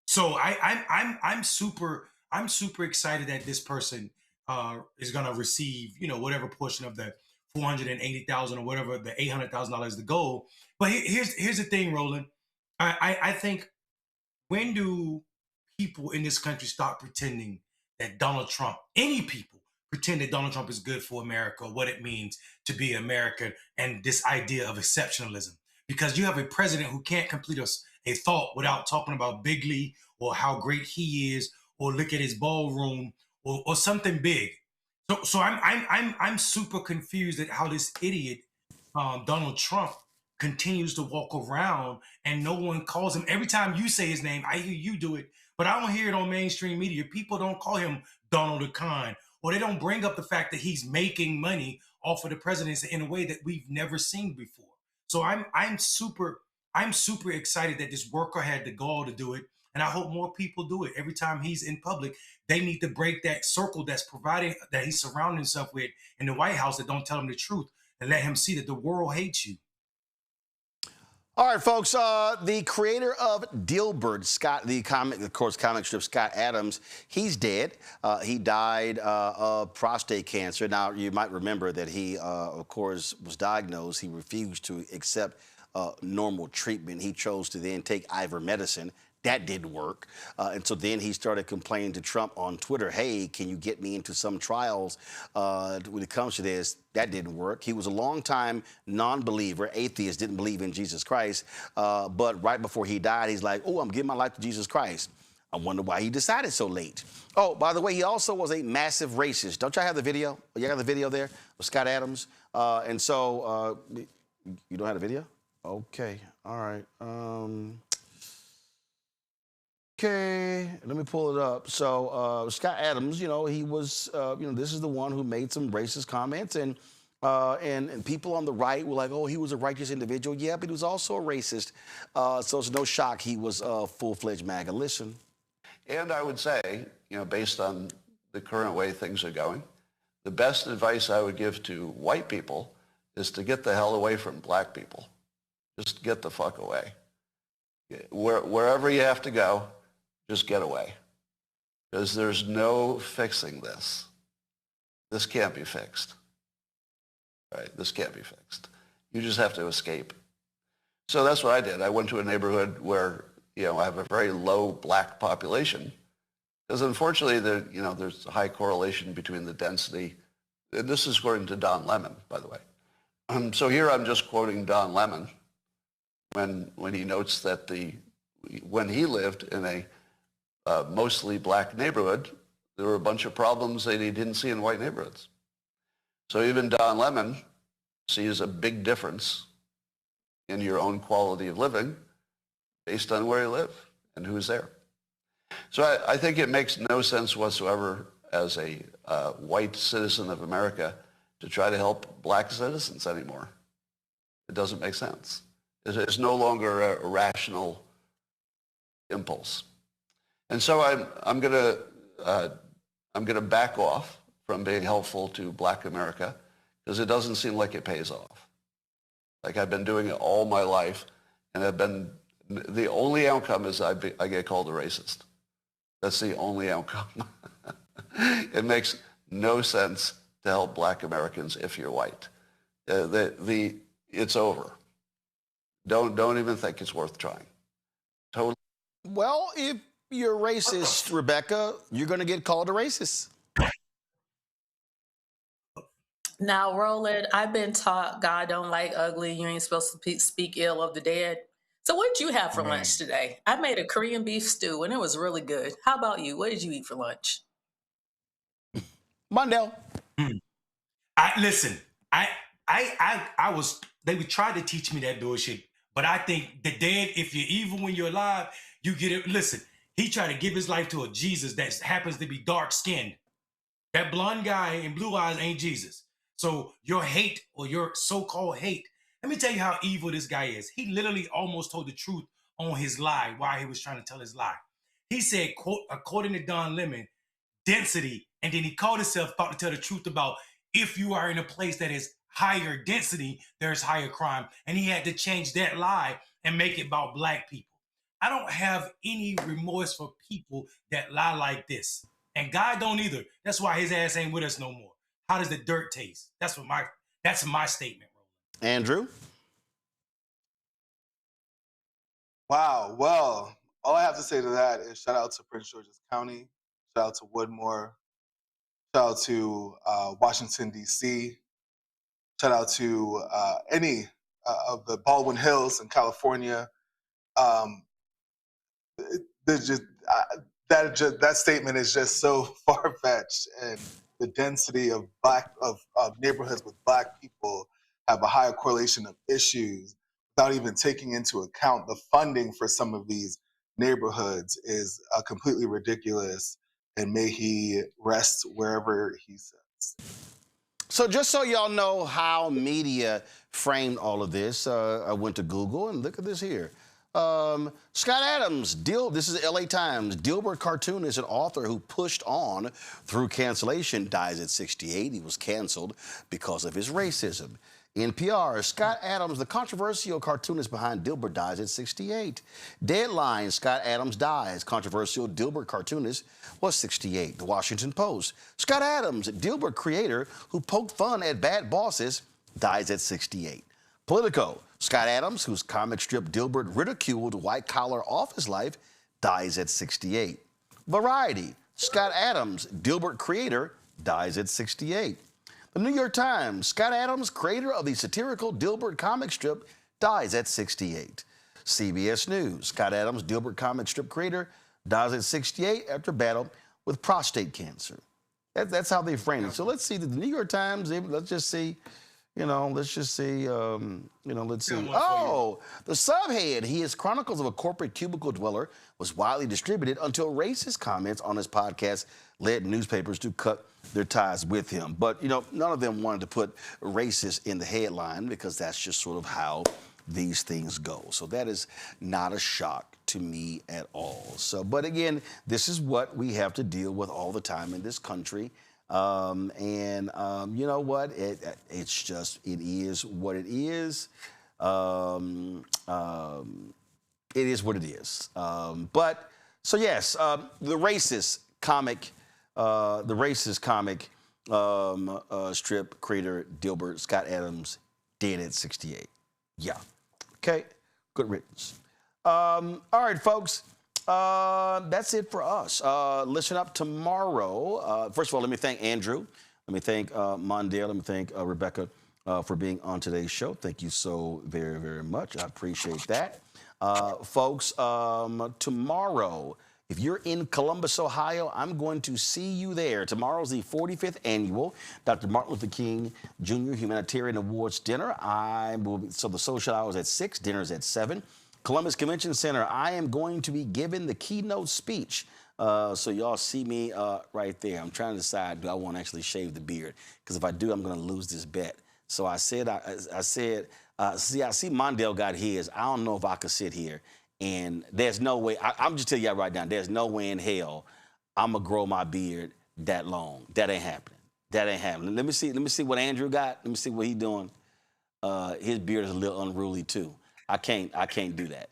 So I'm super excited that this person is gonna receive whatever portion of the $480,000 or whatever the $800,000 is the goal. But here's the thing, Roland. I think, when do people in this country stop pretending that Donald Trump, any people, pretend that Donald Trump is good for America, what it means to be American, and this idea of exceptionalism? Because you have a president who can't complete a thought without talking about Bigley or how great he is, or look at his ballroom or something big. So I'm super confused at how this idiot Donald Trump continues to walk around and no one calls him. Every time you say his name, I hear you do it, but I don't hear it on mainstream media. People don't call him Donald the Con, or they don't bring up the fact that he's making money off of the presidency in a way that we've never seen before. So I'm super excited that this worker had the gall to do it, and I hope more people do it. Every time he's in public, they need to break that circle that he's surrounding himself with in the White House that don't tell him the truth, and let him see that the world hates you. All right, folks. The creator of Dilbert, comic strip Scott Adams, he's dead. He died of prostate cancer. Now, you might remember that he, of course, was diagnosed. He refused to accept normal treatment. He chose to then take ivermectin. That didn't work. And so then he started complaining to Trump on Twitter, hey, can you get me into some trials when it comes to this? That didn't work. He was a longtime non-believer, atheist, didn't believe in Jesus Christ. But right before he died, he's like, oh, I'm giving my life to Jesus Christ. I wonder why he decided so late. Oh, by the way, he also was a massive racist. Don't y'all have the video? You got the video there of Scott Adams? And so you don't have the video? Okay. All right. Okay, let me pull it up. So Scott Adams, he was, this is the one who made some racist comments, and people on the right were like, oh, he was a righteous individual. Yeah, but he was also a racist. So it's no shock he was a full-fledged MAGA. Listen. And I would say, based on the current way things are going, the best advice I would give to white people is to get the hell away from black people. Just get the fuck away. Wherever you have to go, just get away, because there's no fixing this. This can't be fixed, right? This can't be fixed. You just have to escape. So that's what I did. I went to a neighborhood where, I have a very low black population, because unfortunately, there's a high correlation between the density. And this is according to Don Lemon, by the way. So here I'm just quoting Don Lemon when he notes that when he lived in a mostly black neighborhood, there were a bunch of problems that he didn't see in white neighborhoods. So even Don Lemon sees a big difference in your own quality of living based on where you live and who's there. So I think it makes no sense whatsoever as a white citizen of America to try to help black citizens anymore. It doesn't make sense. It's no longer a rational impulse. And so I'm gonna back off from being helpful to black America, because it doesn't seem like it pays off. Like, I've been doing it all my life, and the only outcome is I get called a racist. That's the only outcome. It makes no sense to help black Americans if you're white. It's over. Don't even think it's worth trying. Totally. Well, if you're racist, Rebecca, you're going to get called a racist. Now, Roland, I've been taught God don't like ugly. You ain't supposed to speak ill of the dead. So what did you have for lunch today? I made a Korean beef stew, and it was really good. How about you? What did you eat for lunch? Mondale. They would try to teach me that bullshit, but I think the dead, if you're evil when you're alive, you get it. Listen, he tried to give his life to a Jesus that happens to be dark skinned. That blonde guy in blue eyes ain't Jesus. So your hate or your so-called hate, let me tell you how evil this guy is. He literally almost told the truth on his lie while he was trying to tell his lie. He said, quote, according to Don Lemon, density, and then he called himself about to tell the truth about if you are in a place that is higher density, there's higher crime. And he had to change that lie and make it about black people. I don't have any remorse for people that lie like this. And God don't either. That's why his ass ain't with us no more. How does the dirt taste? That's my statement, bro. Andrew? Wow. Well, all I have to say to that is shout out to Prince George's County, shout out to Woodmore, shout out to Washington, D.C., shout out to any of the Baldwin Hills in California. That statement is just so far-fetched, and the density of neighborhoods with black people have a higher correlation of issues without even taking into account the funding for some of these neighborhoods is completely ridiculous, and may he rest wherever he sits. So just so y'all know how media framed all of this, I went to Google and look at this here. Scott Adams, this is LA Times, Dilbert cartoonist and author who pushed on through cancellation, dies at 68. He was canceled because of his racism. NPR, Scott Adams, the controversial cartoonist behind Dilbert, dies at 68. Deadline, Scott Adams dies. Controversial Dilbert cartoonist was 68. The Washington Post, Scott Adams, Dilbert creator who poked fun at bad bosses, dies at 68. Politico, Scott Adams, whose comic strip Dilbert ridiculed white-collar office life, dies at 68. Variety, Scott Adams, Dilbert creator, dies at 68. The New York Times, Scott Adams, creator of the satirical Dilbert comic strip, dies at 68. CBS News, Scott Adams, Dilbert comic strip creator, dies at 68 after battle with prostate cancer. That's how they frame it. So let's see, the New York Times, let's just see. Let's see. Oh, the subhead, His Chronicles of a Corporate Cubicle Dweller, was widely distributed until racist comments on his podcast led newspapers to cut their ties with him. But, none of them wanted to put racist in the headline because that's just sort of how these things go. So that is not a shock to me at all. So, but again, this is what we have to deal with all the time in this country. You know what? It is what it is. It is what it is. So yes, the racist comic strip creator Dilbert Scott Adams dead at 68. Yeah. Okay. Good riddance. All right, folks. That's it for us. Listen up tomorrow. First of all, let me thank Andrew. Let me thank Mondale. Let me thank Rebecca for being on today's show. Thank you so very, very much. I appreciate that. Folks, tomorrow, if you're in Columbus, Ohio, I'm going to see you there. Tomorrow's the 45th annual Dr. Martin Luther King Jr. Humanitarian Awards Dinner. So the social hour is at 6, dinner's at 7. Columbus Convention Center, I am going to be giving the keynote speech. So y'all see me right there. I'm trying to decide, do I want to actually shave the beard? Because if I do, I'm going to lose this bet. So I see, I see Mondale got his. I don't know if I could sit here. And there's no way, I'm just telling y'all right now, there's no way in hell I'm going to grow my beard that long. That ain't happening. That ain't happening. Let me see what Andrew got. Let me see what he's doing. His beard is a little unruly too. I can't do that.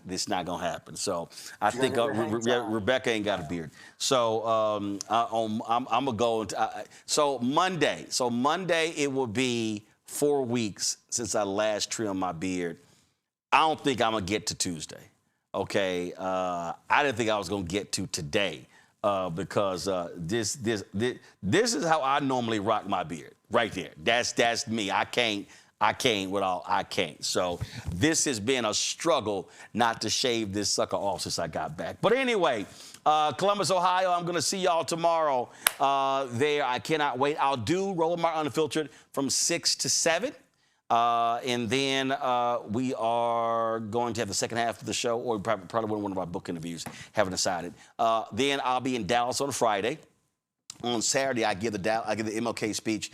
This is not gonna happen. So I think Rebecca ain't got a beard. So I'm gonna go. So Monday it will be 4 weeks since I last trimmed my beard. I don't think I'm gonna get to Tuesday. Okay, I didn't think I was gonna get to today because this is how I normally rock my beard. Right there. That's me. I can't. So this has been a struggle not to shave this sucker off since I got back. But anyway, Columbus, Ohio, I'm going to see y'all tomorrow there. I cannot wait. I'll do Roland Martin Unfiltered from 6 to 7. And then we are going to have the second half of the show, or probably one of our book interviews, haven't decided. Then I'll be in Dallas on Friday. On Saturday, I give the MLK speech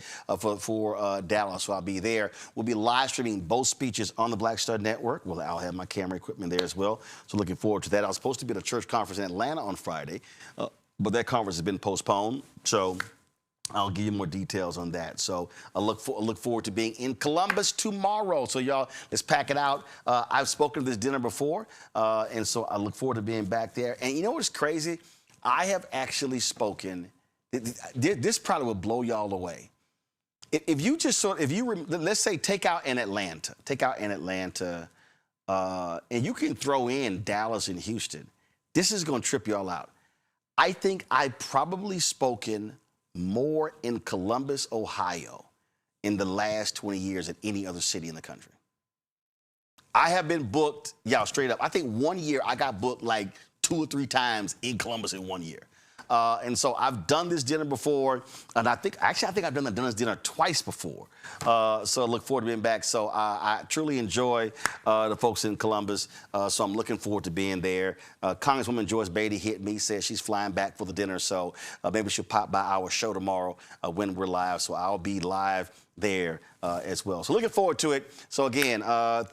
for Dallas, so I'll be there. We'll be live streaming both speeches on the Black Star Network. Well, I'll have my camera equipment there as well, so looking forward to that. I was supposed to be at a church conference in Atlanta on Friday, but that conference has been postponed, so I'll give you more details on that. So I look forward to being in Columbus tomorrow. So y'all, let's pack it out. I've spoken to this dinner before, and so I look forward to being back there. And you know what's crazy? I have actually spoken. This probably will blow y'all away. If you just let's say take out in Atlanta, and you can throw in Dallas and Houston. This is going to trip y'all out. I think I've probably spoken more in Columbus, Ohio, in the last 20 years than any other city in the country. I have been booked, y'all, straight up. I think 1 year I got booked like 2 or 3 times in Columbus in 1 year. And so I've done this dinner before, and I think I've done this dinner twice before. So I look forward to being back. So I truly enjoy the folks in Columbus. So I'm looking forward to being there. Congresswoman Joyce Beatty hit me, said she's flying back for the dinner. So maybe she'll pop by our show tomorrow when we're live. So I'll be live there as well. So looking forward to it. So again,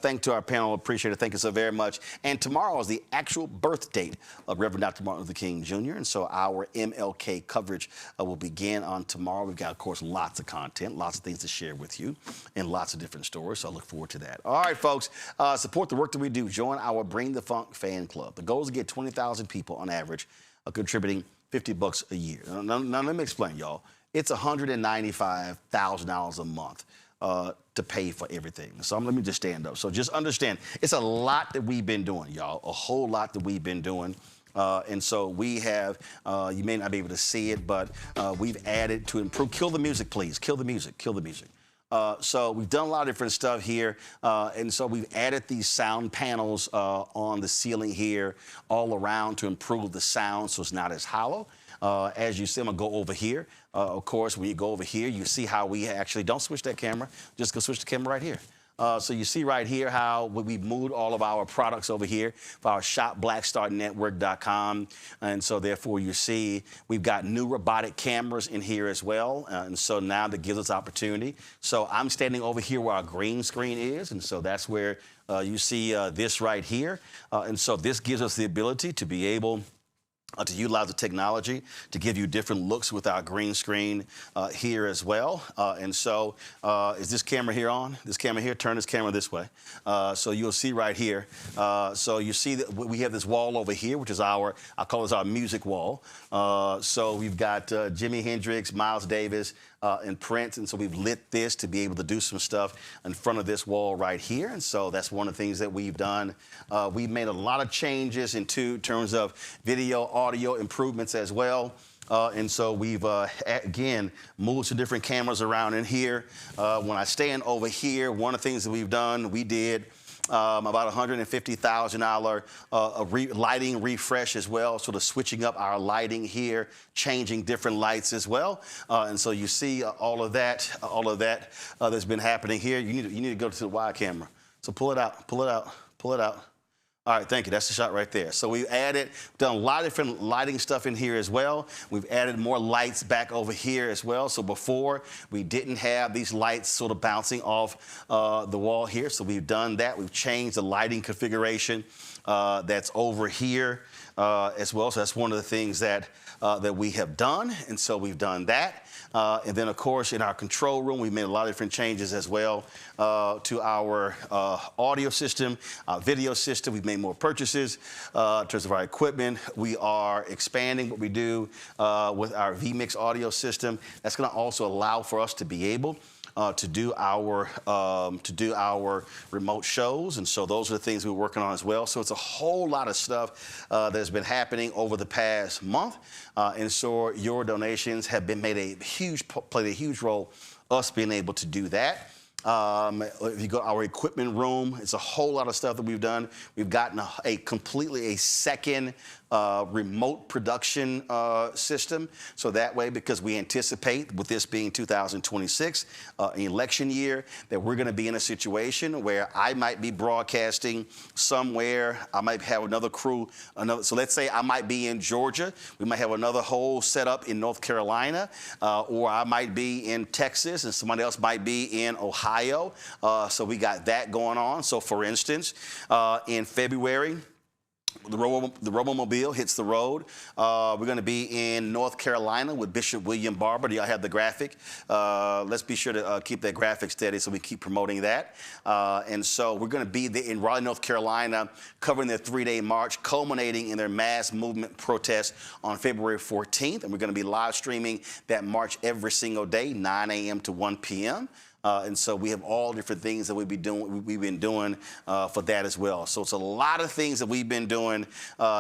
thank to our panel. Appreciate it. Thank you so very much. And tomorrow is the actual birth date of Reverend Dr. Martin Luther King Jr. And so our MLK coverage will begin on tomorrow. We've got, of course, lots of content, lots of things to share with you, and lots of different stories. So I look forward to that. All right, folks, support the work that we do. Join our Bring the Funk fan club. The goal is to get 20,000 people on average contributing $50 a year. Now let me explain, y'all. It's $195,000 a month to pay for everything. So let me just stand up. So just understand, it's a lot that we've been doing, y'all, a whole lot that we've been doing. And so we have, you may not be able to see it, but we've added to improve. Kill the music, please. Kill the music. Kill the music. So we've done a lot of different stuff here. And so we've added these sound panels on the ceiling here all around to improve the sound so it's not as hollow. As you see, I'm going to go over here. Of course, when you go over here, you see how we actually don't switch that camera. Just go switch the camera right here. So you see right here how we've moved all of our products over here for our shop, blackstarnetwork.com. And so therefore you see we've got new robotic cameras in here as well. And so now that gives us opportunity. So I'm standing over here where our green screen is. And so that's where you see this right here. And so this gives us the ability to be able to utilize the technology to give you different looks with our green screen here as well. And so is this camera here on? This camera here, turn this camera this way. So you'll see right here. So you see that we have this wall over here, which is I call this our music wall. So we've got Jimi Hendrix, Miles Davis, and Prince. And so we've lit this to be able to do some stuff in front of this wall right here. And so that's one of the things that we've done. We've made a lot of changes in terms of video, audio improvements as well. And so we've, again, moved some different cameras around in here. When I stand over here, one of the things that we've done, we did about $150,000 lighting refresh as well, sort of switching up our lighting here, changing different lights as well. And so you see all of that that's been happening here. You need to go to the wide camera. So pull it out, pull it out, pull it out. All right, thank you. That's the shot right there. So we've done a lot of different lighting stuff in here as well. We've added more lights back over here as well. So before, we didn't have these lights sort of bouncing off the wall here. So we've done that. We've changed the lighting configuration that's over here. as well. So that's one of the things that we have done. And so we've done that. And then, of course, in our control room, we made a lot of different changes as well to our audio system, our video system. We've made more purchases in terms of our equipment. We are expanding what we do with our vMix audio system. That's going to also allow for us to be able to do our remote shows, and so those are the things we're working on as well. So it's a whole lot of stuff that has been happening over the past month, and so your donations have been played a huge role us being able to do that. If you go to our equipment room, it's a whole lot of stuff that we've done. We've gotten a second remote production system. So that way, because we anticipate, with this being 2026, an election year, that we're going to be in a situation where I might be broadcasting somewhere. I might have another crew. So let's say I might be in Georgia. We might have another whole setup in North Carolina, or I might be in Texas, and somebody else might be in Ohio. So we got that going on. So for instance, in February, the Robomobile hits the road. We're going to be in North Carolina with Bishop William Barber. Do y'all have the graphic? Let's be sure to keep that graphic steady so we keep promoting that. And so we're going to be in Raleigh, North Carolina, covering their 3-day march, culminating in their mass movement protest on February 14th. And we're going to be live streaming that march every single day, 9 a.m. to 1 p.m. And so we have all different things that we've been doing for that as well. So it's a lot of things that we've been doing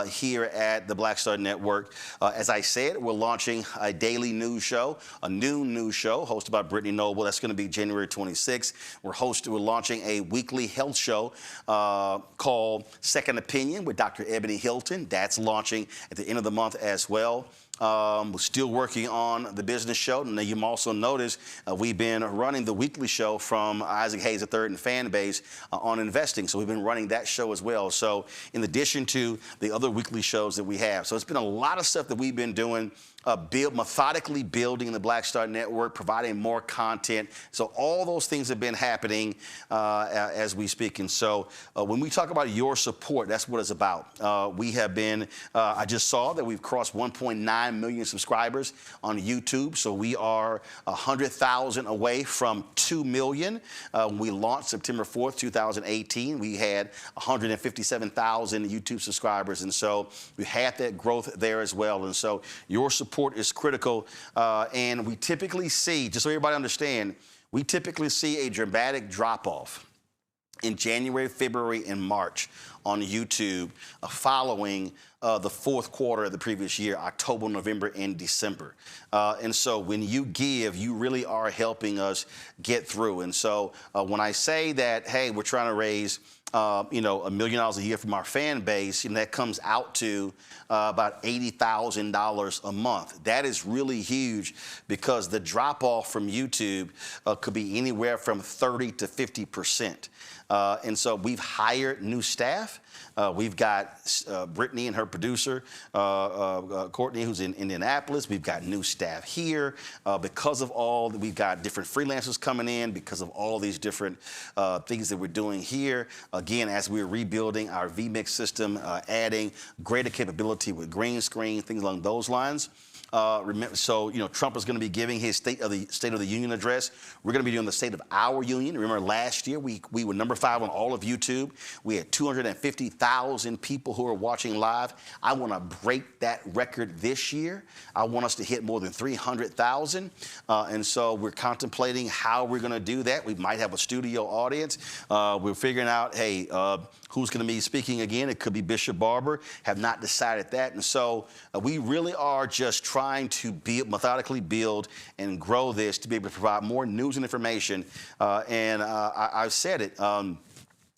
here at the Black Star Network. As I said, we're launching a daily news show, a noon news show hosted by Brittany Noble. That's going to be January 26th. We're launching a weekly health show called Second Opinion with Dr. Ebony Hilton. That's launching at the end of the month as well. We're still working on the business show. And you also notice we've been running the weekly show from Isaac Hayes III and Fan Base on investing. So we've been running that show as well. So in addition to the other weekly shows that we have. So it's been a lot of stuff that we've been doing. Methodically building the Black Star Network, providing more content. So all those things have been happening as we speak. And so when we talk about your support, that's what it's about. We have been, I just saw that we've crossed 1.9 million subscribers on YouTube. So we are 100,000 away from 2 million. When we launched September 4th, 2018, we had 157,000 YouTube subscribers. And so we had that growth there as well. And so your support is critical, and we typically see, just so everybody understand, we typically see a dramatic drop-off in January, February, and March on YouTube following the fourth quarter of the previous year, October, November, and December. And so when you give, you really are helping us get through. And so when I say that, hey, we're trying to raise $1 million a year from our fan base, and that comes out to about $80,000 a month. That is really huge because the drop off from YouTube could be anywhere from 30 to 50%. And so we've hired new staff. We've got Brittany and her producer, Courtney, who's in Indianapolis. We've got new staff here. Because of all, we've got different freelancers coming in because of all these different things that we're doing here. Again, as we're rebuilding our vMix system, adding greater capability with green screen, things along those lines. So, Trump is going to be giving his State of the Union address. We're going to be doing the State of our Union. Remember, last year we were number 5 on all of YouTube. We had 250,000 people who are watching live. I want to break that record this year. I want us to hit more than 300,000. And so we're contemplating how we're going to do that. We might have a studio audience. We're figuring out, hey, who's going to be speaking again? It could be Bishop Barber. Have not decided that. And so we really are just trying to methodically build and grow this to be able to provide more news and information. I've said it.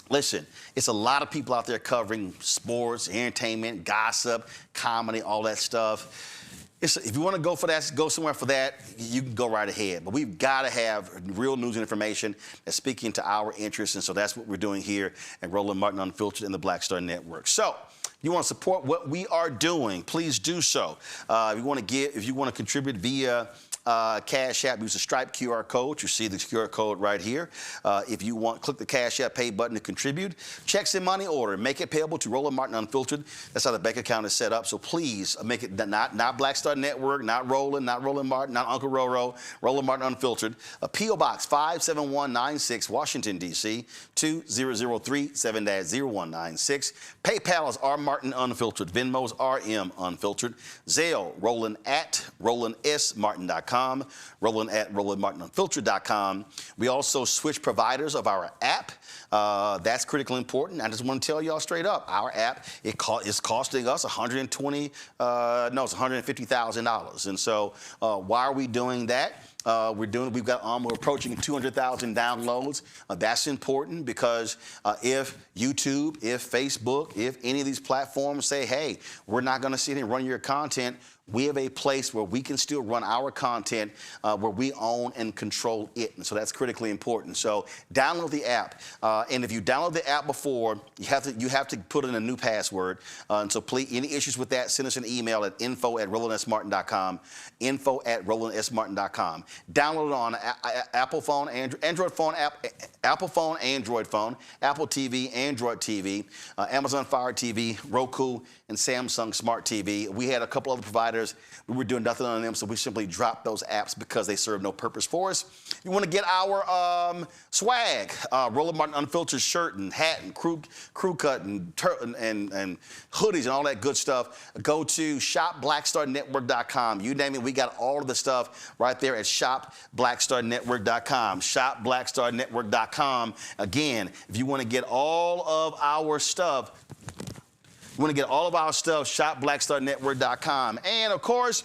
Listen, it's a lot of people out there covering sports, entertainment, gossip, comedy, all that stuff. If you want to go for that, go somewhere for that, you can go right ahead. But we've got to have real news and information that's speaking to our interests. And so that's what we're doing here at Roland Martin Unfiltered and the Black Star Network. So if you want to support what we are doing, please do so. If you want to contribute via Cash App, use the Stripe QR code. You see the QR code right here. If you want, click the Cash App pay button to contribute. Checks in money order. Make it payable to Roland Martin Unfiltered. That's how the bank account is set up. So please make it not Black Star Network, not Roland Martin, not Uncle Roro, Roland Martin Unfiltered. P.O. Box 57196, Washington, D.C. 20037-0196. PayPal is R Martin Unfiltered. Venmo's RM Unfiltered. Zelle, Roland at RolandSMartin.com. Roland at RolandMartinUnfiltered.com. We also switch providers of our app. That's critically important. I just want to tell y'all straight up, our app is costing us $150,000. And so why are we doing that? We're approaching 200,000 downloads. That's important because if YouTube, if Facebook, if any of these platforms say, hey, we're not going to sit here and run your content, we have a place where we can still run our content where we own and control it. And so that's critically important. So download the app. And if you download the app before, you have to put in a new password. And so please, any issues with that, send us an email at info@RolandSMartin.com, info@RolandSMartin.com. Download it on Apple phone, Android phone, Apple phone, Android phone, Apple TV, Android TV, Amazon Fire TV, Roku, and Samsung Smart TV. We had a couple other providers. We were doing nothing on them, so we simply dropped those apps because they serve no purpose for us. You want to get our swag, Roland Martin Unfiltered shirt and hat and crew cut and hoodies and all that good stuff, go to shopblackstarnetwork.com. You name it, we got all of the stuff right there at shopblackstarnetwork.com. Shopblackstarnetwork.com. Again, if you want to get all of our stuff, shopblackstarnetwork.com. And of course,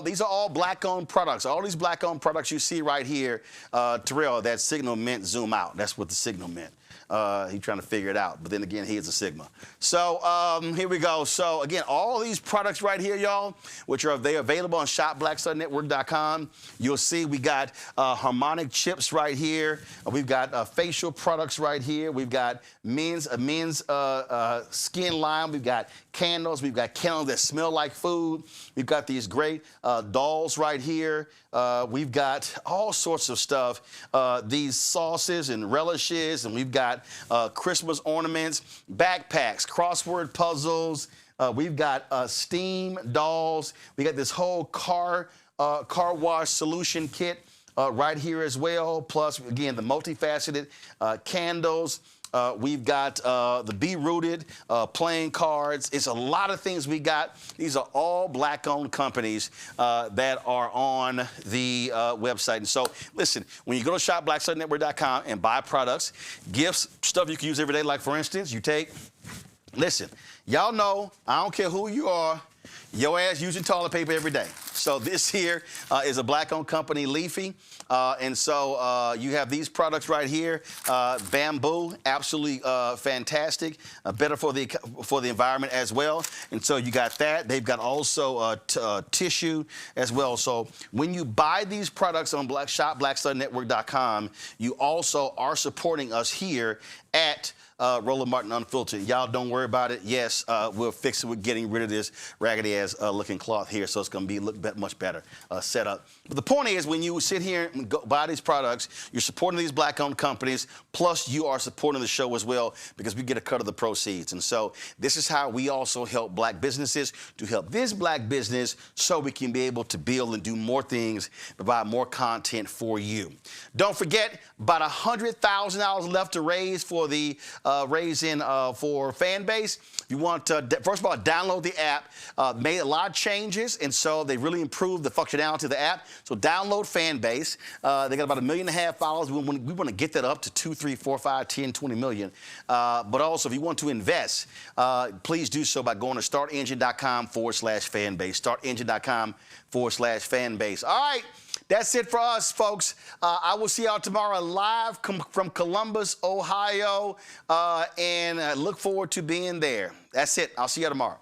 these are all black-owned products. All these black-owned products you see right here, Terrell, that signal meant zoom out. That's what the signal meant. He's trying to figure it out, but then again, he is a Sigma. So here we go. So again, all these products right here, y'all, which are available on shopblackstarnetwork.com. You'll see we got harmonic chips right here. We've got facial products right here. We've got men's skin line. We've got candles. We've got candles that smell like food. We've got these great dolls right here. We've got all sorts of stuff, these sauces and relishes, and we've got Christmas ornaments, backpacks, crossword puzzles. We've got steam dolls. We got this whole car wash solution kit right here as well. Plus, again, the multifaceted candles. We've got the Be Rooted playing cards. It's a lot of things we got. These are all black-owned companies that are on the website. And so, listen, when you go to shopblackstarnetwork.com and buy products, gifts, stuff you can use every day, like, for instance, listen, y'all know, I don't care who you are, your ass using toilet paper every day. So this here is a black-owned company, Leafy. And so you have these products right here. Bamboo, absolutely fantastic. Better for the environment as well. And so you got that. They've got also tissue as well. So when you buy these products on shopblackstarnetwork.com, you also are supporting us here at Roland Martin Unfiltered. Y'all don't worry about it. Yes, we'll fix it with getting rid of this raggedy ass looking cloth here, so it's going to look much better set up. But the point is, when you sit here and buy these products, you're supporting these black-owned companies, plus you are supporting the show as well because we get a cut of the proceeds. And so this is how we also help black businesses to help this black business so we can be able to build and do more things, provide more content for you. Don't forget, about $100,000 left to raise for the for fan base. You want to, first of all, download the app. Made a lot of changes, and so they really improved the functionality of the app. So download fan base. They got about 1.5 million followers. We want to get that up to 2, 3, 4, 5, 10, 20 million. But also, if you want to invest, please do so by going to startengine.com/fanbase. Startengine.com/fanbase. All right. That's it for us, folks. I will see y'all tomorrow live from Columbus, Ohio, and I look forward to being there. That's it. I'll see you tomorrow.